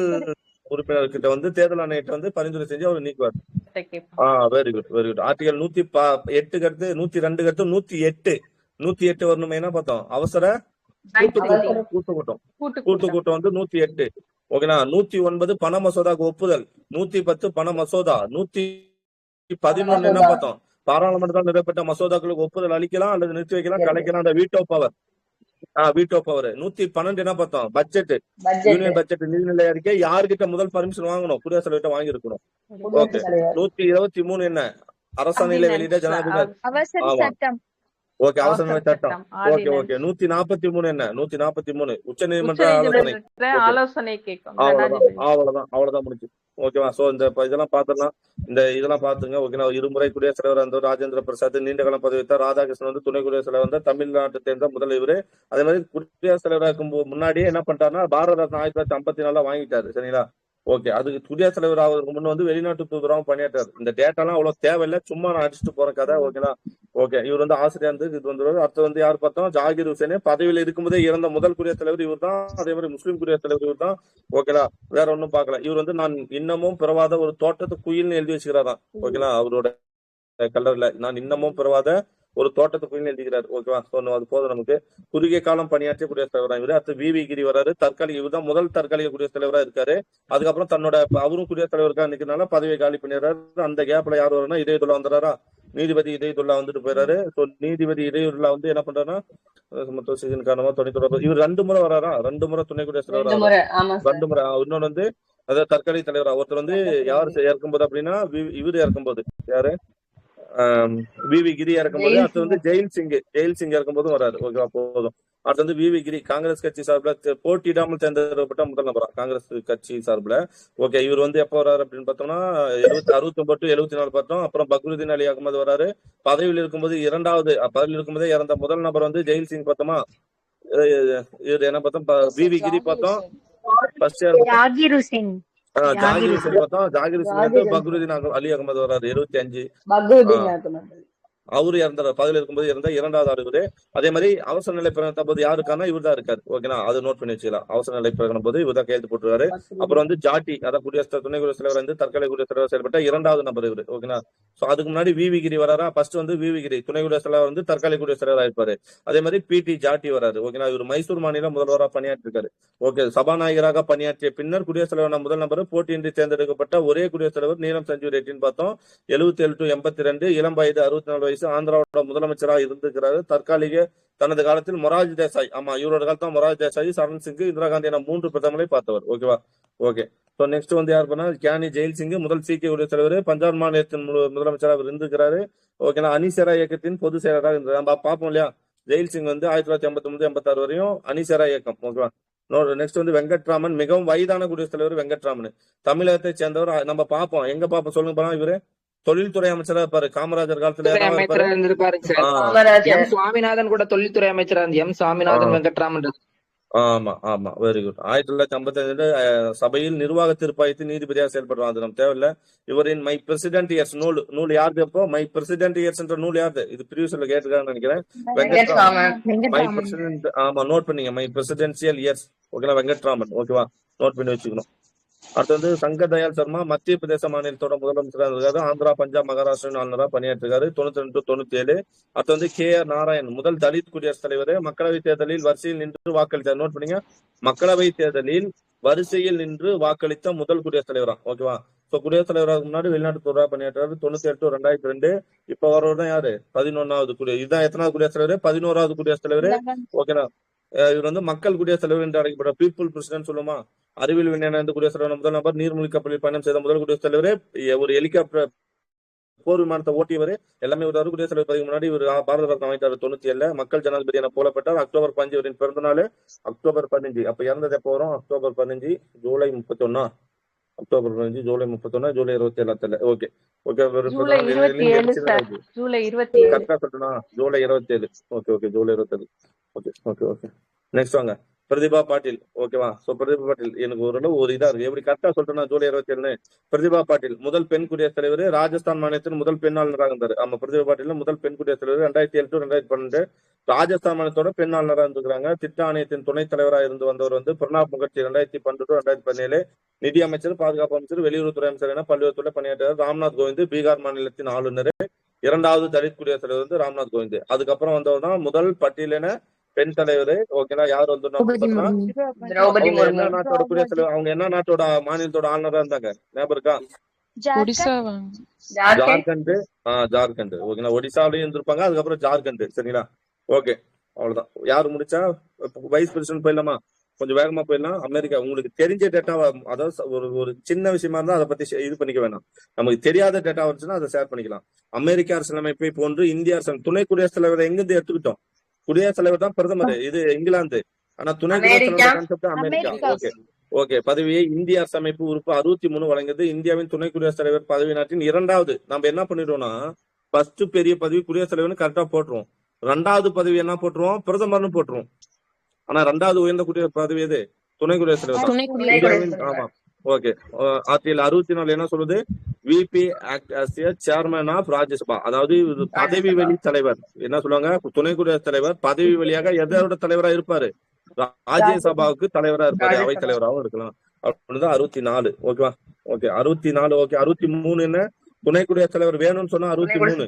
உறுப்பினர்கிட்ட வந்து தேர்தல் ஆணையத்தை வந்து பரிந்துரை செஞ்சு அவர் நீக்குவார். Very good very good. Article 108 கருத்து 102 கருத்து 108 வரணுமே. என்ன பார்த்தோம்? அவசர கூட்டு கூட்டம் வந்து 108. ஓகேனா? 109 பண மசோதாக்கு ஒப்புதல். 110 பண மசோதா. 111 என்ன பார்த்தோம்? பாராளுமன்றத்தால் நிறைவேற்ற மசோதாக்களுக்கு ஒப்புதல் அளிக்கலாம் அல்லது நிறுத்தி வைக்கலாம், கலைக்கலாம். அந்த வீட்டோ பவர். Veto power. 112 என்ன பார்த்தோம்? பட்ஜெட். யூனியன் பட்ஜெட் நிதிநிலை அறிக்கை யாருக்கிட்ட முதல் பர்மிஷன் வாங்கணும்? குடியரசுத் தலைவர்கிட்ட வாங்கி இருக்கணும். ஓகே. 123 என்ன? அரசாணையில வெளியிட ஜனாதிபதி. அவசர சட்டம். ஓகே. அவசர நிலை சட்டம். Okay okay. 143 என்ன? 143 உச்ச நீதிமன்ற ஆலோசனை கேட்கும். அவ்வளவுதான் முடிஞ்சு. ஓகேவா? சோ இந்த இதெல்லாம் பாத்துலாம். இதெல்லாம் பாத்துங்க. ஓகேவா? இருமுறை குடியரசுத் தலைவர் வந்தவர் ராஜேந்திர பிரசாத். நீண்ட காலம் பதவி வைத்தார். ராதாகிருஷ்ணன் வந்து துணை குடியரசுத் தலைவர் வந்தார். தமிழ்நாட்டை சேர்ந்த முதல் இவரு. அதே மாதிரி குடியரசுத் தலைவராக இருக்கும் முன்னாடியே என்ன பண்ணிட்டாருன்னா, பாரத ரத்னா 1954 வாங்கிட்டாரு. சரிங்களா? ஓகே. அதுக்கு குடியரசுத் தலைவர் ஆகிறதுக்கு முன்ன வந்து வெளிநாட்டு தூதராகவும் பணியாற்றாரு. இந்த டேட்டாலாம் அவ்வளவு தேவையில்லை, சும்மா நான் அடிச்சுட்டு போற கதை. ஓகேங்களா? ஓகே. இவர் வந்து ஆசிரியர் இருந்து இது வந்து அடுத்து வந்து யார் பார்த்தோம்? ஜாகிர் ஹுசேன். பதவியில் இருக்கும்போதே இறந்த முதல் குடியரசுத் தலைவர் இவர் தான். அதே மாதிரி முஸ்லீம் குடியரசுத் தலைவர் இவர் தான். ஓகேலா? வேற ஒன்னும் பார்க்கல. இவர் வந்து நான் இன்னமும் பிறவாத ஒரு தோட்டத்து குயில்னு எழுதி வச்சுக்கிறாராம். ஓகேலா? அவரோட கலர்ல நான் இன்னமும் பிறவாத ஒரு தோட்டத்து குயில் எழுதிக்கிறார். ஓகேவா? அது போதும் நமக்கு. குறுகிய காலம் பணியாற்றிய குடியரசுத் தலைவராக இவரு. அடுத்து வி கிரி வராரு. தற்காலிக இவர் தான் முதல் தற்காலிக குடியரசுத் தலைவரா இருக்காரு. அதுக்கப்புறம் தன்னோட அவரும் குடியரசுத் தலைவருக்கா நிக்கிறதுனால பதவியை காலி பண்ணிடுறாரு. அந்த கேப்ல யார் வரும்னா இதயதுல்லா வந்துடுறாரா? நீதிபதி இதயதுல்லா வந்துட்டு போயிறாரு. நீதிபதி இதயதுல்லா வந்து என்ன பண்றாருன்னா, காரணமா துணை தொடர்பு இவர் 2 முறை வராரா? 2 முறை துணை குடியரசுத் தலைவரா? 2 முறை. இன்னொன்னு வந்து அதாவது தற்காலிக தலைவரா. ஒருத்தர் வந்து யார் இறக்கும்போது அப்படின்னா இவரு இறக்கும்போது யாரு? வி கிரி இறக்கும்போது. அடுத்து வந்து ஜெயில் சிங் இறக்கும்போதும் வராது. ஓகேவா? போதும். அடுத்து வந்து வி கிரி காங்கிரஸ் கட்சி சார்பில் போட்டியிடாமல் தேர்ந்தெடுக்கப்பட்ட முதல் நபரா காங்கிரஸ் கட்சி சார்பில். ஓகே. இவர் வந்து எப்போ வராரு அப்படின்னு பார்த்தோம்னா 69 74 பார்த்தோம். அப்புறம் பக்ருதீன் அலி அகமது வராரு. பதவியில் இருக்கும்போது பதவியில் இருக்கும்போதே இறந்த முதல் நபர் வந்து ஜெயில் சிங் பார்த்தோமா. இவர் என்ன பார்த்தோம்? வி கிரி பார்த்தோம். ஜாகிர் ஹுசேன் பார்த்தோம். ஜாகிர் ஹுசேன் வந்து பக்ருதீன் அலி அகமது வராரு. 75 அவரு இறந்தார். பதவியில் இருக்கும்போது இறந்த 2வது ஆள் இவரு. அதே மாதிரி அவசர நிலை பிரகடன போது யாருக்கான இவர் தான் இருக்காரு. ஓகேனா? அது நோட் பண்ணி வச்சுக்கலாம். அவசர நிலை பிரகடன போது இவர் தான் கையெழுத்து போட்டுருக்காரு. அப்புறம் வந்து ஜாட்டி அதாவது துணை குடியரசுத் தலைவர் வந்து தற்காலிக குடியரசுத் தலைவர் செயல்பட்ட 2வது நபர் இவரு. ஓகேனா? சோ அதுக்கு முன்னாடி வி கிரி வராரா? ஃபர்ஸ்ட் வந்து வி கிரி துணை குடியரசுத் தலைவர் வந்து தற்காலிக குடியரசுத் தலைவர் ஆயிருப்பாரு. அதே மாதிரி பிடி ஜாட்டி வராரு. ஓகேனா? இவர் மைசூர் மாநில முதல்வராக பணியாற்றிருக்காரு. ஓகே. சபாநாயகராக பணியாற்றிய பின்னர் குடியரசுத் தலைவர் முதல் நபர் போட்டியின்றி தேர்ந்தெடுக்கப்பட்ட ஒரே குடியரசுத் தலைவர் நீலம் சஞ்சீவ் ரெட்டின்னு பார்த்தோம். 77 to 82 இளம் வயது 64 வயசு ஆந்திராவோட முதலமைச்சராக இருந்திருக்கிறாரு. தற்காலிக தனது காலத்தில் மொரார்ஜி தேசாய். ஆமா, இவரோட காலத்தான் மொரார்ஜி தேசாய், சரண் சிங், இந்திரா காந்தி என 3 பிரதமரை பார்த்தவர். ஓகேவா? ஓகே. ஸோ நெக்ஸ்ட் வந்து யார் பண்ணா? கியானி ஜெயில் சிங் முதல் சீக்கிய குடியரசுத் தலைவர். பஞ்சாப் மாநிலத்தின் முதலமைச்சராக இருந்திருக்கிறாரு. ஓகேனா? அணிசேரா இயக்கத்தின் பொதுச் செயலராக இருந்தார். நம்ம பார்ப்போம் இல்லையா? ஜெயில் சிங் வந்து 1989 86 வரையும் அணிசேரா இயக்கம். ஓகேவா? நெக்ஸ்ட் வந்து வெங்கட்ராமன் மிகவும் வயதான குடியரசுத் தலைவர். வெங்கட்ராமன் தமிழகத்தை சேர்ந்தவர். நம்ம பார்ப்போம். எங்க பார்ப்போம் சொல்லுங்க போனா? இவரு தொழில்துறை அமைச்சரா இருப்பாரு. காமராஜர் காலத்துல சுவாமிநாதன் கூட தொழில்துறை அமைச்சரா இருந்து சுவாமிநாதன் வெங்கட்ராமன். ஆமா ஆமா, வெரி குட். 1955 சபையில் நிர்வாக தீர்ப்பாயத்தின் நீதிபதியாக செயல்படுறாங்க. நம்ம தேவையில்ல. இவரின் மை பிரசிடென்ட் இயர்ஸ் நூல் யாருக்கு? அப்போ மை பிரசிடென்ட் இயர்ஸ் என்ற நூல் யாரு? இது ப்ரீவியஸ்ல கேட்டிருக்காங்கன்னு நினைக்கிறேன். வெங்கட்ராமன். My president. ஆமா, நோட் பண்ணீங்க. My presidential years. ஓகேவா? வெங்கட்ராமன். ஓகேவா? நோட் பண்ணி வச்சுக்கணும். அடுத்து வந்து சங்கர் தயாள் சர்மா மத்திய பிரதேச மாநிலத்தோட முதலமைச்சராக இருக்காரு. ஆந்திரா, பஞ்சாப், மகாராஷ்டிரா ஆளுநராக பணியாற்றிருக்காரு 92 to 97. அடுத்து வந்து KR நாராயண் முதல் தலித் குடியரசுத் தலைவர். மக்களவை தேர்தலில் வரிசையில் நின்று வாக்களித்தார். நோட் பண்ணீங்க. மக்களவை தேர்தலில் வரிசையில் நின்று வாக்களித்த முதல் குடியரசுத் தலைவரா. ஓகேவா? சோ குடியரசுத் தலைவராக முன்னாடி வெளிநாட்டு தூதராக பணியாற்றாரு 97 to 2002. இப்ப வரவர் தான் யாரு? 11வது இதுதான் எத்தனாவது குடியரசுத் தலைவர்? 11வது குடியரசுத் தலைவர். ஓகேனா? இவர் வந்து மக்கள் குடியரசுத் தலைவர் என்று அழைக்கப்பட்ட பீப்புள் பிரசிடென்ட் சொல்லுமா. அறிவியல் விஞ்ஞான குடியரசுத் தலைவர் முதல் நபர். நீர்மூழ்கி கப்பலில் பயணம் செய்த முதல் குடியரசுத் தலைவர். ஒரு ஹெலிகாப்டர் போர் விமானத்தை ஓட்டியவர் எல்லாமே ஒரு குடியரசுத் தலைவர் பதவிக்கு முன்னாடி இவர் பாரத ரத்னா வாங்கிட்டாரு 97 மக்கள் ஜனாதிபதி என போலப்பட்டார். அக்டோபர் 15 இவரின் பிறந்த நாள் அக்டோபர் 15. அப்ப இறந்தது எப்போ வரும்? October 15 July 31 October 15 July 31 July 27 okay okay. July 27 sir. July 27. கரெக்டா சொல்றேனா? July 27 okay okay July 27 okay okay okay. Next வாங்க பிரதிபா பாட்டீல். ஓகேவா? சோ பிரதிபா பாட்டீல் எனக்கு ஓரளவு ஒரு இதா இருக்கு. எப்படி கரெக்டா சொல்றேன்னா ஜூலை 27 பிரதிபா பாட்டீல் முதல் பெண் குடியரசுத் தலைவர், ராஜஸ்தான் மாநிலத்தின் முதல் பெண் ஆளுநராக இருந்தாரு. ஆமா, பிரதிபா பாட்டீல் முதல் பெண் குடியரசுத் தலைவர் 2007 to 2012 ராஜஸ்தான் மாநிலத்தோட பெண் ஆளுநராக இருந்திருக்காங்க. திட்ட ஆணையத்தின் துணைத் தலைவராக இருந்து வந்தவர் வந்து பிரணாப் முகர்ஜி 2012 to 2017 நிதி அமைச்சர், பாதுகாப்பு அமைச்சர், வெளியுறவுத்துறை அமைச்சர் என பல்வேறு துறை பணியாற்றினார். ராம்நாத் கோவிந்த் பீகார் மாநிலத்தின் ஆளுநர். இரண்டாவது தலித் குடியரசுத் தலைவர் வந்து ராம்நாத் கோவிந்த். அதுக்கப்புறம் வந்தவர் தான் முதல் பட்டியலின பெண் தலைவர். ஓகேங்களா? யார் வந்து திரௌபதி அவங்க என்ன நாட்டோட குடியரசுத் தலைவர், அவங்க என்ன நாட்டோட மாநிலத்தோட ஆளுநரா இருந்தாங்க ஞாபகம் இருக்கா? ஜார்க்கண்ட். ஜார்க்கண்ட். ஓகேங்களா? ஒடிசாவிலயும் இருந்திருப்பாங்க, அதுக்கப்புறம் ஜார்க்கண்ட். சரிங்களா? ஓகே, அவ்வளவுதான். யாரு முடிச்சா? வைஸ் பிரசிடென்ட் போயிடலாமா? கொஞ்சம் வேகமா போயிடலாம். அமெரிக்கா உங்களுக்கு தெரிஞ்ச டேட்டா, அதாவது ஒரு சின்ன விஷயமா இருந்தா அதை பத்தி இது பண்ணிக்க வேணாம். நமக்கு தெரியாத டேட்டா வந்துச்சுன்னா அதை ஷேர் பண்ணிக்கலாம். அமெரிக்க அரசியலமைப்பை போன்று இந்திய அரசு துணை குடியரசுத் தலைவரை எங்கிருந்து எடுத்துக்கிட்டோம்? குடியரசுத் தலைவர் தான் பிரதமர், இது இங்கிலாந்து. ஆனா துணை குடியரசுத் தலைவர் கான்செப்ட் அமெரிக்கா. Okay okay. பதவியை இந்திய அரசமைப்பு உறுப்பு 63 வழங்கியது. இந்தியாவின் துணை குடியரசுத் தலைவர் பதவி நாட்டின் இரண்டாவது. நம்ம என்ன பண்ணிடுவோம்னா, ஃபர்ஸ்ட் பெரிய பதவி குடியரசுத் தலைவர்னு கரெக்டா போட்டுருவோம். ரெண்டாவது பதவி என்ன போட்டுருவோம்? பிரதமர்னு போட்டுருவோம். ஆனா ரெண்டாவது உயர்ந்த குடியரசு பதவி எது? துணை குடியரசுத் தலைவர். ஆமா ஓகே. ஆர்டிகல் 64 என்ன சொல்லுது? VP act as a chairman of Rajya Sabha. அதாவது பதவி வழி தலைவர். என்ன சொல்லுவாங்க? துணை குடியரசுத் தலைவர் பதவி வழியாக எதோட தலைவரா இருப்பாரு? ராஜ்யசபாவுக்கு தலைவரா இருப்பாரு, அவை தலைவராகவும் இருக்கலாம். அப்படிதான் 64. ஓகேவா? ஓகே 64. ஓகே 63 என்ன? துணை குடியரசுத் தலைவர் வேணும்னு சொன்னா 63.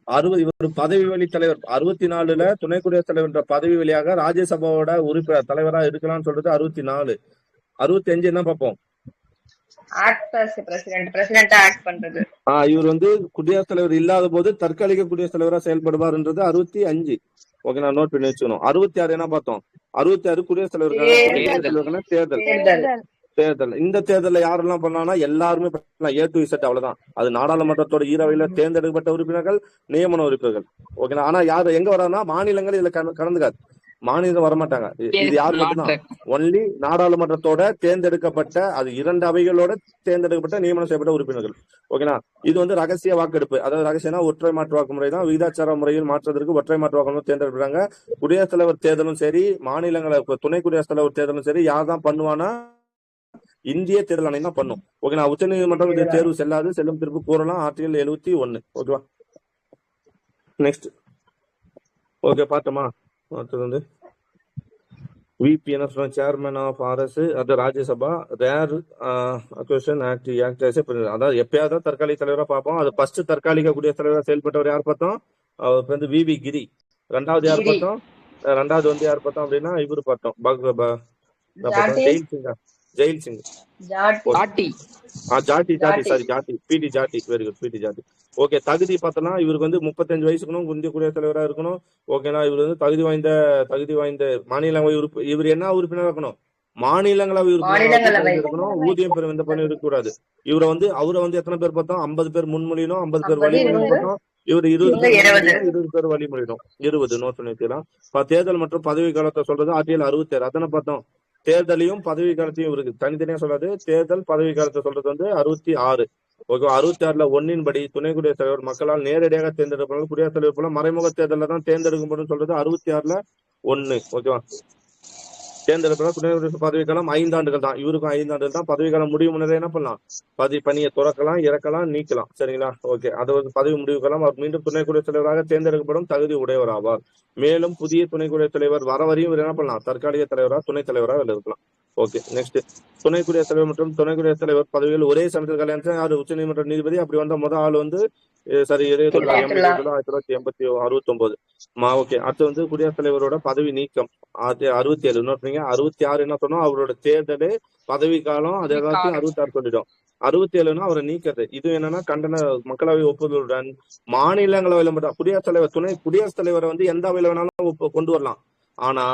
60 இவர் பதவி வழி தலைவர். 64ல துணை குடியரசுத் தலைவர் பதவி வழியாக ராஜ்யசபாவோட உறுப்பினர் தலைவரா இருக்கலாம்னு சொல்றது 64. 65 என்ன பார்ப்போம்? இவர் வந்து குடியரசுத் தலைவர் இல்லாத போது தற்காலிக குடியரசுத் தலைவரா செயல்படுவார்ன்றது 65. ஓகே, நான் நோட் பண்ணி வச்சுக்கணும். 66 என்ன பார்த்தோம்? 66 குடியரசுத் தலைவருக்கான தேர்தல். இந்த தேர்தலில் யாரெல்லாம் பண்ணலாம்னா எல்லாருமே பண்ணலாம், A to Z. அவ்வளவுதான். அது நாடாளுமன்றத்தோட ஈரவையில தேர்ந்தெடுக்கப்பட்ட உறுப்பினர்கள், நியமன உறுப்பினர்கள். ஓகேங்களா? ஆனா யாரு எங்க வராங்கன்னா மாநிலங்கள் இதுல கலந்துக்காது. மாநிலம் வரமாட்டாங்க. இது யாரு மட்டும்தான்? ஒன்லி நாடாளுமன்றத்தோட தேர்ந்தெடுக்கப்பட்ட, அது 2 அவைகளோட தேர்ந்தெடுக்கப்பட்ட நியமனம் செய்யப்பட்ட உறுப்பினர்கள். ஓகேங்களா? இது வந்து ரகசிய வாக்கெடுப்பு. அதாவது ரகசியம்னா ஒற்றை மாற்று வாக்கு முறை தான். விகிதாச்சார முறையில் மாற்றுவதற்கு ஒற்றை மாற்று வாக்கு தேர்ந்தெடுக்கிறாங்க. குடியரசுத் தலைவர் தேர்தலும் சரி, மாநிலங்களை துணை குடியரசுத் தலைவர் தேர்தலும் சரி, யார் தான் பண்ணுவானா? இந்திய தேர்தல் ஆணையம் தான் பண்ணும். ஓகேங்களா? உச்ச நீதிமன்றம் இது தேர்வு செல்லாது, செல்லும் திருப்பு கூறலாம். ஆர்டிகல் 71. ஓகேவா? நெக்ஸ்ட். ஓகே பார்த்தோமா? அடுத்தது வந்து விபி என்ன சொல்றாங்க? சேர்மன் ஆஃப் ஆர்எஸ், அது ராஜ்யசபா. ரேர் அக்வசிஷன் ஆக்ட் அதாவது எப்பயாவது தற்காலிக தலைவரா பார்ப்போம். அது ஃபர்ஸ்ட் தற்காலிக குடியரசுத் தலைவராக செயல்பட்டவர் யார் பார்த்தோம்? அவருக்கு வந்து விவி கிரி. ரெண்டாவது யார் பார்த்தோம்? ரெண்டாவது வந்து யார் பார்த்தோம் அப்படின்னா இவரு பார்த்தோம், ஜெயில் சிங். ஓகே, தகுதி பார்த்தோம்னா இவருக்கு வந்து 35 வயசு இருக்கணும், இந்திய குடியரசுத் தலைவரா இருக்கணும். ஓகேங்களா? இவர் வந்து தகுதி வாய்ந்த மாநிலங்களவை உறுப்பு. இவர் என்ன உறுப்பினராக இருக்கணும்? மாநிலங்களவை உறுப்பினர் இருக்கணும். ஊதியம் பெறும் எந்த பணியும் இருக்கக்கூடாது. அவரை வந்து எத்தனை பேர் பார்த்தோம்? 50 பேர் முன்மொழியணும், 50 பேர் வழிமொழியும் பார்த்தோம். இவர் 20 பேர் வழிமொழியணும். 20 நோட் பண்ணி வச்சுக்கலாம். தேர்தல் மற்றும் பதவி காலத்தை சொல்றது ஆர்டிகல் 66. அத்தனை பார்த்தோம். தேர்தலையும் பதவி காலத்தையும் இருக்கு தனித்தனியா சொல்லாது. தேர்தல் பதவி காலத்தை சொல்றது வந்து 66. ஓகே, 66ல 1 படி துணை குடியரசுத் தலைவர் மக்களால் நேரடியாக தேர்ந்தெடுப்பாங்க. குடியரசுத் தலைவர் போல மறைமுக தேர்தலில் தான் தேர்ந்தெடுக்கப்படும் சொல்றது 66ல 1. ஓகேவா? தேர்ந்தெடுப்பா துணை குடியரசு பதவி காலம் 5 ஆண்டுகள் தான். இவருக்கும் 5 ஆண்டுகள் தான். பதவி காலம் முடிவு முன்னரே என்ன பண்ணலாம்? பணியை துறக்கலாம், இறக்கலாம், நீக்கலாம். சரிங்களா? ஓகே, அதாவது பதவி முடிவு காலம் அவர் மீண்டும் துணை குடியரசுத் தலைவராக தேர்ந்தெடுக்கப்படும் தகுதி உடையவர் ஆவார். மேலும் புதிய துணை குடியரசுத் தலைவர் வர வரையும் இவர் என்ன பண்ணலாம்? தற்காலிக தலைவராக துணைத் தலைவராக இருக்கலாம். Okay, next. துணை குடியரசுத் தலைவர் மற்றும் துணை குடியரசுத் தலைவர் பதவிகள் ஒரே சமயத்தில் கல்யாணம். யாரு? உச்ச நீதிமன்ற நீதிபதி. அப்படி வந்த முதல் ஆள் வந்து 1969. ஓகே, அடுத்து வந்து குடியரசுத் தலைவரோட பதவி நீக்கம் 67. நோட் பண்ணீங்க. 66 என்ன சொன்னோம்? அவரோட தேர்தல் பதவி காலம் அது எல்லாத்தையும் 66 சொல்லிடும். 67னா அவரை நீக்கிறது. இது என்னன்னா கண்டன மக்களவை ஒப்புதலுடன் மாநிலங்களவையில மட்டும் குடியரசுத் தலைவர் குடியரசுத் தலைவரை வந்து எந்த அவையில வேணாலும் கொண்டு வரலாம். ஆனா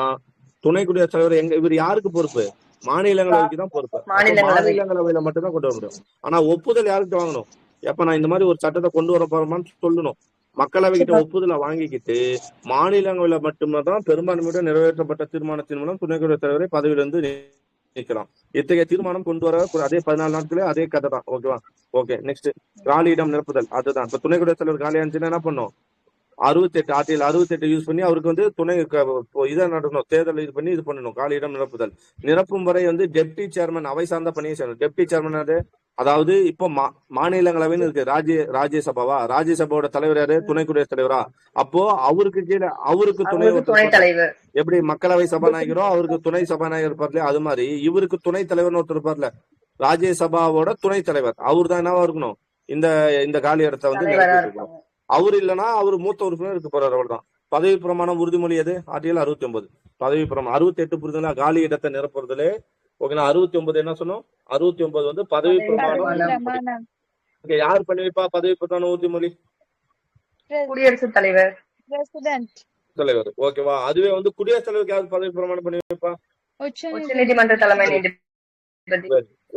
துணை குடியரசுத் தலைவர் இவர் யாருக்கு பொறுப்பு? மாநிலங்களவைக்கு தான் பொறுப்பு. மாநிலங்களவையில மட்டும் தான் கொண்டு வர முடியும். ஆனா ஒப்புதல் யாருக்கு வாங்கணும்? எப்ப நான் இந்த மாதிரி ஒரு சட்டத்தை கொண்டு வர போறோமான்னு சொல்லணும். மக்களவை கிட்ட ஒப்புதலை வாங்கிக்கிட்டு மாநிலங்களில் மட்டும்தான் பெரும்பான்மையுடன் நிறைவேற்றப்பட்ட தீர்மானத்தின் மூலம் துணை குடியரசுத் தலைவரை பதவியிலிருந்து நீக்கலாம். இத்தகைய தீர்மானம் கொண்டு வர அதே 14 நாட்களே அதே கதை தான். ஓகேவா? ஓகே. நெக்ஸ்ட் காலியிடம் நிரப்புதல். அதுதான் இப்ப துணை குடியரசுத் தலைவர் காலியா இருந்துச்சுன்னா என்ன பண்ணும்? 68 ஆர்டிகல் 68 யூஸ் பண்ணி அவருக்கு வந்து துணை இதை நடக்கணும், தேர்தல் இது பண்ணி இது பண்ணணும். காலியிடம் நிரப்புதல். நிரப்பும் வரை வந்து டெப்டி சேர்மன் அவை சார்ந்த பணியை செய்யணும். டெப்டி சேர்மன் அது அதாவது இப்போ மாநிலங்களவைன்னு இருக்கு, ராஜ்யசபாவா, ராஜ்யசபாவோட தலைவர் யாரு? துணை குடியரசுத் தலைவரா. அப்போ அவருக்கு கீழே அவருக்கு துணை தலைவர் எப்படி மக்களவை சபாநாயகரோ அவருக்கு துணை சபாநாயகர் இருப்பார்ல, அது மாதிரி இவருக்கு துணை தலைவர்னு ஒருத்தர் இருப்பார்ல, ராஜ்யசபாவோட துணை தலைவர். அவர் தான் என்னவா இருக்கணும்? இந்த காலி இடத்தை வந்து நிரப்பிட்டு. அவர் இல்லைன்னா அவர் மூத்த உறுப்பினர் இருக்க போறாரு, அவ்வளவுதான். பதவி பிரமாணம் உறுதிமொழி எது? ஆர்டிகல் 69. பதவி பிரமாணம் 68 புரிதுங்களா? காலி இடத்தை நிரப்புறதுல. ஓகேங்களா? 69 என்ன சொன்னோம்? 69 வந்து பதவி பிரமாணம். யார் பண்ணி வைப்பா பதவி பிரமாணம் உறுதிமொழி? குடியரசுத் தலைவர், தலைவர். ஓகேவா? அதுவே வந்து குடியரசுத் தலைவருக்கு யார் பதவி பிரமாணம் பண்ணி வைப்பா? உச்சநீதிமன்ற தலைமை நீதிபதி.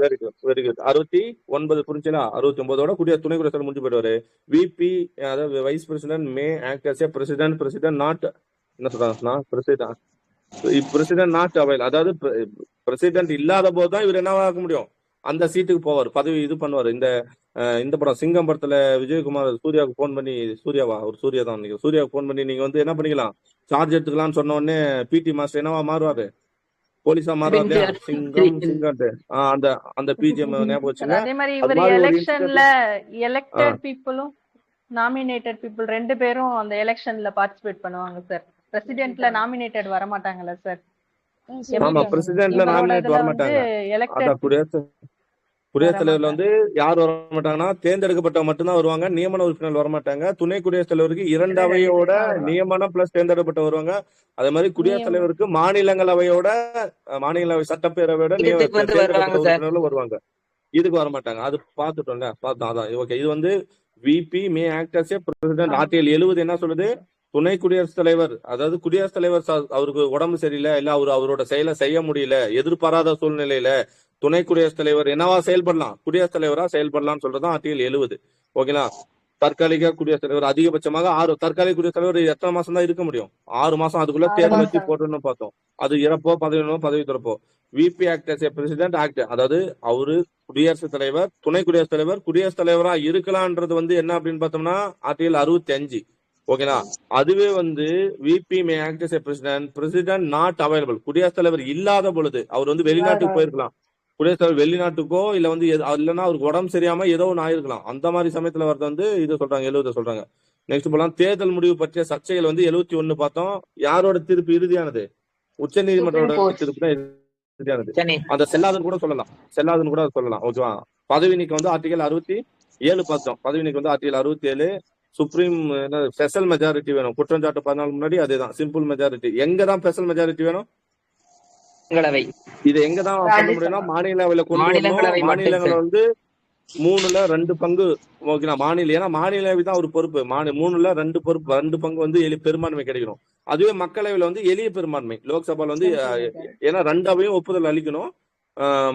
Very good, very good. 69 புரிஞ்சுங்களா? 69ஓட துணை குடியரசுத் தலைவர் முடிஞ்சு போயிடுவாரு. விபி அதாவது vice president may act as a president not என்ன சொல்றாங்க? President not avail. அதாவது பிரசிடென்ட் இல்லாத போதுதான் இவர் என்னவா ஆக முடியும்? அந்த சீட்டுக்கு போவார், பதவி இது பண்ணுவார். இந்த படம் சிங்கம் படத்துல விஜயகுமார் சூர்யாவுக்கு போன் பண்ணி, சூர்யாவா ஒரு சூர்யா தான் நீங்க, சூர்யாவுக்கு போன் பண்ணி நீங்க வந்து என்ன பண்ணிக்கலாம், சார்ஜ் எடுத்துக்கலாம்னு சொன்ன உடனே பிடி மாஸ்டர் என்னவா மாறுவாரு? போலீஸா மாறுவாரு இல்லையா? சிங்கம் அந்த பிஜிஎம் ஞாபகம் வச்சுங்க. அதே மாதிரி இவர் எலெக்ஷன்ல எலெக்டட் பீப்புளும் நாமினேட்டட் பீப்புள் 2 பேரும் அந்த எலெக்ஷன்ல பார்ட்டிசிபேட் பண்ணுவாங்க சார். பிரசிடென்ட்ல நாமினேட்டட் வர மாட்டாங்கல்ல சார்? ஆமா, பிரசிடென்ட்ல நாமினேட் வர மாட்டாங்க. அதான் குடியரசுத் தலைவர்ல வந்து யார் வர மாட்டாங்கன்னா தேர்ந்தெடுக்கப்பட்டவங்க மட்டும்தான் வருவாங்க. நியமன உறுப்பினர் வர மாட்டாங்க. துணை குடியரசுத் தலைவருக்கு 2 அவையோட நியமனம் பிளஸ் தேர்ந்தெடுக்கப்பட்ட வருவாங்க. அதே மாதிரி குடியரசுத் தலைவருக்கு மாநிலங்களவையோட சட்டப்பேரவையோட உறுப்பினர்கள் வருவாங்க. இதுக்கு வர மாட்டாங்க. அது பார்த்துட்டோம்ல, பார்த்தோம். அதான் ஓகே. இது வந்து VP may act as a president. Article 70 என்ன சொல்லுது? துணை குடியரசுத் தலைவர், அதாவது குடியரசுத் தலைவர் அவருக்கு உடம்பு சரியில்லை, இல்ல அவரோட செயலை செய்ய முடியல, எதிர்பாராத சூழ்நிலையில துணை குடியரசுத் தலைவர் என்னவா செயல்படலாம்? குடியரசுத் தலைவரா செயல்படலாம்னு சொல்றதுதான் ஆர்டிகல் 70. ஓகேங்களா? தற்காலிக குடியரசுத் தலைவர் அதிகபட்சமாக 6 தற்காலிக குடியரசுத் தலைவர் எத்தனை மாசம் தான் இருக்க முடியும்? 6 மாசம். அதுக்குள்ள தேர்தல் வச்சு போட்டோம்னு பார்த்தோம். அது இறப்போ பதவி திறப்போ. VP act as a president act, அதாவது அவரு குடியரசுத் தலைவர், துணை குடியரசுத் தலைவர் குடியரசுத் தலைவரா இருக்கலாம்ன்றது வந்து என்ன அப்படின்னு பார்த்தோம்னா ஆர்டிகல் 65. ஓகேங்களா? அதுவே வந்து VP may act as a president not available. குடியரசுத் தலைவர் இல்லாத பொழுது அவர் வந்து வெளிநாட்டுக்கு போயிருக்கலாம். குடியரசுத் தலைவர் வெளிநாட்டுக்கோ இல்ல வந்து இல்லைன்னா அவருக்கு உடம்பு சரியாம ஏதோ ஒன்று ஆயிருக்கலாம். அந்த மாதிரி சமயத்துல வரது வந்து இது சொல்றாங்க, 70 சொல்றாங்க. நெக்ஸ்ட் போலாம். தேர்தல் முடிவு பற்றிய சர்ச்சைகள் வந்து 71 பார்த்தோம். யாரோட தீர்ப்பு இறுதியானது? உச்ச நீதிமன்றோட தீர்ப்பு தான் இறுதியானது. அந்த செல்லாதுன்னு கூட சொல்லலாம். ஓகேவா? பதவி நீக்கம் வந்து ஆர்டிகல் 67 பார்த்தோம். பதவி நீக்கம் வந்து ஆர்டிகல் 67. சுப்ரீம் ஸ்பெஷல் மெஜாரிட்டி வேணும். குற்றஞ்சாட்டு 14 முன்னாடி அதேதான் சிம்பிள் மெஜாரிட்டி. எங்கதான் ஸ்பெஷல் மெஜாரிட்டி வேணும்? இது எங்கதான் பண்ண முடியும்னா மாநிலங்களவையில கொண்டு வரணும். மாநிலங்களை வந்து 3ல 2 பங்கு. ஓகேங்களா? ஏன்னா மாநிலவை தான் ஒரு பொறுப்பு. 3ல 2 பங்கு வந்து பெரும்பான்மை கிடைக்கணும். அதுவே மக்களவையில வந்து எளிய பெரும்பான்மை. லோக்சபால வந்து ஏன்னா 2 அவையும் ஒப்புதல் அளிக்கணும்.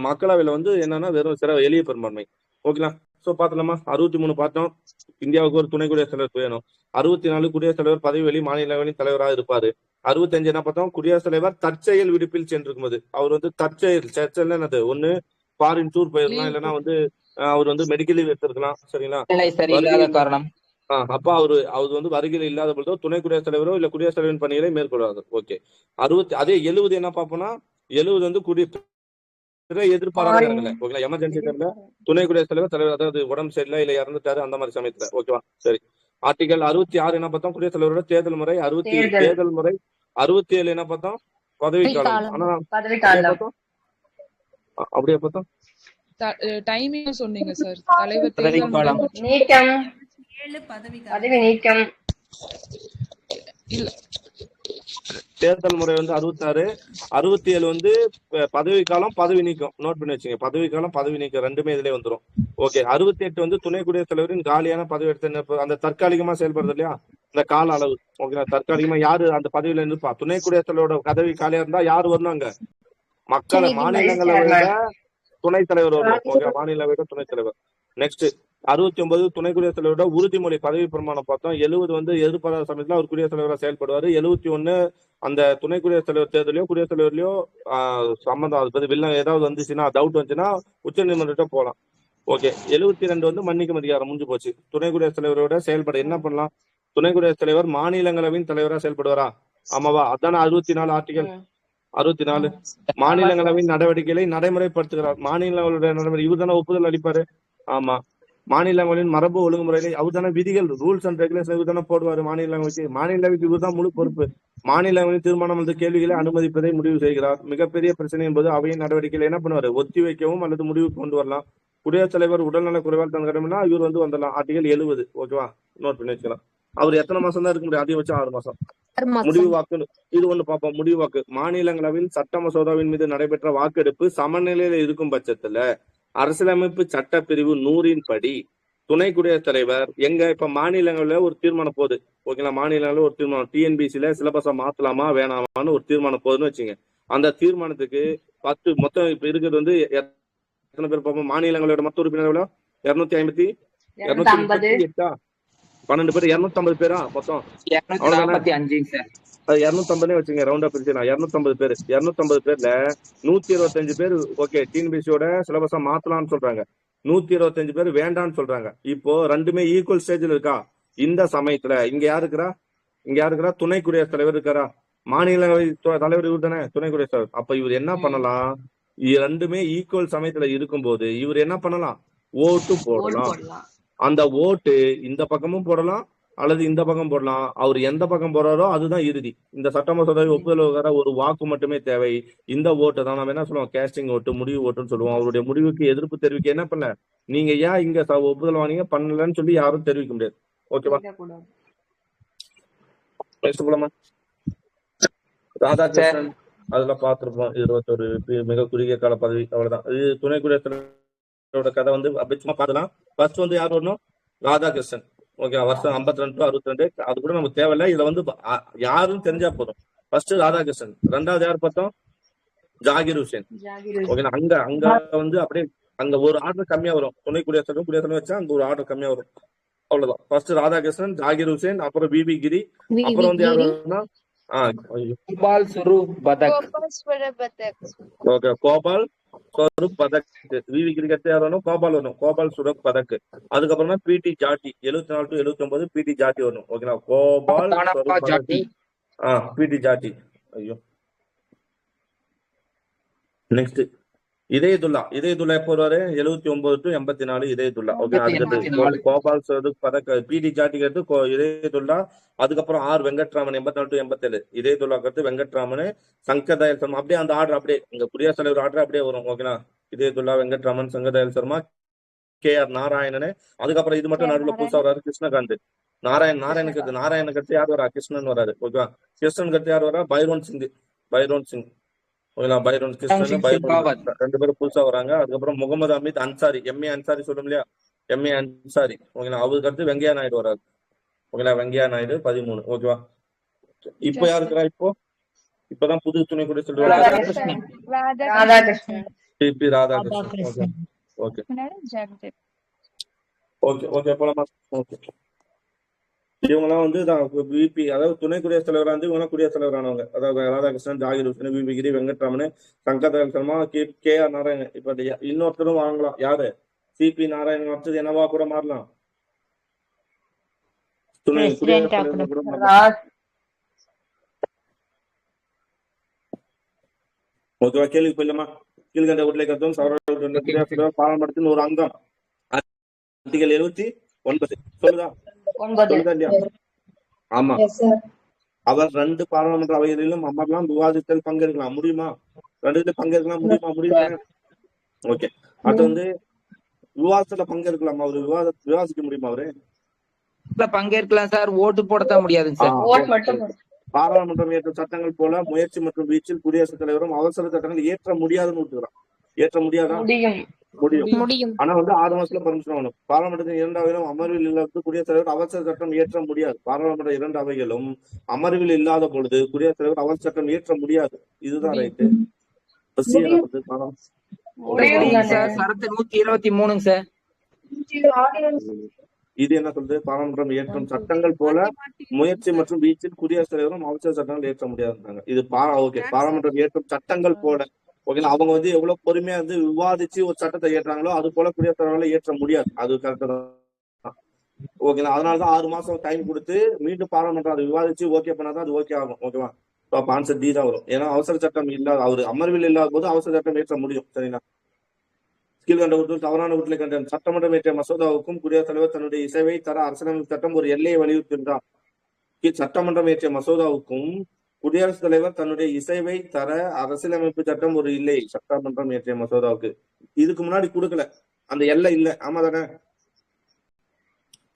மக்களவையில வந்து என்னன்னா வெறும் எளிய பெரும்பான்மை. ஓகேங்களா? சோ பாத்தலாமா? 63 பார்த்தோம். இந்தியாவுக்கு ஒரு துணை குடியரசுத் தலைவர் வேணும். 64 குடியரசுத் தலைவர் பதவி வெளி மாநிலங்களின் தலைவராக இருப்பாரு. 65 என்ன பார்த்தோம்? குடியரசுத் தலைவர் தற்செயல் விடுப்பில் சென்றிருக்கும் போது. அவர் வந்து தற்செயல் என்னது? ஒண்ணு ஃபாரின் டூர் போயிருக்கலாம், இல்லைன்னா வந்து அவர் வந்து மெடிக்கல் லீவ் எடுத்திருக்கலாம். சரிங்களா? காரணம் அப்ப அவர் வந்து வருகையில் இல்லாத பொழுதோ துணை குடியரசுத் தலைவரோ இல்ல குடியரசுத் தலைவரின் பணிகளை மேற்கொள்வார். ஓகே. அதே 70 என்ன பார்ப்போம்னா 70 வந்து எதிர்பாராத நேரங்கள்ல, ஓகேங்களா, எமர்ஜென்சி டைம்ல துணை குடியரசுத் தலைவர் அதாவது உடம்பு சரியில்லை இல்ல இறந்துட்டாரு அந்த மாதிரி சமயத்துல. ஓகேவா? சரி. ஆர்டிகல் 66 என்ன பார்த்தோம்? குடியரசுத் தலைவரோட தேர்தல் முறை. 67 என்ன பார்த்தோம்? பதவிக்காலம். ஆனா அப்படியே பார்த்தோம். டைமிங் சொன்னீங்க சார். தலைவர் பதவி நீக்கம் இல்ல, தேர்தல் முறை வந்து 66. 67 வந்து பதவி காலம், பதவி நீக்கம். நோட் பண்ணி வச்சுங்க. பதவி காலம், பதவி நீக்கம் ரெண்டுமே இதுலயே வந்துடும். ஓகே. 68 வந்து துணை குடியரசுத் தலைவரின் காலியான பதவி எடுத்து அந்த தற்காலிகமா செயல்படுறது இல்லையா, இந்த கால அளவு. ஓகே. தற்காலிகமா யாரு அந்த பதவியில இருப்பா? துணை குடியரசுத் தலைவரோட பதவி காலியா இருந்தா யாரு வரணும்? அங்க மாநிலங்களவையில துணைத் தலைவர் வரணும். ஓகே. மாநிலங்களவையில துணைத் தலைவர். நெக்ஸ்ட் 69 துணை குடியரசுத் தலைவரோட உறுதிமொழி பதவி பிரமாணம் பார்த்தோம். 70 வந்து எதிர்பாராத சமயத்துல அவர் குடியரசுத் தலைவராக செயல்படுவாரு. 71 அந்த துணை குடியரசுத் தலைவர் தேர்தலையோ குடியரசுத் தலைவர்லயோ சம்பந்தம் அது பத்தி வில்லம் ஏதாவது வந்துச்சுன்னா டவுட் வந்துச்சுன்னா உச்ச நீதிமன்றத்தை போகலாம். ஓகே. 72 வந்து மன்னிக்கும் அதிகாரம் முடிஞ்சு போச்சு. துணை குடியரசுத் தலைவரோட செயல்பட என்ன பண்ணலாம்? துணை குடியரசுத் தலைவர் மாநிலங்களவையின் தலைவரா செயல்படுவாரா? ஆமாவா? அதான 64 ஆர்டிகல் 64. மாநிலங்களவையின் நடவடிக்கைகளை நடைமுறைப்படுத்துகிறார். மாநிலங்களுடைய நடைமுறை இவர் தானே ஒப்புதல் அளிப்பாரு. ஆமா. மாநிலங்களின் மரபு ஒழுங்குமுறைகளை அவர் தானே விதிகள் ரூல்ஸ் அண்ட் ரெகுலேஷன் இவர் தானே போடுவாரு. மாநிலங்களுக்கு இவர் தான் முழு பொறுப்பு. மாநிலங்களின் தீர்மானம் வந்து கேள்விகளை அனுமதிப்பதை முடிவு செய்கிறார். மிகப்பெரிய பிரச்சனை என்பது அவையின் நடவடிக்கைகளை என்ன பண்ணுவாரு? ஒத்தி வைக்கவும் அல்லது முடிவுக்கு கொண்டு வரலாம். குடியரசுத் தலைவர் உடல்நல குறைவால் தன் கடமைனா இவர் வந்து வந்துடலாம். ஆர்டிகல் 70. ஓகேவா? நோட் பண்ணி வச்சுக்கலாம். அவர் எத்தனை மாசம் தான் இருக்க முடியும்? அதிகபட்சம் 6 மாசம். முடிவு வாக்கு இது ஒண்ணு பார்ப்போம். முடிவு வாக்கு மாநிலங்களவையில் சட்ட மசோதாவின் மீது நடைபெற்ற வாக்கெடுப்பு சமநிலையில இருக்கும் பட்சத்துல அரசியலமைப்பு சட்ட பிரிவு 100 படி துணை குடியரசுத் தலைவர் இப்ப மாநிலங்கள ஒரு தீர்மானம் போகுது. ஓகேங்களா? மாநிலங்கள ஒரு தீர்மானம் TNPSC சிலபஸை மாத்தலாமா வேணாமான்னு ஒரு தீர்மானம் போகுதுன்னு வச்சுங்க. அந்த தீர்மானத்துக்கு 10 மொத்தம் இப்ப இருக்கிறது வந்து எத்தனை பேர் பார்ப்போம்? மாநிலங்களோட மொத்த உறுப்பினர் 250 238 12 பேர் 250 பேரா மொத்தம்? 250 வச்சுங்க. ரவுண்டா பிரிச்சுக்கலாம். 250 பேர் 250 பேர்ல 125 பேர் ஓகே டிஎன்பிசியோட சிலபஸா மாத்தலாம்னு சொல்றாங்க. 125 பேர் வேண்டான்னு சொல்றாங்க. இப்போ ரெண்டுமே ஈக்குவல் ஸ்டேஜ்ல இருக்கா? இந்த சமயத்துல இங்க யாருக்கிறா? துணை குடியரசுத் தலைவர் இருக்காரா? மாநிலங்களவை தலைவர் இவர் தானே துணை குடியரசுத் தலைவர். அப்ப இவர் என்ன பண்ணலாம்? ரெண்டுமே ஈக்குவல் சமயத்துல இருக்கும்போது இவர் என்ன பண்ணலாம்? ஓட்டு போடலாம். அந்த ஓட்டு இந்த பக்கமும் போடலாம் அல்லது இந்த பக்கம் போடலாம். அவர் எந்த பக்கம் போறாரோ அதுதான் இறுதி. இந்த சட்ட மசோதாவை ஒப்புதல் ஒரு வாக்கு மட்டுமே தேவை. இந்த ஓட்டு தான் நம்ம என்ன சொல்லுவோம்? கேஸ்டிங் ஓட்டு, முடிவு ஓட்டுன்னு சொல்லுவோம். அவருடைய முடிவுக்கு எதிர்ப்பு தெரிவிக்க என்ன பண்ணல? நீங்க ஏன் இங்க ஒப்புதல் வாங்கிங்க பண்ணலன்னு சொல்லி யாரும் தெரிவிக்க முடியாது. ஓகேவா? போலாமா? ராதாகிருஷ்ணன் அதெல்லாம் பார்த்திருப்போம். 21 மிக குறுகிய கால பதவி. அவ்வளவுதான். இது துணை குடியரசோட கதை வந்து அப்படி சும்மா பார்க்கலாம். ஃபர்ஸ்ட் வந்து யார் வரணும்? ராதாகிருஷ்ணன். ஓகே. வருஷம் 52 to 62. அது கூட நமக்கு தேவையில்லை. இதுல வந்து யாருன்னு தெரிஞ்சா போதும். ஃபர்ஸ்ட் ராதாகிருஷ்ணன். 2வது யார் பார்த்தோம்? ஜாகிர் ஹுசேன். ஓகே. அங்க வந்து அப்படியே அங்க ஒரு ஆர்டர் கம்மியா வரும். துணை குடியரசு வச்சா அங்க ஒரு ஆர்டர் கம்மியா வரும். அவ்வளவுதான். ஃபர்ஸ்ட் ராதாகிருஷ்ணன், ஜாகிர் ஹுசேன், அப்புறம் விவி கிரி, அப்புறம் வந்து யார் வரும்னா கோபால் ஸ்வரூப் பதக். ஓகே. கோபால் ஸ்வரூப் பதக். விவி கிரிக்கு அடுத்து யார் வரணும்? கோபால் வரணும். கோபால் ஸ்வரூப் பதக். அதுக்கப்புறமா பிடி ஜாட்டி 74 to 79 பிடி ஜாட்டி வரணும். ஓகேங்களா? கோபால் ஜாட்டி. பிடி ஜாட்டி. ஐயோ. நெக்ஸ்ட் இதயதுல்லா எப்போ வருவாரு? 79 to 84 இதயதுல்லா. ஓகே. அதுக்கு கோபால் ஸ்வரூப் பதக் பிடி ஜாட்டிக்கு அடுத்து இதயதுல்லா. அதுக்கப்புறம் வெங்கட்ராமன் 84 to 87 இதயதுல்லாக்கு அடுத்து வெங்கட்ராமன், சங்கர் தயாள் சர்மா. அப்படியே அந்த ஆர்டர் அப்படியே இங்க குடியரசுத் தலைவர் ஆர்டர் அப்படியே வரும். ஓகேங்களா? இதயதுல்லா, வெங்கட்ராமன், சங்கர் தயாள் சர்மா, KR நாராயணன். அதுக்கப்புறம் இது மட்டும் நடுவில் புதுசா வராரு கிருஷ்ணகாந்த். நாராயணுக்கு அடுத்து யார் வரா? கிருஷ்ணன் வராரு. ஓகேவா? கிருஷ்ணனுக்கு அடுத்து யார் வரா? பைரோன் சிங். ஓகேங்களா? பைரோன் கிருஷ்ணன், பைரோன் 2 பேரும் புதுசா வராங்க. அதுக்கப்புறம் முகமது அமீத் அன்சாரி, MA அன்சாரி சொல்லும் இல்லையா? MA அன்சாரி. ஓகேங்களா? அவருக்கு அடுத்து வெங்கையா நாயுடு வராரு. ஓகேங்களா? வெங்கையா நாயுடு 13. ஓகேவா? இப்போ யாருக்குறா? இப்பதான் புது துணை குடியரசுத் தலைவர் TP ராதாகிருஷ்ணன். ஓகே. போலாமா? ஓகே. இவங்கெல்லாம் வந்து விபி அதாவது துணை குடியரசுத் தலைவராக இருந்து இவங்க குடியரசுத் தலைவர் ஆனவங்க. அதாவது ராதாகிருஷ்ணன், ஜாகிர் ஹுசேன், விபி கிரி, வெங்கட்ராமன், சங்கர் தயாள் சர்மா, KR நாராயணன். இப்ப இன்னொருத்தரும் வாங்கலாம். யாரு? CP நாராயணன். அடுத்தது என்னவா கூட மாறலாம்? துணை குடியரசுத் தலைவர் கூட மாறலாம். ஓகேவா? கேள்வி போயிடலாமா? கீழ்கண்ட உடலை கருத்தும் குடியரசுத் தலைவர் பாராளுமன்றத்தின் ஒரு அங்கம். ஆர்டிகல் 79 சொல்லுதா இல்லையா? ஆமா. அவர் 2 பாராளுமன்ற அவைகளிலும் அமரலாம், விவாதத்தில் பங்கேற்கலாம். முடியுமா? 2 பங்கேற்கலாம். முடியுமா? ஓகே. அடுத்து வந்து விவாதத்துல பங்கேற்கலாம். அவரு விவாதிக்க முடியுமா? அவரு பங்கேற்கலாம் சார். ஓட்டு போடத்தான் முடியாதுங்க சார். பாராளுமன்றம் இயற்ற சட்டங்கள் போல முயற்சி மற்றும் வீச்சில் குடியரசுத் தலைவரும் அவசர சட்டங்கள் ஏற்ற முடியாதுன்னு விட்டுக்கிறான். ஏற்ற முடியாதா? முடியும். ஆனா வந்து 6 மாசத்துல பர்மிஷன் ஆகணும். பாராளுமன்றத்தின் 2 அவைகளும் அமர்வில் இல்லாத குடியரசுத் தலைவர் அவசர சட்டம் ஏற்ற முடியாது. பாராளுமன்ற 2 அவைகளும் அமர்வில் இல்லாத பொழுது குடியரசுத் தலைவர் அவசர சட்டம் ஏற்ற முடியாது. இதுதான் ரைட்டு. சரத்து 123 சார். இது என்ன சொல்றது? பாராளுமன்றம் இயற்றும் சட்டங்கள் போல முயற்சி மற்றும் வீச்சில் குடியரசுத் தலைவரும் அவசர சட்டங்கள் இயற்ற முடியாதுன்றாங்க. இது ஓகே, பாராளுமன்றம் இயற்றும் சட்டங்கள் போல ஓகேங்களா. அவங்க வந்து எவ்வளவு பொறுமையா வந்து விவாதிச்சு ஒரு சட்டத்தை இயற்றாங்களோ அது போல குடியரசுத் தலைவரால இயற்ற முடியாது. அது கரெக்டா தான் ஓகேங்களா. அதனாலதான் 6 மாசம் டைம் கொடுத்து மீண்டும் பாராளுமன்றம் அதை விவாதிச்சு ஓகே பண்ணாதான் அது ஓகே ஆகும். ஓகேவா? அப்ப ஆன்சர் டி தான் வரும். ஏன்னா அவசர சட்டம் இல்லாத அவர் அமர்வில் இல்லாத போது அவசர சட்டம் இயற்ற முடியும். சரிங்களா? கீழ்கண்டவற்றில் தவறான வீட்டில் கண்ட சட்டமன்றம் இயற்றிய மசோதாவுக்கும் குடியரசுத் தலைவர் தன்னுடைய இசைவை தர அரசியலமைப்பு சட்டம் ஒரு எல்லையை வலியுறுத்தினார். சட்டமன்றம் இயற்றிய மசோதாவுக்கும் குடியரசுத் தலைவர் தன்னுடைய இசைவை தர அரசியலமைப்பு சட்டம் ஒரு இல்லை. சட்டமன்றம் இயற்றிய மசோதாவுக்கு இதுக்கு முன்னாடி கொடுக்கல, அந்த எல்லை இல்ல. ஆமா தானே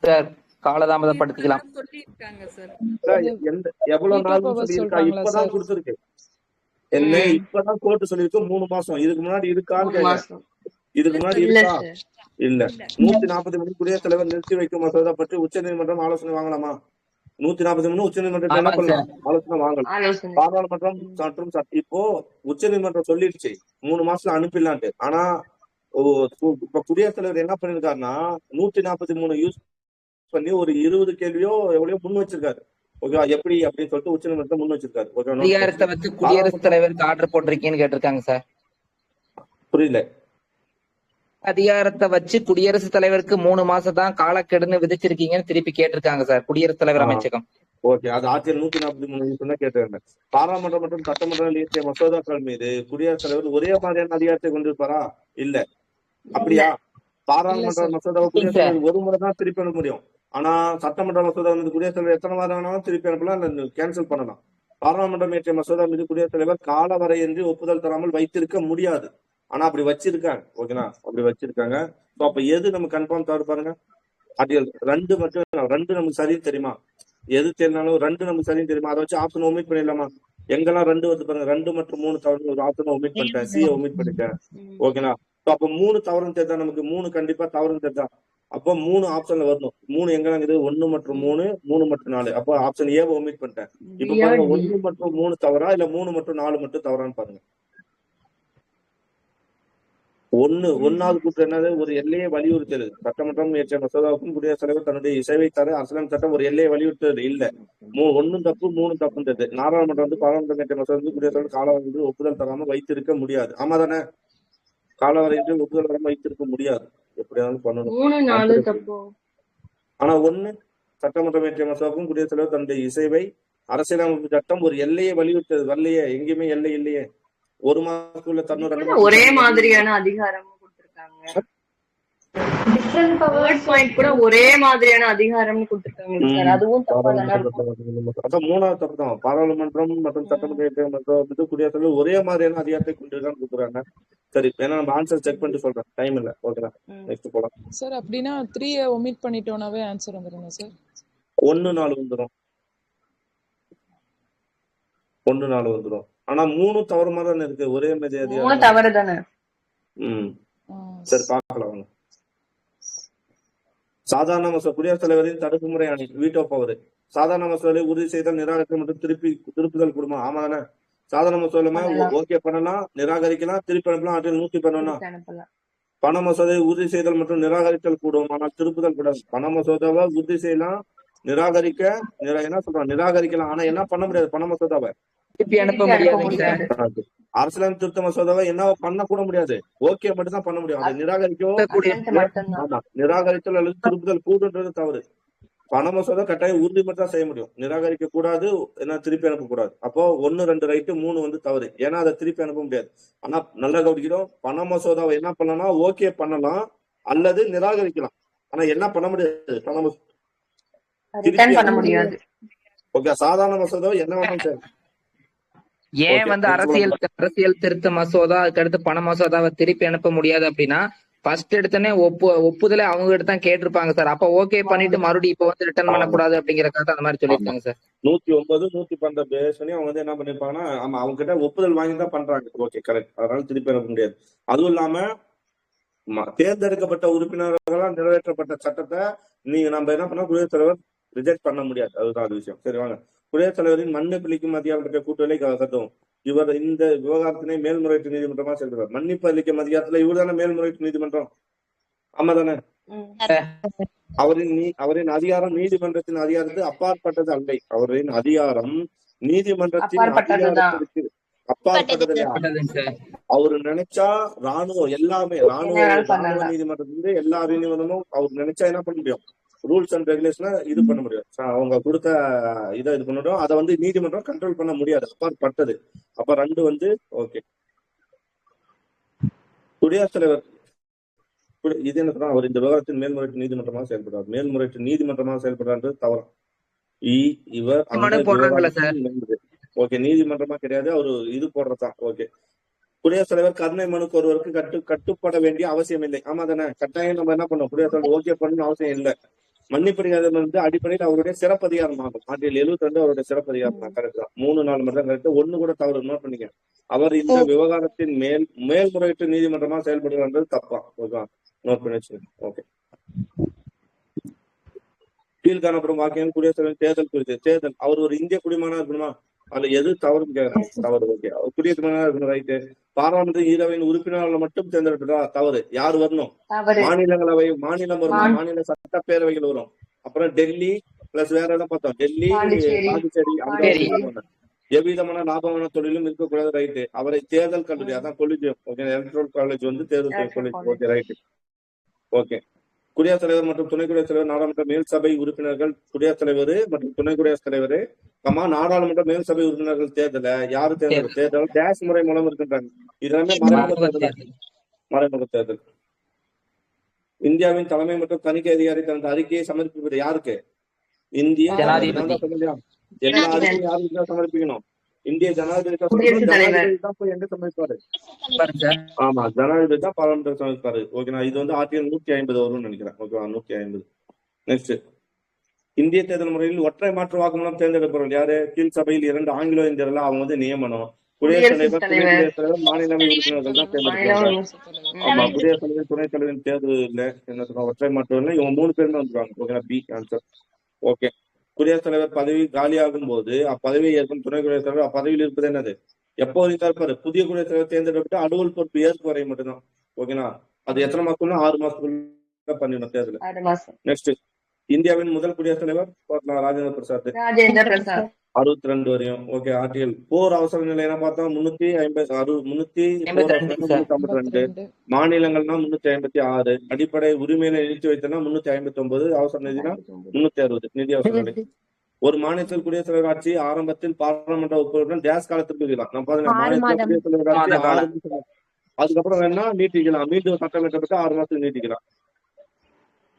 சார்? காலதாமதப்படுத்திக்கலாம். எவ்வளவு நாள் சொல்லியிருக்கா? இப்பதான் கொடுத்துருக்கு. என்ன இப்பதான் கோர்ட்டு சொல்லிருக்கு 3 மாசம். இதுக்கு முன்னாடி இருக்கான்னு கேட்க. இதுக்கு முன்னாடி இருக்கா? இல்ல. 143 குடியரசுத் தலைவர் நிறுத்தி வைக்கும் மசோதா பற்றி உச்ச நீதிமன்றம் ஆலோசனை வாங்கலாமா? 143 உச்ச நீதிமன்றம் என்ன பண்ணலாம்? ஆலோசனை வாங்கலாம். பாராளுமன்றம் மற்றும் இப்போ உச்ச நீதிமன்றம் சொல்லிடுச்சு 3 மாசத்துல அனுப்பிடலான்ட்டு. ஆனா இப்ப குடியரசுத் தலைவர் என்ன பண்ணிருக்காருன்னா 143 யூஸ் பண்ணி ஒரு 20 கேள்வியோ எவ்வளவோ முன் வச்சிருக்காரு. ஓகேவா? எப்படி அப்படின்னு சொல்லிட்டு உச்ச நீதிமன்றத்தை முன் வச்சிருக்காரு. அதிகாரத்தை வச்சு குடியரசுத் தலைவருக்கு ஆர்டர் போட்டிருக்கீங்கன்னு கேட்டிருக்காங்க சார். புரியல. அதிகாரத்தை வச்சு குடியரசுத் தலைவருக்கு 3 மாசம் தான் காலக்கெடுன்னு விதிச்சிருக்கீங்கன்னு திருப்பி கேட்டிருக்காங்க சார் குடியரசுத் தலைவர் அமைச்சகம். ஓகே, அது ஆர்டிகல் 143 கேட்டிருந்தேன். பாராளுமன்றம் மற்றும் சட்டமன்றம் இயற்றிய மசோதாக்கள் மீது குடியரசுத் தலைவர் ஒரே மாதிரியான அதிகாரத்தை கொண்டிருப்பாரா? இல்ல. அப்படியா? பாராளுமன்ற மசோதாவை குடியரசுத் தலைவர் ஒரு முறை தான் திருப்பி அனுப்ப முடியும். ஆனா சட்டமன்ற மசோதா வந்து குடியரசுத் தலைவர் எத்தனை வாரம் வேணாலும் திருப்பி அனுப்பலாம், கேன்சல் பண்ணலாம். பாராளுமன்றம் இயற்றிய மசோதா மீது குடியரசுத் தலைவர் கால வரையின்றி ஒப்புதல் தராமல் வைத்திருக்க முடியாது. ஆனா அப்படி வச்சிருக்காங்க. ஓகேனா? அப்படி வச்சிருக்காங்க. அப்ப எது நம்ம கன்ஃபார்ம் தவறு பாருங்க. ஆர்டிகல் 2 மட்டும் 2 நமக்கு சரின்னு தெரியுமா? எது தெரிஞ்சாலும் 2 நமக்கு சரின்னு தெரியுமா? அதை வச்சு ஆப்ஷன் ஒமிட் பண்ணிடலாமா? எங்கெல்லாம் 2 வந்து பாருங்க. 2 மற்றும் 3 தவறு ஒரு ஆப்ஷன் ஒமிட் பண்ணிட்டேன், சியை ஒமிட் பண்ணிட்டேன். ஓகேனா? அப்ப 3 தவறுன்னு தெரிஞ்சா நமக்கு 3 கண்டிப்பா தவறுன்னு தெரிஞ்சா அப்ப 3 ஆப்ஷன்ல வரணும். 3 எங்கெல்லாம் இருக்குது? 1 மற்றும் 3, 3 மற்றும் 4. அப்போ ஆப்ஷன் ஏ ஒமிட் பண்ணிட்டேன். இப்ப பாருங்க 1 மற்றும் 3 தவறா இல்ல 3 மற்றும் 4 மட்டும் தவறான்னு பாருங்க. 1வது கூற்று என்னது? ஒரு எல்லையை வலியுறுத்தது. சட்டமன்றம் இயற்றிய மசோதாவுக்கும் குடியரசுத் தலைவர் தன்னுடைய இசைவை தர அரசியலமைப்பு சட்டம் ஒரு எல்லையை வலியுறுத்தது இல்ல. 1 தப்பு 3 தப்புன்றது. நாடாளுமன்றம் வந்து பாராளுமன்றம் இயற்றிய மசோதா குடியரசுத் தலைவர் காலவரையின்றி ஒப்புதல் தராமல் வைத்திருக்க முடியாது. ஆமா தானே? காலவரையின்றி ஒப்புதல் தராமல் வைத்திருக்க முடியாது. எப்படியாவது பண்ணணும். ஆனா 1 சட்டமன்றம் இயற்றிய மசோதாவுக்கும் குடியரசுத் தலைவர் தன்னுடைய இசைவை அரசியலமைப்பு சட்டம் ஒரு எல்லையை வலியுறுத்தது. வரலையே, எங்கேயுமே எல்லை இல்லையே. 1 மாசத்துக்குள்ள தரணும். ஒரே மாதிரியான அதிகாரம் கொடுத்திருக்காங்க. டிஃபரண்ட் பவர்ஸ் பாயிண்ட் கூட ஒரே மாதிரியான அதிகாரம் கொடுத்திருக்காங்க சார். அதுவும் தப்பா தான இருக்கும். அதான் 3வது தப்பு தான். பாராளுமன்றம் மற்றும் சட்டமன்ற குடியரசுத் தலைவர் ஒரே மாதிரியான அதிகாரத்தை கொண்டிருக்கான்னு கொடுக்குறாங்க. சரி, ஏன்னா நம்ம ஆன்சர் செக் பண்ணிட்டு சொல்றேன். டைம் இல்ல. ஓகேடா, நெக்ஸ்ட் போலாம் சார். அப்படின்னா 3 ஒமிட் பண்ணிட்டோம்னாவே ஆன்சர் வந்துருங்க சார். 1 4 வந்துரும். 1 4 வந்துரும். ஆனா 3 தவறு மாதிரி தானே இருக்கு. ஒரே மாதிரி அதிகாரம் தவறு தானே. சரி, பார்க்கலாம். சாதாரண மசோதா குடியரசுத் தலைவரின் தடுப்பு முறை அணி வீட்டோ பவர். சாதாரண மசோதாவை உறுதி செய்தல், நிராகரித்தல் மற்றும் திருப்புதல் கொடுமா? ஆமா தானே? சாதாரண மசோதாவை ஓகே பண்ணலாம், நிராகரிக்கலாம், திருப்பி அனுப்பலாம். ஆர்டிகல் 111. பண மசோதாவை உறுதி செய்தல் மற்றும் நிராகரித்தல் கூடும், ஆனால் திருப்புதல் கூடாது. பண மசோதாவை உறுதி செய்யலாம், நிராகரிக்க என்ன சொல்றான்? நிராகரிக்கலாம். ஆனா என்ன பண்ண முடியாது? பண மசோதாவை திருப்பி அனுப்ப முடியாது. அரசியலமைப்பு திருத்த மசோதாவை என்ன பண்ண கூட முடியாது. ஓகே மட்டும் தான் பண்ண முடியும். அதை நிராகரிக்கோ நிராகரித்தல் அல்லது திருப்புதல் கூடுன்றது தவறு. பண மசோதா கட்டாயம் உறுதி மட்டும் தான் செய்ய முடியும். நிராகரிக்க கூடாது, என்ன திருப்பி அனுப்ப கூடாது. அப்போ 1 2 ரைட்டு, 3 வந்து தவறு. ஏன்னா அதை திருப்பி அனுப்ப முடியாது. ஆனா நல்லா கவனிக்கிறோம். பண மசோதாவை என்ன பண்ணலாம்? ஓகே பண்ணலாம் அல்லது நிராகரிக்கலாம். ஆனா என்ன பண்ண முடியாது? பண முடியாது. ஓகே, சாதாரண மசோதாவை என்ன வேணாலும் சரி. ஏன் வந்து அரசியல் திருத்த மசோதா அதுக்கடுத்து பண மசோதாவை திருப்பி அனுப்ப முடியாது அப்படின்னா, ஃபர்ஸ்ட் எடுத்தனே ஒப்புதலை அவங்க கிட்ட தான் கேட்டிருப்பாங்க சார். அப்ப ஓகே பண்ணிட்டு மறுபடியும் இப்ப வந்து ரிட்டர்ன் பண்ணக்கூடாது அப்படிங்கறக்காக அந்த மாதிரி சொல்லிருக்காங்க சார். 109 112 பேஸ் பண்ணி அவங்க வந்து என்ன பண்ணிருப்பாங்கன்னா, ஆமா அவங்க கிட்ட ஒப்புதல் வாங்கி தான் பண்றாங்க. Okay, correct. அதனால திருப்பி அனுப்ப முடியாது. அதுவும் இல்லாம தேர்ந்தெடுக்கப்பட்ட உறுப்பினர்களால் நிறைவேற்றப்பட்ட சட்டத்தை நம்ம என்ன பண்ணா குடியரசுத் தலைவர் ரிஜெக்ட் பண்ண முடியாது. அதுதான் அது விஷயம். சரி, வாங்க. குடியரசுத் தலைவரின் மன்னிப்பளிக்கும் அதிகாரத்தை கூட்டுதலை கருதும். இவர் இந்த விவகாரத்தினை மேல்முறையீட்டு நீதிமன்றமா செல்கிறார். மன்னிப்பு அளிக்கும் அதிகாரத்துல இவர் தானே மேல்முறையீட்டு நீதிமன்றம். ஆமா தானே? ம். அவரின் அதிகாரம் நீதிமன்றத்தின் அதிகாரத்துக்கு அப்பாற்பட்டது அல்ல. அவரின் அதிகாரம் நீதிமன்றத்தின் அப்பாற்பட்டதுதான். அதிகாரத்திற்கு அப்பாற்பட்டது இல்லையா? பட்டதுங்க சார். அவரு நினைச்சா ராணுவம் எல்லாமே ராணுவ என்ன பண்ணலாம். நீதிமன்றத்திலிருந்து எல்லா நீதிமன்றமும் அவர் நினைச்சா என்ன பண்ண முடியும்? ரூல்ஸ் அண்ட் ரெகுலேஷனை இது பண்ண முடியும். அவங்க கொடுத்த இதை இது பண்ண முடியும். அதை வந்து நீதிமன்றம் கண்ட்ரோல் பண்ண முடியாது, அப்பாற்பட்டது. அப்ப 2 வந்து ஓகே. குடியரசுத் தலைவர் இது என்ன சொல்றாங்க? அவர் இந்த விவகாரத்தின் மேல்முறையீட்டு நீதிமன்றமாக செயல்படுறார். மேல்முறையீட்டு நீதிமன்றமாக செயல்படுறான்றது தவறு. இவர் அந்த போடுறாங்களா சார்? ஓகே, நீதிமன்றமா கிடையாது, அவரு இது போடுறதான். ஓகே, குடியரசுத் தலைவர் கருணை மனுக்கு ஒருவருக்கு கட்டுப்பட வேண்டிய அவசியம் இல்லை. ஆமா தானே? கட்டாயம் நம்ம என்ன பண்ணோம்? குடியரசுத் தலைவர் ஓகே பண்ணணும் அவசியம் இல்லை. மன்னிப்பதிகாரம் வந்து அடிப்படையில் அவருடைய சிறப்பதிகாரம் ஆகும். ஆர்டிகல் 72 அவருடைய சிறப்பதிகாரம் தான். கரெக்ட் தான். 3-4 மட்டும் தான் கரெக்ட். 1 கூட தவறு. நோட் பண்ணிக்க. அவர் இந்த விவகாரத்தின் மேல்முறையீட்டு நீதிமன்றமா செயல்படுகிறது தப்பா? ஓகே, நோட் பண்ணி வச்சுக்கோங்க. ஓகே, கீழ்காணப்படும் வாக்கியம் குடியரசுத் தலைவர் தேர்தல் குறித்து. தேர்தல் அவர் ஒரு இந்திய குடிமகனா இருக்கணுமா? அதுல எது தவறுன்னு கேட்கறாங்க. தவறு. ஓகே, அவர் குடியரசு தலைவரா இருக்கணும். ரைட்டு. பாராளுமன்ற ஈரவையின் உறுப்பினர்களை மட்டும் தேர்ந்தெடுப்பதா? தவறு. யார் வரணும்? மாநிலங்களவை, மாநிலம் வரும், மாநில சட்டப்பேரவைகள் வரும். அப்புறம் டெல்லி பிளஸ் வேற எல்லாம் பார்த்தோம். டெல்லி, பாண்டிச்சேரி, அங்க எவ்விதமான லாபமான தொழிலும் இருக்கக்கூடாது. ரைட்டு. அவரை தேர்தல் கல்லூரி, அதான் கொலிஜியம். ஓகே, எலக்ட்ரல் காலேஜ் வந்து தேர்தல் காலேஜ். Okay, right. ஓகே, குடியரசுத் தலைவர் மற்றும் துணை குடியரசுத் தலைவர், நாடாளுமன்ற மேல் சபை உறுப்பினர்கள், குடியரசுத் தலைவர் மற்றும் துணை குடியரசுத் தலைவர், நாடாளுமன்ற மேல் சபை உறுப்பினர்கள் தேர்தல யாரு தேர்தல் டேஷ் முறை மூலம் இருக்கின்றாங்க. இதெல்லாமே மறைமுக தேர்தல். இந்தியாவின் தலைமை மற்றும் தணிக்கை அதிகாரி தனது அறிக்கையை சமர்ப்பிப்பது யாருக்கு? இந்திய ஜனாதிபதி. எல்லா அறிக்கையும் யாருக்கு தான் சமர்ப்பிக்கணும்? இந்திய ஜனாதிபதி தான் போய் எங்க சமர்ப்பிப்பாரு? ஆமா, ஜனாதிபதி தான் பாராளுமன்ற சமர்ப்பிப்பாரு. ஓகேண்ணா, இது வந்து ஆர்டிகல் 150 வரும்னு நினைக்கிறேன். ஓகேவா? 150. நெக்ஸ்ட், இந்திய தேர்தல் முறையில் ஒற்றை மாற்று வாக்கு மூலம் தேர்ந்தெடுப்பவர்கள் யாரு? கீழ் சபையில் 2 ஆங்கிலோ இந்தியர்கள் அவங்க வந்து நியமனம். குடியரசுத் தலைவர், மாநிலங்களவை உறுப்பினர்கள் தான் தேர்ந்தெடுப்பாங்க. ஆமா, குடியரசுத் தலைவர் துணைத் தலைவரின் தேர்தல் இல்ல, என்ன சொல்றாங்க? ஒற்றை மாற்று இல்லை. இவங்க 3 பேருமே வந்துருவாங்க. ஓகேங்களா? B answer. ஓகே, குடியரசுத் தலைவர் பதவி காலியாகும் போது அப்பதவியை ஏற்கும் துணை குடியரசுத் தலைவர் அப்பதவியில் இருப்பது என்னது? எப்போ வரைக்கும் இருப்பாரு? புதிய குடியரசுத் தலைவர் தேர்ந்தெடுக்கப்பட்டு அலுவல் பொறுப்பு ஏற்பு வரை மட்டும்தான். ஓகேங்களா? அது எத்தனை மாசம்னா 6 மாசத்துக்குள்ள பண்ணிடணும் தேர்தல். நெக்ஸ்ட், இந்தியாவின் முதல் குடியரசுத் தலைவர் ராஜேந்திர பிரசாத். 62 வரையும். ஓகே, ஆர்டிகல் போர் அவசர நிலை என்ன பார்த்தா 352, மாநிலங்கள்னா 356, அடிப்படை உரிமையில நிறுத்தி வைத்தனா 359, அவசர நிதினா 360 நிதி அவசர நிலை. ஒரு மாநிலத்தில் குடியரசுத் தலைவர் ஆட்சி ஆரம்பத்தில் பாராளுமன்ற உறுப்பினருடன் டேஸ் காலத்திற்கு இருக்கலாம். நம்ம மாநிலத்தில் குடியரசுத் தலைவர் ஆட்சி 6 மாதம், அதுக்கப்புறம் வேணா நீட்டிக்கலாம். மீண்டும் சட்டம் இயற்றப்பட்டு 6 மாசத்துக்கு நீட்டிக்கலாம்.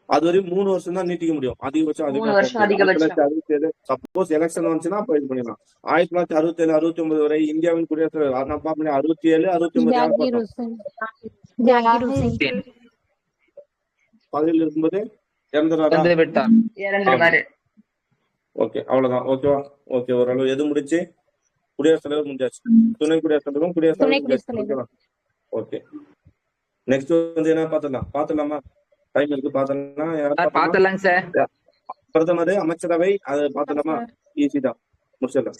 அது வரையும் 3 வருஷம் தான் நீட்டிக்க முடியும். அதிகபட்சம் 1967 சப்போஸ் எலெக்ஷன் வந்துச்சுன்னா அப்ப இது பண்ணிடலாம். 1967, 69 வரை இந்தியாவின் குடியரசுத் தலைவர் 67, 69 பதவியில் இருக்கும்போது இறந்துறாரு. ஓகே, அவ்வளவுதான். ஓகேவா? ஓகே, ஓரளவு எது முடிச்சு? குடியரசுத் தலைவர் முடிஞ்சாச்சு. துணை குடியரசுத் தலைவரும் குடியரசுத் தலைவர். ஓகேவா? ஓகே, நெக்ஸ்ட் வந்து என்ன பாத்துடலாமா? டைம் இருக்கு, பாத்தலாம் சார். பிரதமர், அமைச்சரவை, அது பாத்துலாமா? ஈஸி தான், முடிச்சிடலாம்.